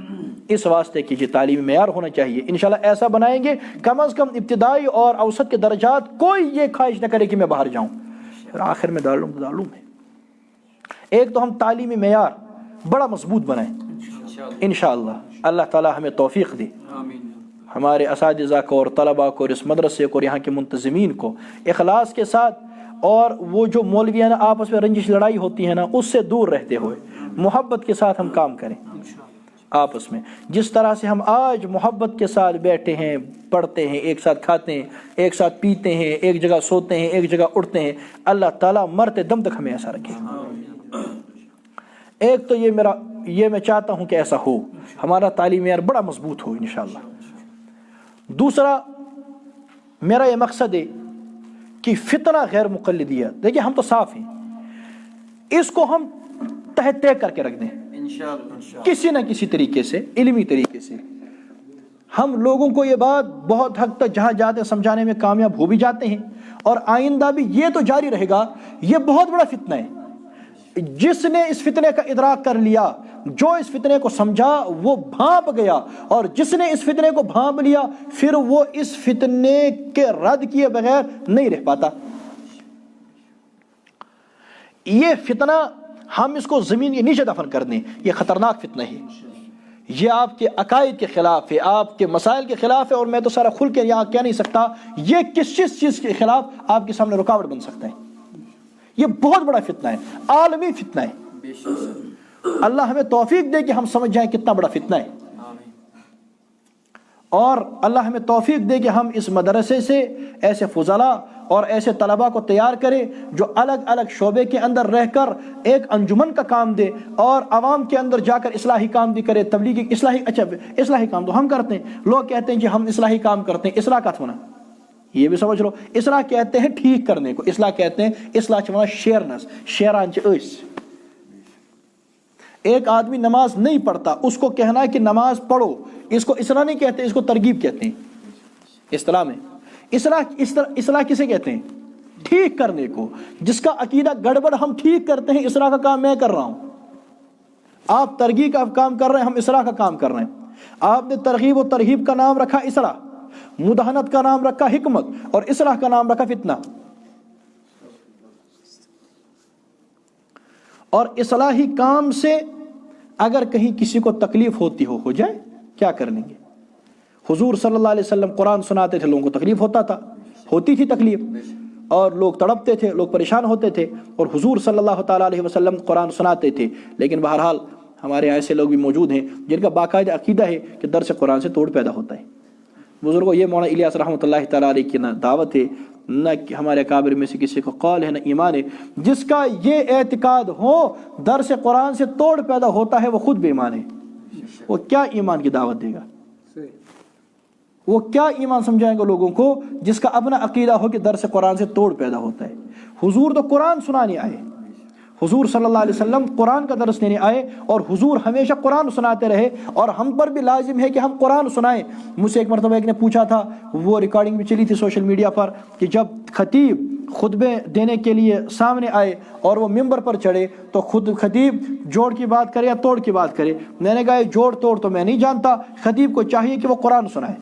اس واسطے کہ یہ تعلیمی معیار ہونا چاہیے. انشاءاللہ ایسا بنائیں گے کم از کم ابتدائی اور اوسط کے درجات کوئی یہ خواہش نہ کرے کہ میں باہر جاؤں. پھر آخر میں دارالعلوم ہے. ایک تو ہم تعلیمی معیار بڑا مضبوط بنائیں انشاءاللہ. اللہ تعالی ہمیں توفیق دے, ہمارے اساتذہ کو اور طلباء کو اور اس مدرسے کو اور یہاں کے منتظمین کو اخلاص کے ساتھ, اور وہ جو مولویانہ آپس میں رنجش لڑائی ہوتی ہے نا اس سے دور رہتے ہوئے محبت کے ساتھ ہم کام کریں آپس میں. جس طرح سے ہم آج محبت کے ساتھ بیٹھے ہیں, پڑھتے ہیں, ایک ساتھ کھاتے ہیں, ایک ساتھ پیتے ہیں, ایک جگہ سوتے ہیں, ایک جگہ اٹھتے ہیں, اللہ تعالیٰ مرتے دم تک ہمیں ایسا رکھے. ایک تو یہ میں چاہتا ہوں کہ ایسا ہو, ہمارا تعلیمی معیار بڑا مضبوط ہو انشاءاللہ. دوسرا میرا یہ مقصد ہے کہ فتنہ غیر مقلدیت, دیکھیے ہم تو صاف ہیں, اس کو ہم تہ طے کر کے رکھ دیں کسی نہ کسی طریقے سے, علمی طریقے سے. ہم لوگوں کو یہ بات بہت حد تک جہاں جاتے سمجھانے میں کامیاب ہو بھی جاتے ہیں, اور آئندہ بھی یہ تو جاری رہے گا. یہ بہت بڑا فتنہ ہے. جس نے اس فتنے کا ادراک کر لیا, جو اس فتنے کو سمجھا وہ بھانپ گیا, اور جس نے اس فتنے کو بھانپ لیا پھر وہ اس فتنے کے رد کیے بغیر نہیں رہ پاتا. یہ فتنہ ہم اس کو زمین کے نیچے دفن کر دیں, یہ خطرناک فتنہ ہے. یہ آپ کے عقائد کے خلاف ہے, آپ کے مسائل کے خلاف ہے, اور میں تو سارا کھل کے یہاں کہہ نہیں سکتا یہ کس چیز کے خلاف آپ کے سامنے رکاوٹ بن سکتا ہے. یہ بہت بڑا فتنہ ہے, عالمی فتنہ ہے. اللہ ہمیں توفیق دے کہ ہم سمجھ جائیں کتنا بڑا فتنہ ہے، اور اللہ ہمیں توفیق دے کہ ہم اس مدرسے سے ایسے فضلاء اور ایسے طلباء کو تیار کرے جو الگ الگ شعبے کے اندر رہ کر ایک انجمن کا کام دے اور عوام کے اندر جا کر اصلاحی کام بھی کرے، تبلیغی اصلاحی کام تو ہم کرتے ہیں، لوگ کہتے ہیں کہ ہم اصلاحی کام کرتے ہیں، اصلاح کا تھونا یہ بھی سمجھ لو، اصلاح کہتے ہیں ٹھیک کرنے کو، اصلاح کہتے ہیں اصلاح چھ شیرنس شیران چ ایک آدمی نماز نہیں پڑھتا، اس کو کہنا ہے کہ نماز پڑھو، اس کو اصلاح نہیں کہتے، اس کو ترغیب کہتے ہیں اصطلاح میں۔ اصلاح کسے کہتے ہیں؟ ٹھیک کرنے کو، جس کا عقیدہ گڑبڑ ہم ٹھیک کرتے ہیں، اصلاح کا کام میں کر رہا ہوں، آپ ترغیب کا کام کر رہے ہیں، ہم اصلاح کا کام کر رہے ہیں۔ آپ نے ترغیب و ترہیب کا نام رکھا اصلاح، مداہنت کا نام رکھا حکمت، اور اصلاح کا نام رکھا فتنہ۔ اور اصلاحی کام سے اگر کہیں کسی کو تکلیف ہوتی ہو جائے، کیا کر لیں گے؟ حضور صلی اللہ علیہ وسلم قرآن سناتے تھے، لوگوں کو تکلیف ہوتی تھی تکلیف، اور لوگ تڑپتے تھے، لوگ پریشان ہوتے تھے، اور حضور صلی اللہ تعالیٰ علیہ وسلم قرآن سناتے تھے۔ لیکن بہرحال ہمارے یہاں ایسے لوگ بھی موجود ہیں جن کا باقاعدہ عقیدہ ہے کہ درس قرآن سے توڑ پیدا ہوتا ہے۔ بزرگوں، یہ مولانا الیاس رحمۃ اللہ تعالیٰ علیہ کی نہ دعوت ہے، نہ ہمارے اکابر میں سے کسی کو قول ہے، نہ ایمان ہے۔ جس کا یہ اعتقاد ہو درس قرآن سے توڑ پیدا ہوتا ہے، وہ خود بے ایمان ہے۔ وہ کیا ایمان کی دعوت دے گا؟ وہ کیا ایمان سمجھائیں گے لوگوں کو جس کا اپنا عقیدہ ہو کہ درس قرآن سے توڑ پیدا ہوتا ہے؟ حضور تو قرآن سنانے آئے، حضور صلی اللہ علیہ وسلم قرآن کا درس دینے آئے، اور حضور ہمیشہ قرآن سناتے رہے، اور ہم پر بھی لازم ہے کہ ہم قرآن سنائیں۔ مجھ سے ایک مرتبہ ایک نے پوچھا تھا، وہ ریکارڈنگ بھی چلی تھی سوشل میڈیا پر، کہ جب خطیب خطبے دینے کے لیے سامنے آئے اور وہ ممبر پر چڑھے تو خود خطیب جوڑ کی بات کرے یا توڑ کی بات کرے؟ میں نے کہا یہ جوڑ توڑ تو میں نہیں جانتا، خطیب کو چاہیے کہ وہ قرآن سنائے۔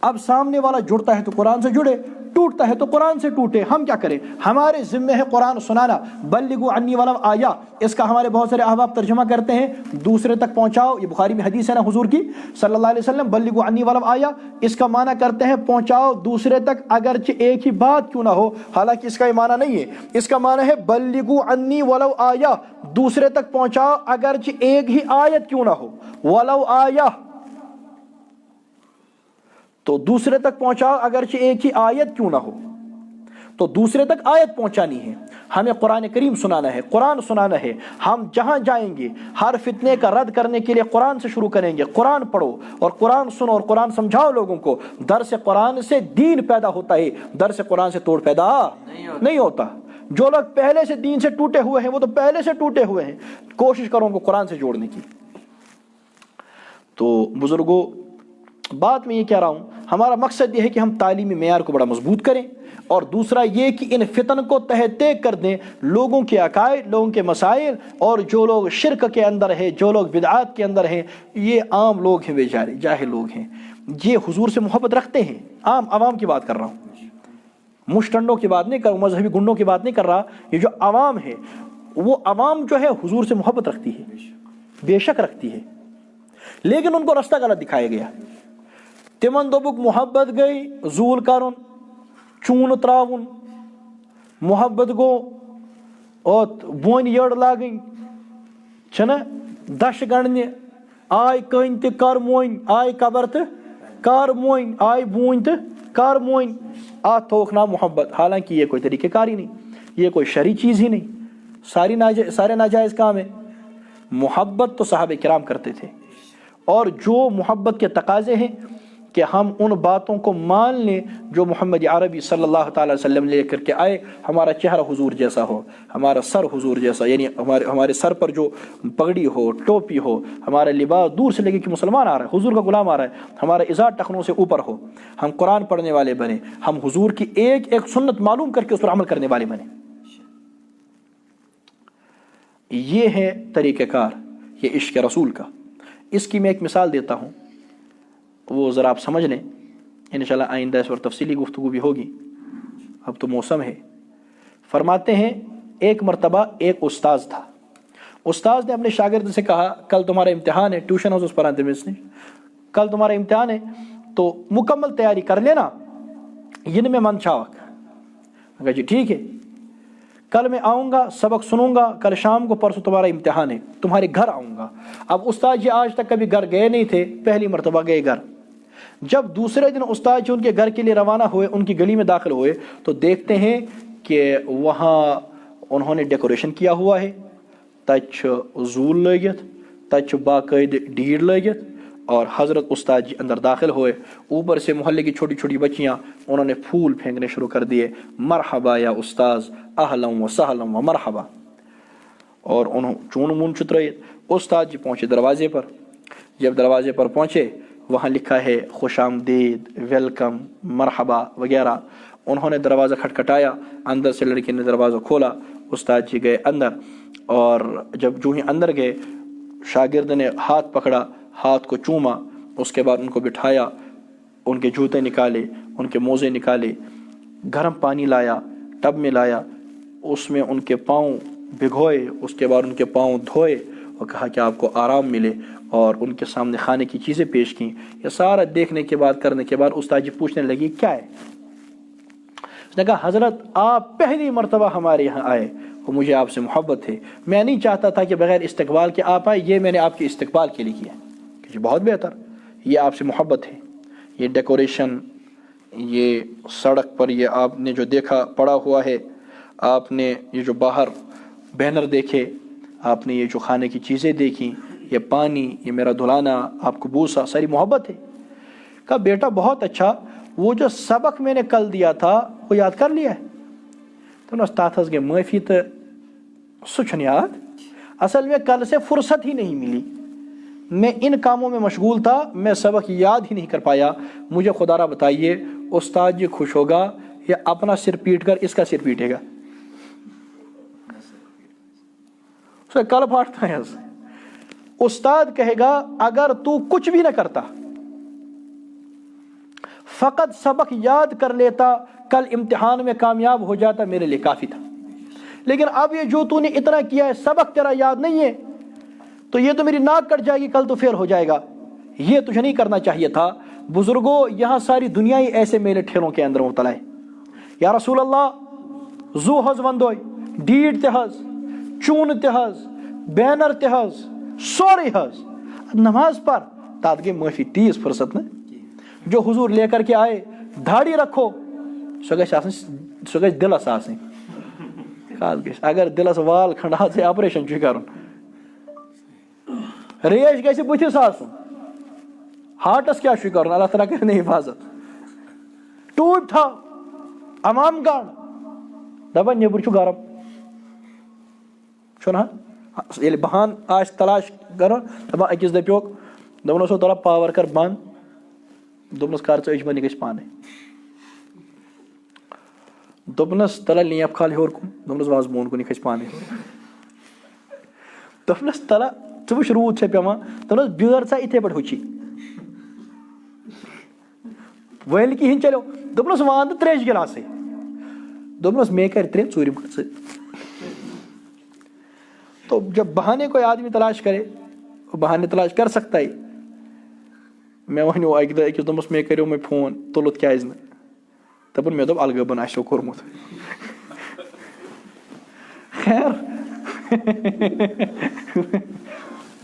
اب سامنے والا جڑتا ہے تو قرآن سے جڑے، ٹوٹتا ہے تو قرآن سے ٹوٹے، ہم کیا کریں؟ ہمارے ذمہ ہے قرآن سنانا۔ بلغوا عنی ولو آیا، اس کا ہمارے بہت سارے احباب ترجمہ کرتے ہیں دوسرے تک پہنچاؤ، یہ بخاری میں حدیث ہے نا حضور کی صلی اللہ علیہ وسلم، بلغوا عنی ولو آیا، اس کا معنی کرتے ہیں پہنچاؤ دوسرے تک اگرچہ ایک ہی بات کیوں نہ ہو، حالانکہ اس کا یہ معنی نہیں ہے۔ اس کا معنی ہے بلغوا عنی ولو آیا، دوسرے تک پہنچاؤ اگرچہ ایک ہی آیت کیوں نہ ہو، ولو آیا، تو دوسرے تک پہنچاؤ اگرچہ ایک ہی آیت کیوں نہ ہو، تو دوسرے تک آیت پہنچانی ہے، ہمیں قرآن کریم سنانا ہے، قرآن سنانا ہے۔ ہم جہاں جائیں گے ہر فتنے کا رد کرنے کے لیے قرآن سے شروع کریں گے، قرآن پڑھو اور قرآن سنو اور قرآن سمجھاؤ لوگوں کو۔ درس قرآن سے دین پیدا ہوتا ہے، درس قرآن سے توڑ پیدا نہیں ہوتا۔ جو لوگ پہلے سے دین سے ٹوٹے ہوئے ہیں وہ تو پہلے سے ٹوٹے ہوئے ہیں، کوشش کرو ان کو قرآن سے جوڑنے کی۔ تو بزرگوں، بات میں یہ کہہ رہا ہوں، ہمارا مقصد یہ ہے کہ ہم تعلیمی معیار کو بڑا مضبوط کریں، اور دوسرا یہ کہ ان فتن کو تہ طیق کر دیں، لوگوں کے عقائد، لوگوں کے مسائل، اور جو لوگ شرک کے اندر ہیں، جو لوگ بدعات کے اندر ہیں، یہ عام لوگ ہیں، بیچارے جاہل لوگ ہیں، یہ حضور سے محبت رکھتے ہیں۔ عام عوام کی بات کر رہا ہوں، مشٹنڈوں کی بات نہیں کر رہا ہوں، مذہبی گنڈوں کی بات نہیں کر رہا، یہ جو عوام ہے، وہ عوام جو ہے حضور سے محبت رکھتی ہے، بے شک رکھتی ہے، لیکن ان کو رستہ غلط دکھایا گیا۔ تمن دوبک محبت گئی زول کرن، چون تراون، محبت گو اوت بون یڑ لاگن چھنا، دش گنڈنہ آئی کن تہ کر موین، آئی قبر تہ کر موین، آئی بون تہ کر موین، آت تھوک نام محبت۔ حالانکہ یہ کوئی طریقہ کار ہی نہیں، یہ کوئی شرعی چیز ہی نہیں، سارے ناجائز کام ہے۔ محبت تو صحابہ کرام کرتے تھے، اور جو محبت کے تقاضے ہیں کہ ہم ان باتوں کو مان لیں جو محمد عربی صلی اللہ تعالی وسلم لے کر کے آئے۔ ہمارا چہرہ حضور جیسا ہو، ہمارا سر حضور جیسا، یعنی ہمارے سر پر جو پگڑی ہو، ٹوپی ہو، ہمارا لباس دور سے لگے کہ مسلمان آ رہا ہے، حضور کا غلام آ رہا ہے، ہمارا ازار ٹخنوں سے اوپر ہو، ہم قرآن پڑھنے والے بنے، ہم حضور کی ایک ایک سنت معلوم کر کے اس پر عمل کرنے والے بنے۔ یہ ہے طریقہ کار، یہ عشق رسول کا۔ اس کی میں ایک مثال دیتا ہوں، وہ ذرا آپ سمجھ لیں، انشاءاللہ آئندہ اس پر تفصیلی گفتگو بھی ہوگی، اب تو موسم ہے۔ فرماتے ہیں ایک مرتبہ ایک استاذ تھا، استاذ نے اپنے شاگرد سے کہا کل تمہارا امتحان ہے، ٹیوشن ہاؤس پڑھاتے ہیں اس نے، کل تمہارا امتحان ہے تو مکمل تیاری کر لینا، ین میں من چھاوک۔ کہا جی ٹھیک ہے۔ کل میں آؤں گا، سبق سنوں گا، کل شام کو، پرسوں تمہارا امتحان ہے، تمہارے گھر آؤں گا۔ اب استاد جی آج تک کبھی گھر گئے نہیں تھے، پہلی مرتبہ گئے گھر۔ جب دوسرے دن استاد جی ان کے گھر کے لیے روانہ ہوئے، ان کی گلی میں داخل ہوئے، تو دیکھتے ہیں کہ وہاں انہوں نے ڈیکوریشن کیا ہوا ہے، تچ زول لگت، تچ باقاعدہ ڈیڑ لگت، اور حضرت استاد جی اندر داخل ہوئے۔ اوپر سے محلے کی چھوٹی چھوٹی بچیاں انہوں نے پھول پھینکنے شروع کر دیے، مرحبا یا استاذ، اہلا و سہلا و مرحبا، اور انہوں چون مون چترائے۔ استاد جی پہنچے دروازے پر، جب دروازے پر پہنچے وہاں لکھا ہے خوش آمدید، ویلکم، مرحبا وغیرہ۔ انہوں نے دروازہ کھٹکھٹایا، اندر سے لڑکی نے دروازہ کھولا، استاد جی گئے اندر، اور جب جو ہی اندر گئے شاگرد نے ہاتھ پکڑا، ہاتھ کو چوما، اس کے بعد ان کو بٹھایا، ان کے جوتے نکالے، ان کے موزے نکالے، گرم پانی لایا، ٹب میں لایا، اس میں ان کے پاؤں بھگوئے، اس کے بعد ان کے پاؤں دھوئے اور کہا کہ آپ کو آرام ملے، اور ان کے سامنے کھانے کی چیزیں پیش کیں۔ یہ سارا دیکھنے کے بعد، کرنے کے بعد استاد جی پوچھنے لگی کیا ہے؟ اس نے کہا حضرت آپ پہلی مرتبہ ہمارے یہاں آئے، وہ مجھے آپ سے محبت ہے، میں نہیں چاہتا تھا کہ بغیر استقبال کے آپ آئے، یہ میں نے آپ کے استقبال کے لیے کیا کہ جی بہت بہتر، یہ آپ سے محبت ہے۔ یہ ڈیکوریشن، یہ سڑک پر یہ آپ نے جو دیکھا پڑا ہوا ہے، آپ نے یہ جو باہر بینر دیکھے، آپ نے یہ جو کھانے کی چیزیں دیکھی، یہ پانی، یہ میرا دھلانا، آپ کو بوسا، ساری محبت ہے۔ کہا بیٹا بہت اچھا، وہ جو سبق میں نے کل دیا تھا وہ یاد کر لیا ہے؟ تو استاد کے معافی تو سچن یاد، اصل میں کل سے فرصت ہی نہیں ملی، میں ان کاموں میں مشغول تھا، میں سبق یاد ہی نہیں کر پایا۔ مجھے خدا را بتائیے استاد جی خوش ہوگا یا اپنا سر پیٹ کر اس کا سر پیٹے گا؟ اسے کل پھاٹتا ہے۔ استاد کہے گا اگر تو کچھ بھی نہ کرتا، فقط سبق یاد کر لیتا، کل امتحان میں کامیاب ہو جاتا، میرے لیے کافی تھا، لیکن اب یہ جو تو نے اتنا کیا ہے، سبق تیرا یاد نہیں ہے، تو یہ تو میری ناک کٹ جائے گی، کل تو فیل ہو جائے گا، یہ تجھے نہیں کرنا چاہیے تھا۔ بزرگوں یہاں ساری دنیا ہی ایسے میلے ٹھیلوں کے اندر مبتلا ہے۔ یا رسول اللہ زو حض وندوئی، ڈیڑ تہ حض، چون تہ حض، بینر تہ حض، سورے حض، نماز پر تات گئی معافی، تیز فرصت نا جو حضور لے کر کے آئے، دھاڑی رکھو، سو گژھِ دلس آسٕنۍ، اگر دلس وال کھنڈا سے آپریشن چھُ کرُن، ریش گژھِ بٕتھِس آسُن، ہارٹس کیا چھُ کرُن، اللہ تعالیٰ کرِ حفاظت، ٹوٗپۍ تھاو، امام گڑ، دپان نیبر چھُ گرم، چھُنہ ییٚلہِ بہان آسہِ تلاش کرُن، دپان أکِس دپیوکھ، دوٚپنس او تلا پاور کر بنٛد، دوٚپنس کر ژٕ أچھ بنٛد، یہِ گژھِ پانے، دوٚپنس تلا لیپ کھال ہیوٚر کُن، دوٚپنس وز بۄن کُن، یہِ کھسہِ پانے، دوٚپنس تلا ژٕ وٕچھ روٗد چھا پیوان، دوٚپنس بیٲر ژا یِتھے پٲٹھۍ ہُچی، وٲلکی ہِنٛدۍ چلیو، دوٚپنس وان تہٕ تریشہِ گِلاسٕے، دوٚپنس مے کر ترٛےٚ ژوٗرِم کر ژٕ۔ تو جب بہانے کوئی آدمی تلاش کرے، وہ بہانے تلاش کر سکتا ہے۔ میں ونیو اکہِ دۄہ أکِس دوٚپمس مے کریو مےٚ فون، تُلُتھ کیازِ نہٕ، دپان مےٚ دوٚپ الگٲبن آسیو کوٚرمُت۔ خیر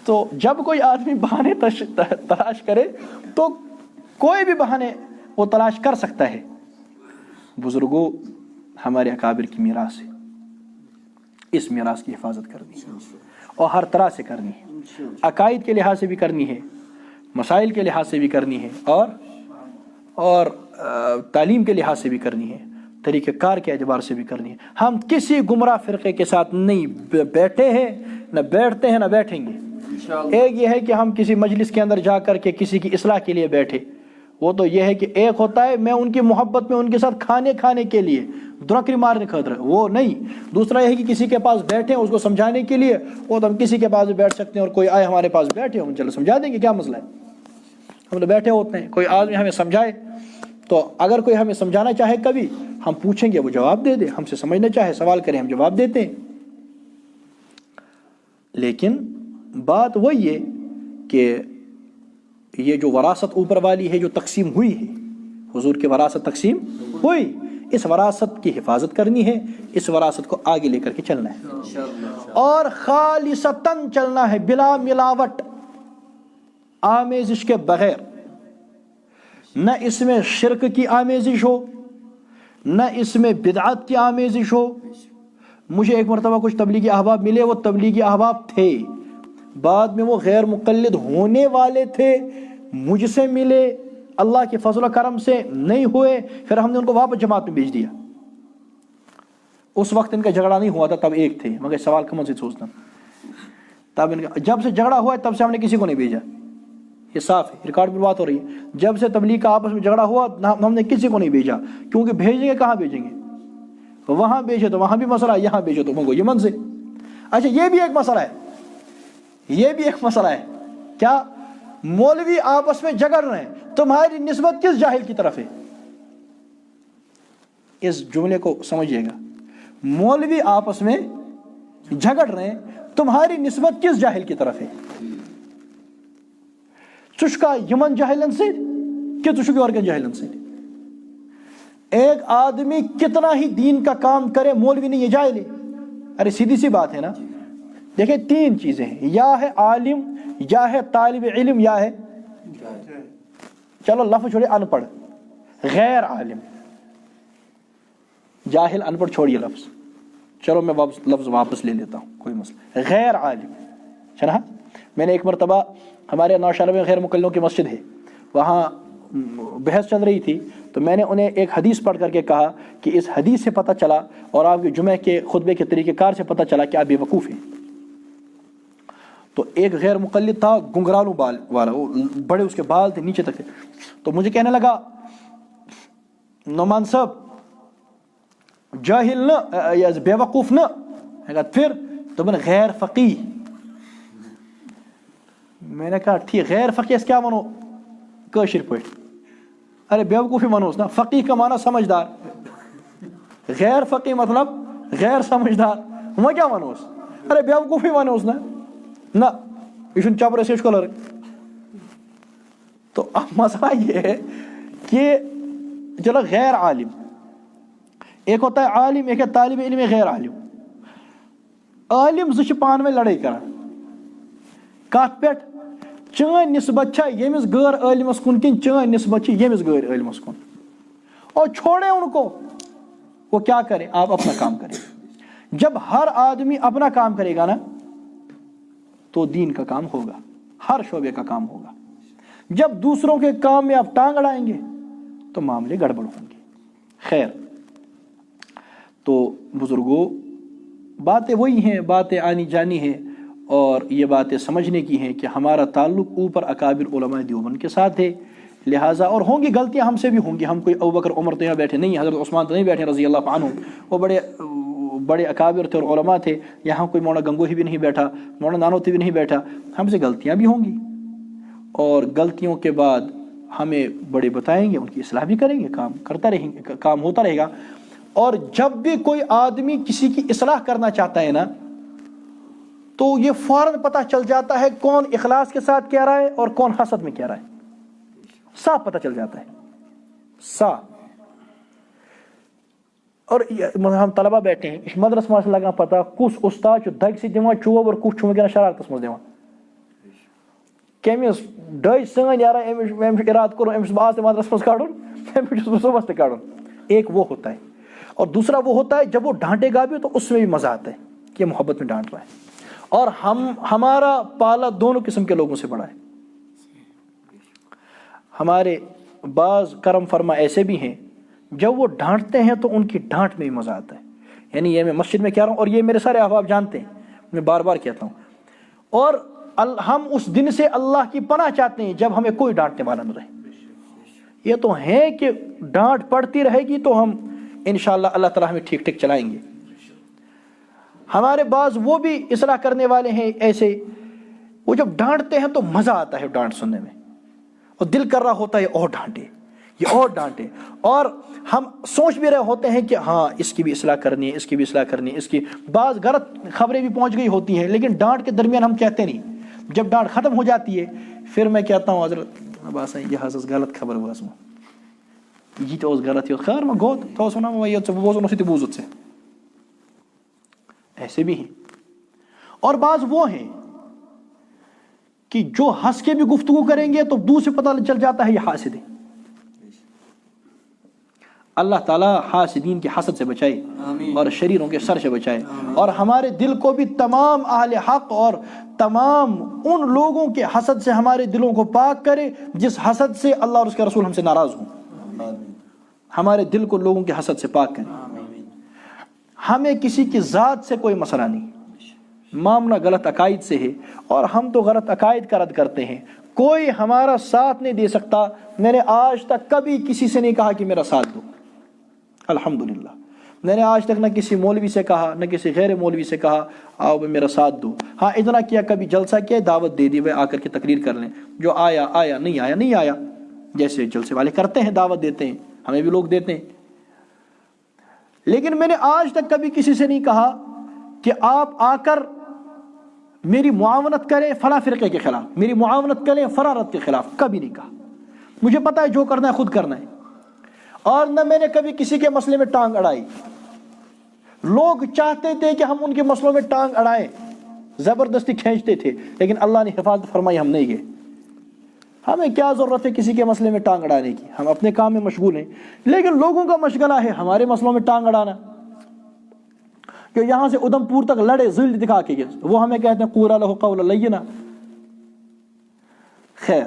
تو جب کوئی آدمی بہانے تلاش کرے تو کوئی بھی بہانے وہ تلاش کر سکتا ہے۔ بزرگوں ہمارے اکابر کی میراث ہے، اس میراث کی حفاظت کرنی ہے اور ہر طرح سے کرنی ہے، عقائد کے لحاظ سے بھی کرنی ہے، مسائل کے لحاظ سے بھی کرنی ہے، اور تعلیم کے لحاظ سے بھی کرنی ہے، طریقہ کار کے اعتبار سے بھی کرنی ہے۔ ہم کسی گمراہ فرقے کے ساتھ نہیں بیٹھے ہیں، نہ بیٹھتے ہیں، نہ بیٹھیں گے۔ ایک یہ ہے کہ ہم کسی مجلس کے اندر جا کر کے کسی کی اصلاح کے لیے بیٹھے، وہ تو یہ ہے کہ ایک ہوتا ہے میں ان کی محبت میں ان کے ساتھ کھانے کے لیے درکری مارنے خطرہ، وہ نہیں۔ دوسرا یہ ہے کہ کسی کے پاس بیٹھے اس کو سمجھانے کے لیے، وہ تو ہم کسی کے پاس بھی بیٹھ سکتے ہیں، اور کوئی آئے ہمارے پاس بیٹھے ہم چلو سمجھا دیں گے، کیا مسئلہ ہے، ہم تو بیٹھے ہوتے ہیں۔ کوئی آدمی ہمیں سمجھائے تو اگر کوئی ہمیں سمجھانا چاہے کبھی، ہم پوچھیں گے وہ جواب دے دے، ہم سے سمجھنا چاہے سوال کریں ہم جواب دیتے ہیں۔ لیکن بات وہی ہے کہ یہ جو وراثت اوپر والی ہے جو تقسیم ہوئی ہے، حضور کی وراثت تقسیم ہوئی، اس وراثت کی حفاظت کرنی ہے، اس وراثت کو آگے لے کر کے چلنا ہے، اور خالصتاً چلنا ہے، بلا ملاوٹ، آمیزش کے بغیر۔ نہ اس میں شرک کی آمیزش ہو، نہ اس میں بدعت کی آمیزش ہو۔ مجھے ایک مرتبہ کچھ تبلیغی احباب ملے، وہ تبلیغی احباب تھے، بعد میں وہ غیر مقلد ہونے والے تھے، مجھ سے ملے، اللہ کے فضل و کرم سے نہیں ہوئے، پھر ہم نے ان کو واپس جماعت میں بھیج دیا۔ اس وقت ان کا جھگڑا نہیں ہوا تھا، تب ایک تھے، مگر سوال کم سے سوچنا، تب ان کا جب سے جھگڑا ہوا ہے تب سے ہم نے کسی کو نہیں بھیجا، یہ صاف ہے، ریکارڈ پر بات ہو رہی ہے۔ جب سے تبلیغ کا آپس میں جھگڑا ہوا ہم نے کسی کو نہیں بھیجا، کیونکہ بھیجیں گے کہاں بھیجیں گے؟ وہاں بھیجے تو وہاں بھی مسئلہ، یہاں بھیجے تو منگو یمن سے۔ اچھا یہ بھی ایک مسئلہ ہے، یہ بھی ایک مسئلہ ہے، کیا مولوی آپس میں جھگڑ رہے ہیں، تمہاری نسبت کس جاہل کی طرف ہے؟ اس جملے کو سمجھیے گا، مولوی آپس میں جھگڑ رہے ہیں، تمہاری نسبت کس جاہل کی طرف ہے؟ چشکا یمن جاہلن سے کہ چشکی اور کے جاہلن سے؟ ایک آدمی کتنا ہی دین کا کام کرے، مولوی نہیں یہ جاہل ہے؟ ارے سیدھی سی بات ہے نا۔ دیکھیں تین چیزیں ہیں، یا ہے عالم، یا ہے طالب علم، یا ہے چلو لفظ چھوڑے ان پڑھ، غیر عالم۔ جاہل ان پڑھ چھوڑیے لفظ، چلو میں لفظ واپس لے لیتا ہوں، کوئی مسئلہ، غیر عالم۔ چلا میں نے ایک مرتبہ ہمارے نوشہرہ میں غیر مقلدوں کی مسجد ہے، وہاں بحث چل رہی تھی، تو میں نے انہیں ایک حدیث پڑھ کر کے کہا کہ اس حدیث سے پتہ چلا اور آپ کے جمعہ کے خطبے کے طریقہ کار سے پتہ چلا کہ آپ بے وقوف ہیں۔ تو ایک غیر مقلد تھا، گنگرالو بال والا، وہ بڑے اس کے بال تھے نیچے تک تھے، تو مجھے کہنے لگا نعمان صاحب جاہل نہ یا بے وقوف نہ، میں کہا پھر تو میں نے غیر فقیہ، میں نے کہا ٹھیک غیر فقیہ اس کیا منو کاشر پہ، ارے بے وقوفی منوس نا، فقیہ کا معنی سمجھدار، غیر فقیہ مطلب غیر سمجھدار، وہ کیا منوس، ارے بے وقوفی منوس نا، نہ یہ چپر سے کلر۔ تو اب مسئلہ یہ ہے کہ چلو غیر عالم، ایک ہوتا ہے عالم، ایک ہے طالب علم، غیر عالم۔ عالم زٕ پان میں لڑائی کران کت پہ، چین نسبت یمس غیر عالمس کن کن چین نسبت یمس غیر عالمس کن، اور چھوڑے ان کو، وہ کیا کرے، آپ اپنا کام کریں۔ جب ہر آدمی اپنا کام کرے گا نا تو دین کا کام ہوگا، ہر شعبے کا کام ہوگا۔ جب دوسروں کے کام میں آپ ٹانگ اڑائیں گے تو معاملے گڑبڑ ہوں گے۔ خیر، تو بزرگوں باتیں وہی ہیں، باتیں آنی جانی ہیں، اور یہ باتیں سمجھنے کی ہیں کہ ہمارا تعلق اوپر اکابر علماء دیوبند کے ساتھ ہے، لہٰذا اور ہوں گی غلطیاں ہم سے بھی ہوں گی، ہم کوئی ابوبکر عمر تو یہاں بیٹھے نہیں، حضرت عثمان تو نہیں بیٹھے رضی اللہ عنہ، وہ بڑے اکابر تھے اور علماء تھے، یہاں کوئی مولانا گنگوہی بھی نہیں بیٹھا، مولانا نانوتی بھی نہیں بیٹھا، ہم سے غلطیاں بھی ہوں گی، اور غلطیوں کے بعد ہمیں بڑے بتائیں گے، ان کی اصلاح بھی کریں گے، کام کرتا رہیں گے، کام ہوتا رہے گا۔ اور جب بھی کوئی آدمی کسی کی اصلاح کرنا چاہتا ہے نا تو یہ فوراً پتہ چل جاتا ہے کون اخلاص کے ساتھ کہہ رہا ہے اور کون حسد میں کہہ رہا ہے، صاف پتہ چل جاتا ہے، صاف۔ اور ہم طلبہ بیٹھے ہیں اس مدرس میں لگا پتہ کس استاد دگ سے دِوان چوب اور کس ونکیٚنس شرارتس مز دِوان، کمس ڈے سن یار أمس ارادہ کوٚر أمس آز تہِ مدرس مز کڑُن، أمس چھُس بہٕ صبحس تہِ کڑُن۔ ایک وہ ہوتا ہے، اور دوسرا وہ ہوتا ہے جب وہ ڈانٹے گا بھی تو اس میں بھی مزہ آتا ہے کہ محبت میں ڈانٹ رہا ہے، اور ہمارا پالا دونوں قسم کے لوگوں سے بڑا ہے۔ ہمارے بعض کرم فرما ایسے بھی ہیں جب وہ ڈانٹتے ہیں تو ان کی ڈانٹ میں بھی مزہ آتا ہے، یعنی یہ میں مسجد میں کہہ رہا ہوں اور یہ میرے سارے احباب جانتے ہیں، میں بار بار کہتا ہوں، اور ہم اس دن سے اللہ کی پناہ چاہتے ہیں جب ہمیں کوئی ڈانٹنے والا نہ رہے۔ یہ تو ہے کہ ڈانٹ پڑتی رہے گی تو ہم انشاءاللہ اللہ تعالیٰ ہمیں ٹھیک ٹھیک چلائیں گے۔ ہمارے بعض وہ بھی اصلاح کرنے والے ہیں ایسے، وہ جب ڈانٹتے ہیں تو مزہ آتا ہے ڈانٹ سننے میں، اور دل کر رہا ہوتا ہے اور ڈانٹے، یہ اور ڈانٹے، اور ہم سوچ بھی رہے ہوتے ہیں کہ ہاں اس کی بھی اصلاح کرنی ہے، اس کی بھی اصلاح کرنی ہے، اس کی بعض غلط خبریں بھی پہنچ گئی ہوتی ہیں، لیکن ڈانٹ کے درمیان ہم کہتے نہیں، جب ڈانٹ ختم ہو جاتی ہے پھر میں کہتا ہوں حضرت بس یہ غلط خبر یہ تو غلط ہے خیر میں گوت تو سنا میں یہ بوزن سے بوزت سے ایسے بھی ہیں. اور بعض وہ ہیں کہ جو ہنس کے بھی گفتگو کریں گے تو دور سے پتہ چل جاتا ہے یہ حاسد ہے. اللہ تعالیٰ حاسدین کے حسد سے بچائے اور شریروں کے سر سے بچائے, اور ہمارے دل کو بھی تمام اہل حق اور تمام ان لوگوں کے حسد سے ہمارے دلوں کو پاک کرے جس حسد سے اللہ اور اس کے رسول ہم سے ناراض ہوں. ہمارے دل کو لوگوں کے حسد سے پاک کرے. ہمیں کسی کی ذات سے کوئی مسئلہ نہیں, معاملہ غلط عقائد سے ہے اور ہم تو غلط عقائد کا رد کرتے ہیں. کوئی ہمارا ساتھ نہیں دے سکتا. میں نے آج تک کبھی کسی سے نہیں کہا کہ میرا ساتھ دو, الحمدللہ. میں نے آج تک نہ کسی مولوی سے کہا نہ کسی غیر مولوی سے کہا آؤ میرا ساتھ دو. ہاں اتنا کیا کبھی جلسہ کیا, دعوت دے دی وہ آ کر کے تقریر کر لیں, جو آیا آیا, نہیں آیا نہیں آیا, جیسے جلسے والے کرتے ہیں دعوت دیتے ہیں, ہمیں بھی لوگ دیتے ہیں. لیکن میں نے آج تک کبھی کسی سے نہیں کہا کہ آپ آ کر میری معاونت کریں فلاں فرقے کے خلاف, میری معاونت کریں فلاں رد کے خلاف, کبھی نہیں کہا. مجھے پتہ ہے جو کرنا ہے خود کرنا ہے. اور نہ میں نے کبھی کسی کے مسئلے میں ٹانگ اڑائی. لوگ چاہتے تھے کہ ہم ان کے مسئلوں میں ٹانگ اڑائیں, زبردستی کھینچتے تھے, لیکن اللہ نے حفاظت فرمائی, ہم نہیں گئے. ہمیں کیا ضرورت ہے کسی کے مسئلے میں ٹانگ اڑانے کی, ہم اپنے کام میں مشغول ہیں. لیکن لوگوں کا مشغلہ ہے ہمارے مسئلوں میں ٹانگ اڑانا, کہ یہاں سے ادھم پور تک لڑے ذل دکھا کے, وہ ہمیں کہتے ہیں قولا لہ قولا لینا. خیر,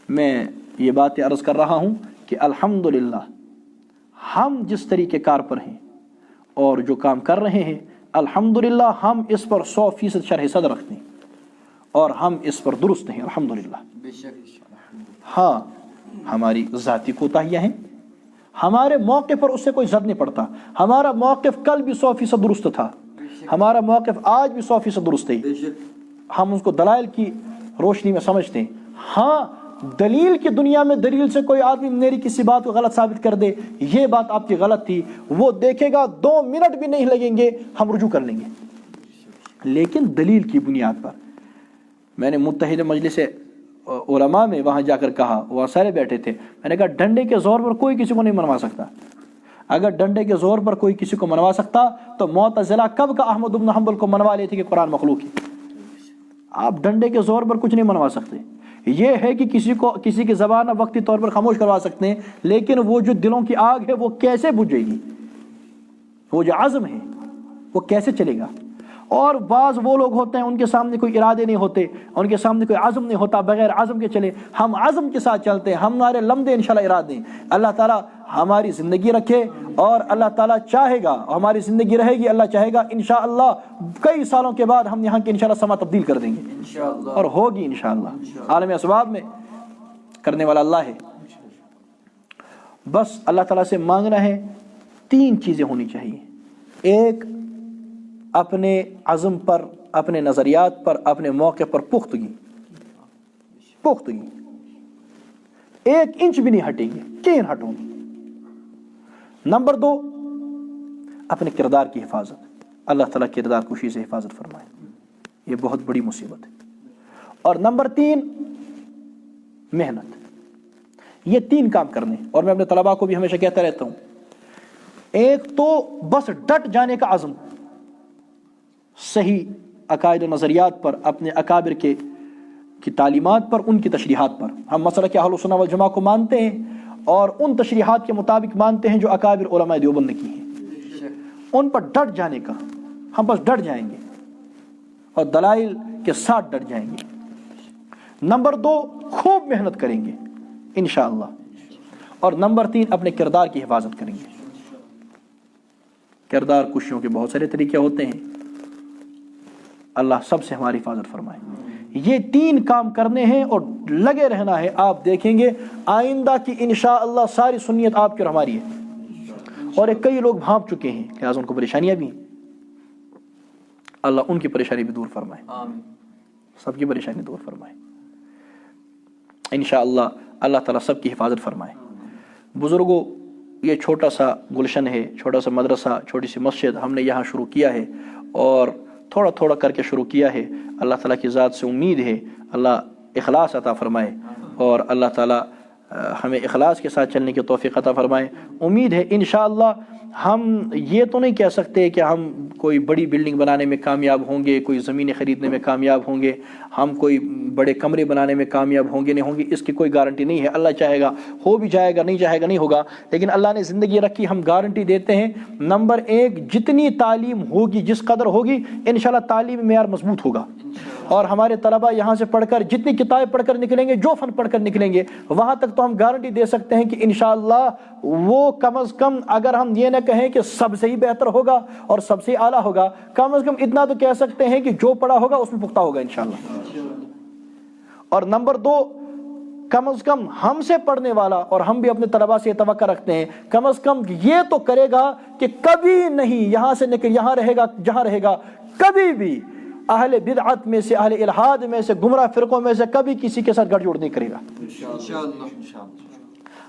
میں یہ باتیں عرض کر رہا ہوں کہ الحمدللہ ہم جس طریقے کار پر ہیں اور جو کام کر رہے ہیں, الحمدللہ ہم اس پر 100% شرح صدر رکھتے ہیں اور ہم اس پر درست ہیں الحمدللہ. ہاں ہماری ذاتی کوتاہیاں ہیں, ہمارے موقع پر اس سے کوئی زد نہیں پڑتا. ہمارا موقف کل بھی 100% درست تھا, ہمارا موقف آج بھی 100% درست ہے. ہم اس کو دلائل کی روشنی میں سمجھتے ہیں. ہاں دلیل کی دنیا میں دلیل سے کوئی آدمی میری کسی بات کو غلط ثابت کر دے, یہ بات آپ کی غلط تھی, وہ دیکھے گا 2 منٹ بھی نہیں لگیں گے, ہم رجوع کر لیں گے. لیکن دلیل کی بنیاد پر. میں نے متحدہ مجلس علماء میں وہاں جا کر کہا, وہاں سارے بیٹھے تھے, میں نے کہا ڈنڈے کے زور پر کوئی کسی کو نہیں منوا سکتا. اگر ڈنڈے کے زور پر کوئی کسی کو منوا سکتا تو معتزلہ کب کا احمد بن حنبل کو منوا لیتے کہ قرآن مخلوق ہے. آپ ڈنڈے کے زور پر کچھ نہیں منوا سکتے. یہ ہے کہ کسی کی زبان وقتی طور پر خاموش کروا سکتے ہیں, لیکن وہ جو دلوں کی آگ ہے وہ کیسے بجھے گی, وہ جو عزم ہے وہ کیسے چلے گا. اور بعض وہ لوگ ہوتے ہیں ان کے سامنے کوئی ارادے نہیں ہوتے, ان کے سامنے کوئی عزم نہیں ہوتا, بغیر عزم کے چلے. ہم عزم کے ساتھ چلتے ہیں, ہمارے لمبے انشاءاللہ ارادے ہیں. اللہ تعالیٰ ہماری زندگی رکھے, اور اللہ تعالیٰ چاہے گا ہماری زندگی رہے گی, اللہ چاہے گا انشاءاللہ کئی سالوں کے بعد ہم یہاں کے انشاءاللہ سما تبدیل کر دیں گے, اور ہوگی انشاءاللہ. عالم اسباب میں کرنے والا اللہ ہے. بس اللہ تعالیٰ سے مانگنا ہے 3 چیزیں ہونی چاہیے. ایک, اپنے عزم پر, اپنے نظریات پر, اپنے موقع پر پختگی, 1 انچ بھی نہیں ہٹیں گے, کہیں ہٹوں گے. نمبر 2, اپنے کردار کی حفاظت. اللہ تعالیٰ کردار کشی سے حفاظت فرمائے, یہ بہت بڑی مصیبت ہے. اور نمبر 3, محنت. یہ 3 کام کرنے. اور میں اپنے طلباء کو بھی ہمیشہ کہتا رہتا ہوں, ایک تو بس ڈٹ جانے کا عزم, صحیح عقائد و نظریات پر, اپنے اکابر کی تعلیمات پر, ان کی تشریحات پر. ہم مسئلہ کہ اہل سنت والجماعہ کو مانتے ہیں اور ان تشریحات کے مطابق مانتے ہیں جو اکابر علماء دیوبند نے کی ہیں. ان پر ڈٹ جانے کا, ہم بس ڈٹ جائیں گے اور دلائل کے ساتھ ڈٹ جائیں گے. نمبر 2, خوب محنت کریں گے انشاءاللہ. اور نمبر 3, اپنے کردار کی حفاظت کریں گے. کردار کشیوں کے بہت سارے طریقے ہوتے ہیں, اللہ سب سے ہماری حفاظت فرمائے. یہ 3 کام کرنے ہیں اور لگے رہنا ہے. آپ دیکھیں گے آئندہ کی انشاءاللہ ساری سنیت آپ کی اور ہماری ہے. اور کئی لوگ بھانپ چکے ہیں کہ آج ان کو پریشانیاں بھی ہیں, اللہ ان کی پریشانی بھی دور فرمائے, سب کی پریشانی دور فرمائے انشاءاللہ. اللہ تعالیٰ سب کی حفاظت فرمائے. بزرگوں, یہ چھوٹا سا گلشن ہے, چھوٹا سا مدرسہ, چھوٹی سی مسجد ہم نے یہاں شروع کیا ہے, اور تھوڑا تھوڑا کر کے شروع کیا ہے. اللہ تعالیٰ کی ذات سے امید ہے اللہ اخلاص عطا فرمائے, اور اللہ تعالیٰ ہمیں اخلاص کے ساتھ چلنے کی توفیق عطا فرمائے۔ امید ہے انشاءاللہ ہم یہ تو نہیں کہہ سکتے کہ ہم کوئی بڑی بلڈنگ بنانے میں کامیاب ہوں گے، کوئی زمینیں خریدنے میں کامیاب ہوں گے، ہم کوئی بڑے کمرے بنانے میں کامیاب ہوں گے نہیں ہوں گے، اس کی کوئی گارنٹی نہیں ہے۔ اللہ چاہے گا ہو بھی جائے گا، نہیں چاہے گا نہیں ہوگا، لیکن اللہ نے زندگی رکھی، ہم گارنٹی دیتے ہیں۔ نمبر ایک، جتنی تعلیم ہوگی، جس قدر ہوگی، انشاءاللہ تعلیم معیار مضبوط ہوگا، اور ہمارے طلبہ یہاں سے پڑھ کر جتنی کتابیں پڑھ کر نکلیں گے، جو فن پڑھ کر نکلیں گے، وہاں تک تو ہم گارنٹی دے سکتے ہیں کہ انشاءاللہ وہ کم از کم، اگر ہم یہ نہ کہیں کہ سب سے ہی بہتر ہوگا اور سب سے اعلیٰ ہوگا، کم از کم اتنا تو کہہ سکتے ہیں کہ جو پڑھا ہوگا اس میں پختہ ہوگا انشاءاللہ۔ اور نمبر دو، کم از کم ہم سے پڑھنے والا، اور ہم بھی اپنے طلباء سے یہ توقع رکھتے ہیں، کم از کم یہ تو کرے گا کہ کبھی نہیں یہاں سے نکل یہاں رہے گا، جہاں رہے گا، کبھی بھی اہل بدعت میں سے، اہل الحاد میں سے، گمراہ فرقوں میں سے کبھی کسی کے ساتھ گٹھ جوڑ نہیں کرے گا۔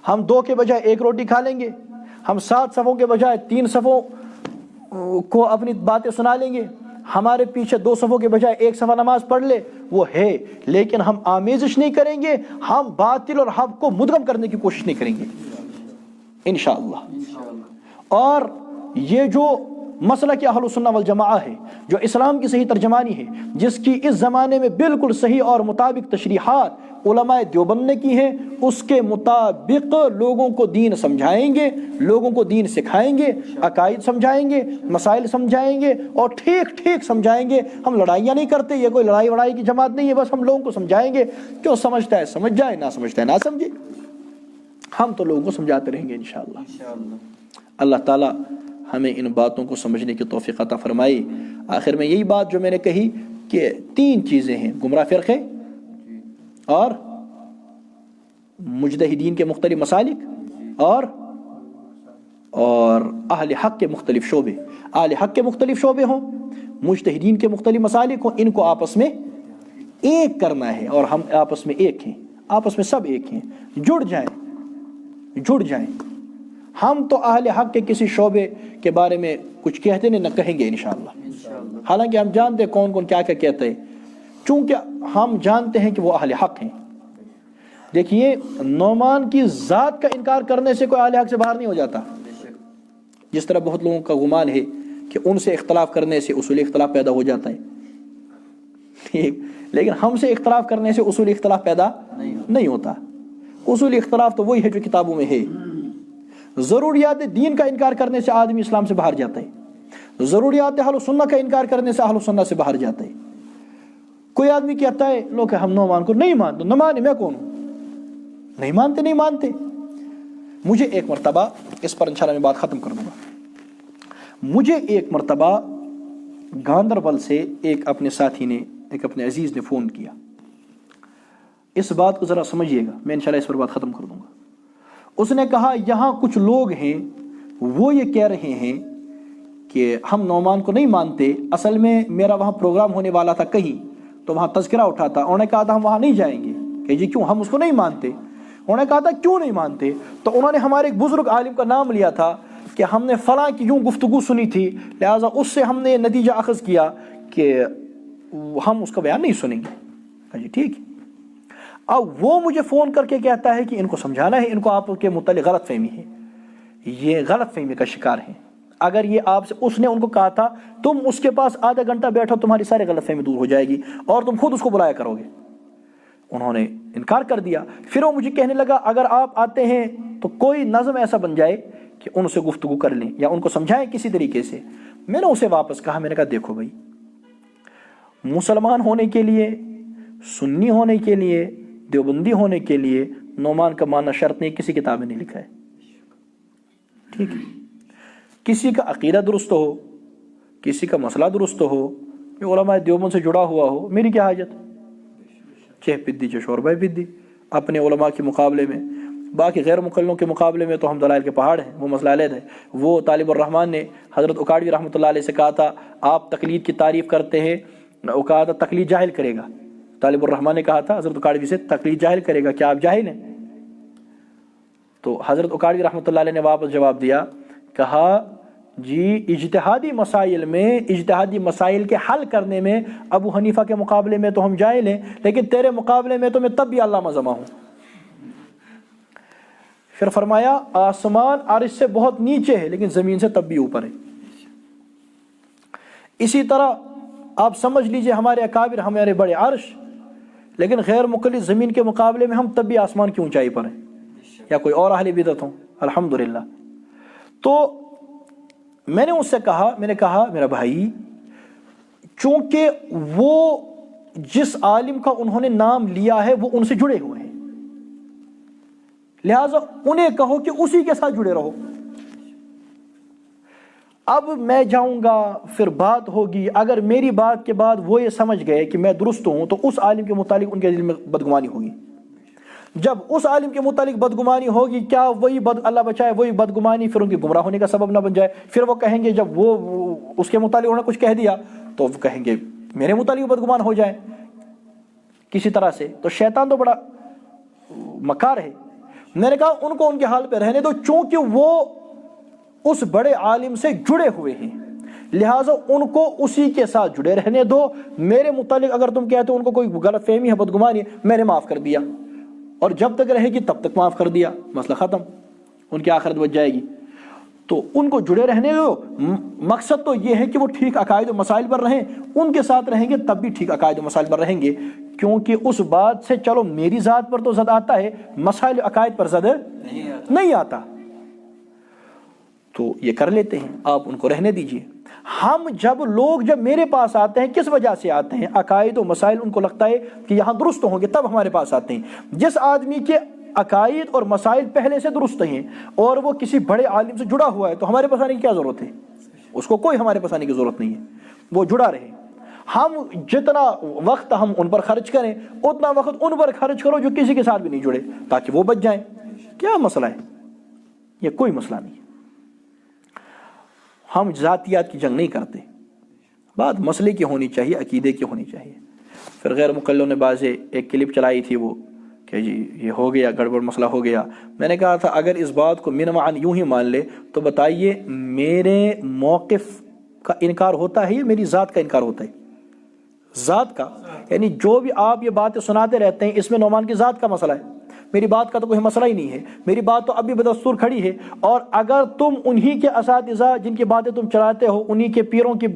ہم 2 کے بجائے 1 روٹی کھا لیں گے، ہم 7 صفوں کے بجائے 3 صفوں کو اپنی باتیں سنا لیں گے، ہمارے پیچھے 2 صفوں کے بجائے 1 صفحہ نماز پڑھ لے، وہ ہے، لیکن ہم آمیزش نہیں کریں گے، ہم باطل اور حق کو مدغم کرنے کی کوشش نہیں کریں گے انشاءاللہ۔ اور یہ جو مسئلہ کہ اہل السنہ والجماعہ ہے، جو اسلام کی صحیح ترجمانی ہے، جس کی اس زمانے میں بالکل صحیح اور مطابق تشریحات علماء دیوبند نے کی ہیں، اس کے مطابق لوگوں کو دین سمجھائیں گے، لوگوں کو دین سکھائیں گے، عقائد سمجھائیں گے، مسائل سمجھائیں گے، اور ٹھیک ٹھیک سمجھائیں گے۔ ہم لڑائیاں نہیں کرتے، یہ کوئی لڑائی وڑائی کی جماعت نہیں ہے، بس ہم لوگوں کو سمجھائیں گے، جو سمجھتا ہے سمجھ جائے، نہ سمجھتا ہے نہ سمجھے، ہم تو لوگوں کو سمجھاتے رہیں گے انشاءاللہ۔ اللہ تعالیٰ ہمیں ان باتوں کو سمجھنے کی توفیق عطا فرمائی۔ آخر میں یہی بات جو میں نے کہی کہ 3 چیزیں ہیں، گمراہ فرقے اور مجتہدین کے مختلف مسالک اور اہل حق کے مختلف شعبے۔ اہل حق کے مختلف شعبے ہوں، مجتہدین کے مختلف مسالک ہوں، ان کو آپس میں ایک کرنا ہے، اور ہم آپس میں ایک ہیں، آپس میں سب ایک ہیں، جڑ جائیں۔ ہم تو اہل حق کے کسی شعبے کے بارے میں کچھ کہتے نہیں، نہ کہیں گے انشاءاللہ، حالانکہ ہم جانتے ہیں کون کون کیا کیا کہتے ہیں، چونکہ ہم جانتے ہیں کہ وہ اہل حق ہیں۔ دیکھیے، نعمان کی ذات کا انکار کرنے سے کوئی اہل حق سے باہر نہیں ہو جاتا، جس طرح بہت لوگوں کا گمان ہے کہ ان سے اختلاف کرنے سے اصول اختلاف پیدا ہو جاتا ہے، ٹھیک، لیکن ہم سے اختلاف کرنے سے اصول اختلاف پیدا نہیں ہوتا۔ اصول اختلاف تو وہی ہے جو کتابوں میں ہے۔ ضروریات دین کا انکار کرنے سے آدمی اسلام سے باہر جاتا ہے، ضروریات اہل سنہ کا انکار کرنے سے اہل سنہ سے باہر جاتا ہے۔ کوئی آدمی کہتا ہے لوگ ہم نعمان کو نہیں مانتے، نہ مانے میں کون ہوں، نہیں مانتے۔ مجھے ایک مرتبہ، اس پر انشاءاللہ میں بات ختم کر دوں گا، مجھے ایک مرتبہ گاندربل سے ایک اپنے ساتھی نے، ایک اپنے عزیز نے فون کیا۔ اس بات کو ذرا سمجھیے گا، میں انشاءاللہ اس پر بات ختم کر دوں گا۔ اس نے کہا یہاں کچھ لوگ ہیں، وہ یہ کہہ رہے ہیں کہ ہم نعمان کو نہیں مانتے، اصل میں میرا وہاں پروگرام ہونے والا تھا کہیں، تو وہاں تذکرہ اٹھا تھا، انہوں نے کہا تھا ہم وہاں نہیں جائیں گے، کہ جی کیوں، ہم اس کو نہیں مانتے۔ انہوں نے کہا تھا کیوں نہیں مانتے، تو انہوں نے ہمارے ایک بزرگ عالم کا نام لیا تھا کہ ہم نے فلاں کی یوں گفتگو سنی تھی، لہٰذا اس سے ہم نے نتیجہ اخذ کیا کہ ہم اس کا بیان نہیں سنیں گے۔ جی ٹھیک۔ اب وہ مجھے فون کر کے کہتا ہے کہ ان کو سمجھانا ہے، ان کو آپ کے متعلق غلط فہمی ہے، یہ غلط فہمی کا شکار ہیں۔ اگر یہ آپ سے، اس نے ان کو کہا تھا تم اس کے پاس آدھا گھنٹہ بیٹھو، تمہاری ساری غلط فہمی دور ہو جائے گی اور تم خود اس کو بلایا کرو گے۔ انہوں نے انکار کر دیا۔ پھر وہ مجھے کہنے لگا اگر آپ آتے ہیں تو کوئی نظم ایسا بن جائے کہ ان سے گفتگو کر لیں یا ان کو سمجھائیں کسی طریقے سے۔ میں نے اسے واپس کہا، میں نے کہا دیکھو بھائی، مسلمان ہونے کے لیے، سنی ہونے کے لیے، دیوبندی ہونے کے لیے نعمان کا ماننا شرط نہیں، کسی کتاب میں نہیں لکھا ہے، ٹھیک ہے۔ کسی کا عقیدہ درست ہو، کسی کا مسئلہ درست ہو، علماء دیوبند سے جڑا ہوا ہو، میری کیا حاجت، چہ پدی چہ شوربہ پدی، اپنے علماء کے مقابلے میں، باقی غیر مقلدوں کے مقابلے میں تو ہم دلائل کے پہاڑ ہیں، وہ مسئلہ علیحدہ ہے۔ وہ طالب الرحمن نے حضرت اکاڑوی رحمۃ اللہ علیہ سے کہا تھا آپ تقلید کی تعریف کرتے ہیں، وہ کہا تھا تقلید جاہل کرے گا۔ طالب الرحمن نے کہا تھا حضرت اکاڑوی سے تقلید جاہل کرے گا، کیا آپ جاہل ہیں؟ تو حضرت اکاڑوی رحمۃ اللہ علیہ نے واپس جواب دیا، کہا جی اجتہادی مسائل میں، اجتہادی مسائل کے حل کرنے میں ابو حنیفہ کے مقابلے میں تو ہم جاہل ہیں، لیکن تیرے مقابلے میں تو میں تب بھی علامہ زماں ہوں۔ پھر فرمایا آسمان عرش سے بہت نیچے ہے لیکن زمین سے تب بھی اوپر ہے۔ اسی طرح آپ سمجھ لیجئے ہمارے اکابر، ہمارے بڑے عرش، لیکن غیر مقلد زمین کے مقابلے میں ہم تب بھی آسمان کی اونچائی پر ہیں، یا کوئی اور اہل بدعت ہوں، الحمدللہ۔ تو میں نے اس سے کہا، میں نے کہا میرا بھائی، چونکہ وہ جس عالم کا انہوں نے نام لیا ہے وہ ان سے جڑے ہوئے ہیں، لہٰذا انہیں کہو کہ اسی کے ساتھ جڑے رہو۔ اب میں جاؤں گا، پھر بات ہوگی، اگر میری بات کے بعد وہ یہ سمجھ گئے کہ میں درست ہوں تو اس عالم کے متعلق ان کے دل میں بدگمانی ہوگی۔ جب اس عالم کے متعلق بدگمانی ہوگی، کیا وہی اللہ بچائے وہی بدگمانی پھر ان کے گمراہ ہونے کا سبب نہ بن جائے؟ پھر وہ کہیں گے، جب وہ اس کے متعلق انہوں نے کچھ کہہ دیا تو وہ کہیں گے میرے متعلق بدگمان ہو جائے کسی طرح سے۔ تو شیطان تو بڑا مکار ہے۔ میں نے کہا ان کو ان کے حال پہ رہنے دو، چونکہ وہ اس بڑے عالم سے جڑے ہوئے ہیں، لہٰذا ان کو اسی کے ساتھ جڑے رہنے دو۔ میرے متعلق اگر تم کہتے ہو ان کو کوئی غلط فہمی ہے، بدگمانی ہے، میں نے معاف کر دیا، اور جب تک رہے گی تب تک معاف کر دیا، مسئلہ ختم، ان کی آخرت بچ جائے گی۔ تو ان کو جڑے رہنے دو، مقصد تو یہ ہے کہ وہ ٹھیک عقائد و مسائل پر رہیں، ان کے ساتھ رہیں گے تب بھی ٹھیک عقائد و مسائل پر رہیں گے، کیونکہ اس بات سے چلو میری ذات پر تو زد آتا ہے، مسائل عقائد پر زد نہیں آتا، تو یہ کر لیتے ہیں، آپ ان کو رہنے دیجئے۔ ہم جب میرے پاس آتے ہیں کس وجہ سے آتے ہیں؟ عقائد و مسائل ان کو لگتا ہے کہ یہاں درست ہوں گے تب ہمارے پاس آتے ہیں۔ جس آدمی کے عقائد اور مسائل پہلے سے درست ہیں اور وہ کسی بڑے عالم سے جڑا ہوا ہے تو ہمارے پاس آنے کی کیا ضرورت ہے؟ اس کو کوئی ہمارے پاس آنے کی ضرورت نہیں ہے، وہ جڑا رہے۔ ہم جتنا وقت ہم ان پر خرچ کریں اتنا وقت ان پر خرچ کرو جو کسی کے ساتھ بھی نہیں جڑے، تاکہ وہ بچ جائیں۔ کیا مسئلہ ہے؟ یہ کوئی مسئلہ نہیں ہے۔ ہم ذاتیات کی جنگ نہیں کرتے، بات مسئلے کی ہونی چاہیے، عقیدے کی ہونی چاہیے۔ پھر غیر مقلدوں نے بازے ایک کلپ چلائی تھی وہ کہ جی یہ ہو گیا، گڑبڑ مسئلہ ہو گیا۔ میں نے کہا تھا اگر اس بات کو من معن یوں ہی مان لے تو بتائیے میرے موقف کا انکار ہوتا ہے یا میری ذات کا انکار ہوتا ہے؟ ذات کا، یعنی جو بھی آپ یہ باتیں سناتے رہتے ہیں اس میں نعمان کی ذات کا مسئلہ ہے، میری بات کا تو کوئی مسئلہ ہی نہیں ہے، میری بات تو اب بھی بدستور کھڑی ہے۔ اور اگر تم انہی کے اساتذہ جن کی باتیں تم چلاتے ہو، انہی کے پیروں کی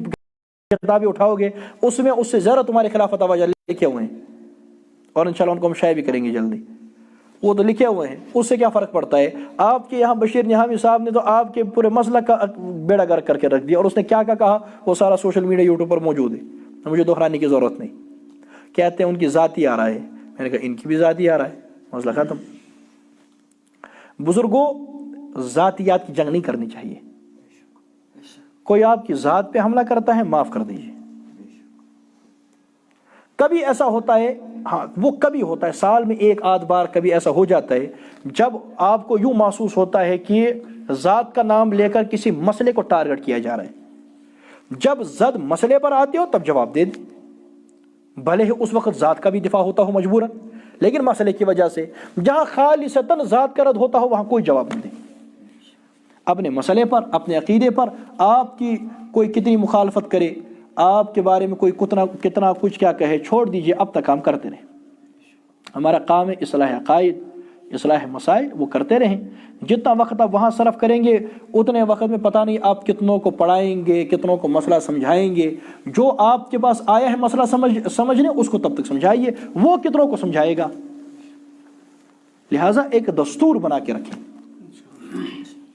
کتابیں اٹھاؤ گے، اس میں اس سے زیادہ تمہارے خلاف فتاوی لکھے ہوئے ہیں، اور انشاءاللہ ان کو ہم شائع بھی کریں گے جلدی، وہ تو لکھے ہوئے ہیں، اس سے کیا فرق پڑتا ہے؟ آپ کے یہاں بشیر نہامی صاحب نے تو آپ کے پورے مسلک کا بیڑا گرک کر کے رکھ دیا، اور اس نے کیا کہا وہ سارا سوشل میڈیا یوٹیوب پر موجود ہے، مجھے دہرانے کی ضرورت نہیں۔ کہتے ہیں ان کی ذاتی آ رہا ہے، میں نے کہا ان کی بھی ذاتی آ رہا ہے، مسئلہ ختم۔ بزرگوں، ذاتیات کی جنگ نہیں کرنی چاہیے۔ کوئی آپ کی ذات پہ حملہ کرتا ہے، معاف کر دیجیے۔ کبھی ایسا ہوتا ہے، ہاں وہ کبھی ہوتا ہے، سال میں ایک آدھ بار کبھی ایسا ہو جاتا ہے جب آپ کو یوں محسوس ہوتا ہے کہ ذات کا نام لے کر کسی مسئلے کو ٹارگٹ کیا جا رہا ہے۔ جب زد مسئلے پر آتے ہو تب جواب دے دیں، بھلے ہی اس وقت ذات کا بھی دفاع ہوتا ہو مجبوراً، لیکن مسئلے کی وجہ سے جہاں خالصتاً ذات کا رد ہوتا ہو وہاں کوئی جواب نہیں دے۔ اپنے مسئلے پر، اپنے عقیدے پر آپ کی کوئی کتنی مخالفت کرے، آپ کے بارے میں کوئی کتنا کچھ کیا کہے، چھوڑ دیجئے، اب تک کام کرتے رہیں۔ ہمارا کام ہے اصلاح عقائد، اصلاح مسائل، وہ کرتے رہیں۔ جتنا وقت آپ وہاں صرف کریں گے اتنے وقت میں پتہ نہیں آپ کتنوں کو پڑھائیں گے، کتنوں کو مسئلہ سمجھائیں گے۔ جو آپ کے پاس آیا ہے مسئلہ سمجھنے، اس کو تب تک سمجھائیے، وہ کتنوں کو سمجھائے گا۔ لہٰذا ایک دستور بنا کے رکھیں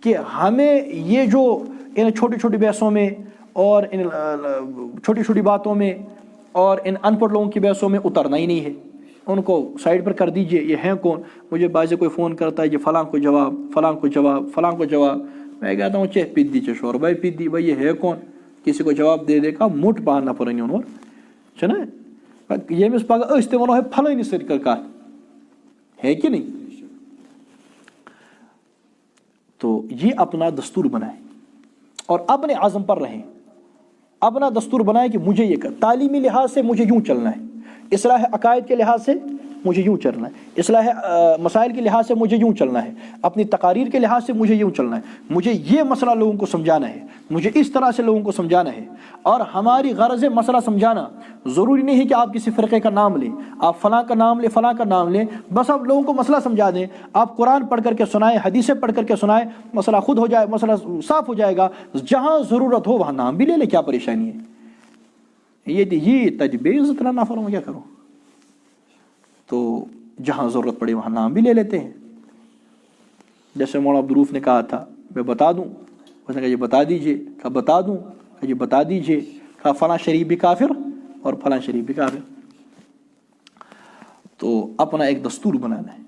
کہ ہمیں یہ جو ان چھوٹی چھوٹی بحثوں میں اور ان چھوٹی چھوٹی باتوں میں اور ان ان پڑھ لوگوں کی بحثوں میں اترنا ہی نہیں ہے، ان کو سائڈ پر کر دیجئے۔ یہ ہیں کون؟ مجھے بعض کوئی فون کرتا ہے، یہ فلاں کو جواب، فلاں کو جواب، فلاں کو جواب۔ میں کہتا ہوں چہ پیدی چہ شور بھائی پیدی بھائی، یہ ہے کون؟ کسی کو جواب دے دے کا مٹ پانا پرن اور چھنا یہ مس پگہ اس ونو ہے فلانی سر کر کات ہے کہ نہیں؟ تو یہ اپنا دستور بنائیں اور اپنے عزم پر رہیں۔ اپنا دستور بنائیں کہ مجھے یہ کر، تعلیمی لحاظ سے مجھے یوں چلنا ہے، اصلاح عقائد کے لحاظ سے مجھے یوں چلنا ہے، اصلاح مسائل کے لحاظ سے مجھے یوں چلنا ہے، اپنی تقاریر کے لحاظ سے مجھے یوں چلنا ہے، مجھے یہ مسئلہ لوگوں کو سمجھانا ہے، مجھے اس طرح سے لوگوں کو سمجھانا ہے۔ اور ہماری غرض ہے مسئلہ سمجھانا، ضروری نہیں ہے کہ آپ کسی فرقے کا نام لیں، آپ فلاں کا نام لیں، فلاں کا نام لیں، بس آپ لوگوں کو مسئلہ سمجھا دیں۔ آپ قرآن پڑھ کر کے سنائیں، حدیثیں پڑھ کر کے سنائیں، مسئلہ خود ہو جائے، مسئلہ صاف ہو جائے گا۔ جہاں ضرورت ہو وہاں نام بھی لے لے، کیا پریشانی ہے؟ یہ تجبیز اتنا نافرمان میں کیا کروں؟ تو جہاں ضرورت پڑے وہاں نام بھی لے لیتے ہیں۔ جیسے مولانا عبدالروف نے کہا تھا میں بتا دوں، اس نے کہا یہ بتا دیجئے، کہا بتا دوں، کہا یہ بتا دیجئے، کہا فلاں شریف بھی کافر اور فلاں شریف بھی کافر۔ تو اپنا ایک دستور بنانا ہے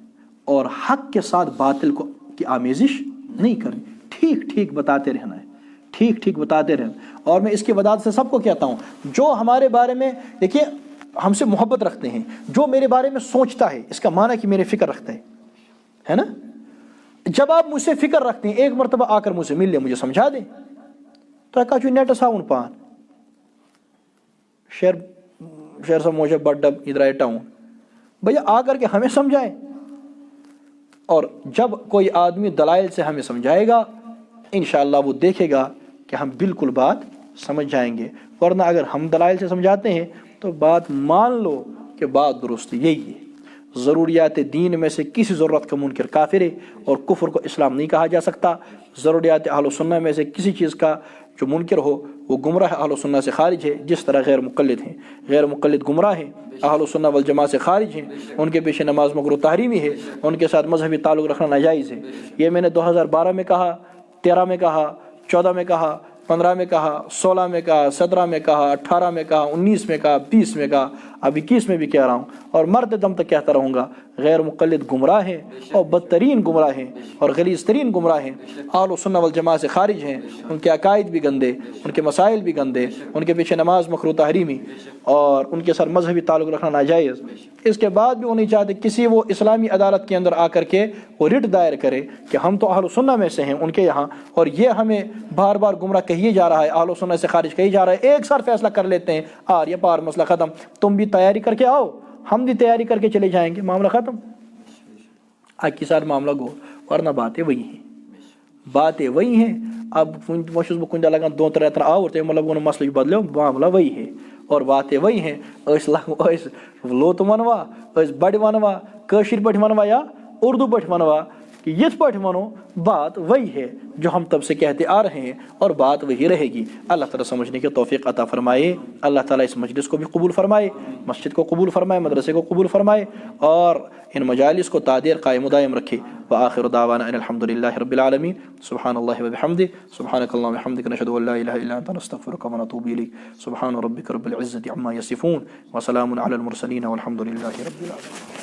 اور حق کے ساتھ باطل کی آمیزش نہیں کرنی، ٹھیک ٹھیک بتاتے رہنا ہے، ٹھیک ٹھیک بتاتے رہنا۔ اور میں اس کی وضاحت سے سب کو کہتا ہوں، جو ہمارے بارے میں دیکھیے ہم سے محبت رکھتے ہیں، جو میرے بارے میں سوچتا ہے، اس کا معنی کہ میرے فکر رکھتا ہے نا؟ جب آپ مجھ سے فکر رکھتے ہیں، ایک مرتبہ آ کر مجھ سے مل لیں، مجھے سمجھا دیں، تو کہا جو نیٹ ساؤن پان شہر سے مجھے بڈب ادھر ٹاؤن بھیا آ کر کے ہمیں سمجھائیں۔ اور جب کوئی آدمی دلائل سے ہمیں سمجھائے گا، انشاءاللہ وہ دیکھے گا کہ ہم بالکل بات سمجھ جائیں گے، ورنہ اگر ہم دلائل سے سمجھاتے ہیں تو بات مان لو کہ بات درست یہی ہے۔ ضروریات دین میں سے کسی ضرورت کا منکر کافر ہے، اور کفر کو اسلام نہیں کہا جا سکتا۔ ضروریات اہل سنہ میں سے کسی چیز کا جو منکر ہو وہ گمراہ اہل سنہ سے خارج ہے، جس طرح غیر مقلد ہیں، غیر مقلد گمراہ ہیں، اہل سنہ والجماعہ سے خارج ہیں، ان کے پیچھے نماز مکروہ تحریمی ہے، ان کے ساتھ مذہبی تعلق رکھنا ناجائز ہے۔ یہ میں نے 2012 میں کہا، 13 میں کہا، 14 میں کہا، 15 میں کہا، 16 میں کہا، 17 میں کہا، 18 میں کہا، 19 میں کہا، 20 میں کہا، اب 21 میں بھی کہہ رہا ہوں، اور مرتے دم تک کہتا رہوں گا۔ غیر مقلد گمراہ ہیں اور بدترین گمراہ ہیں اور غلیظ ترین گمراہ ہیں، اہل سنہ والجماعہ سے خارج ہیں، ان کے عقائد بھی گندے، ان کے مسائل بھی گندے، ان کے پیچھے نماز مکروہ تحریمی، اور ان کے ساتھ مذہبی تعلق رکھنا ناجائز۔ اس کے بعد بھی وہ نہیں چاہتے کسی وہ اسلامی عدالت کے اندر آ کر کے وہ رٹ دائر کرے کہ ہم تو اہل سنہ میں سے ہیں ان کے یہاں، اور یہ ہمیں بار بار گمراہ کہیے جا رہا ہے، اہل سنہ سے خارج کہی جا رہا ہے۔ ایک ساتھ فیصلہ کر لیتے ہیں، آر یہ پار مسئلہ ختم، تم بھی تیاری کر کے آؤ، ہم بھی تیاری کر کے چلے جائیں گے، معاملہ ختم۔ آج کے ساتھ معاملہ گو، ورنہ باتیں وہی ہیں، باتیں وہی ہیں۔ اب مشہور بکنجا لگا دو تر آور تے مطلب وہ مسئلہ بدلے، معاملہ وہی ہے اور باتیں وہی ہیں۔ اس لوت ونوا، اس بڑ ونوا، کاشر پٹ ونوا یا اردو پٹ ونوا، کہ یہ پٹ ونو، بات وہی ہے جو ہم تب سے کہتے آ رہے ہیں، اور بات وہی رہے گی۔ اللہ تعالیٰ سمجھنے کی توفیق عطا فرمائے۔ اللہ تعالیٰ اس مجلس کو بھی قبول فرمائے، مسجد کو قبول فرمائے، مدرسے کو قبول فرمائے، اور ان مجالس کو تعدیر قائم و دائم رکھے۔ وآخر دعوانا ان الحمد للہ رب العالمین۔ سبحان اللہ وبحمدہ، سبحانک اللہم وبحمدک، نشہد ان لا الہ الا انت، نستغفرک ونتوب الیک۔ سبحان ربک رب العزة عما یصفون، وسلام علی المرسلین، والحمد للہ رب العالمین۔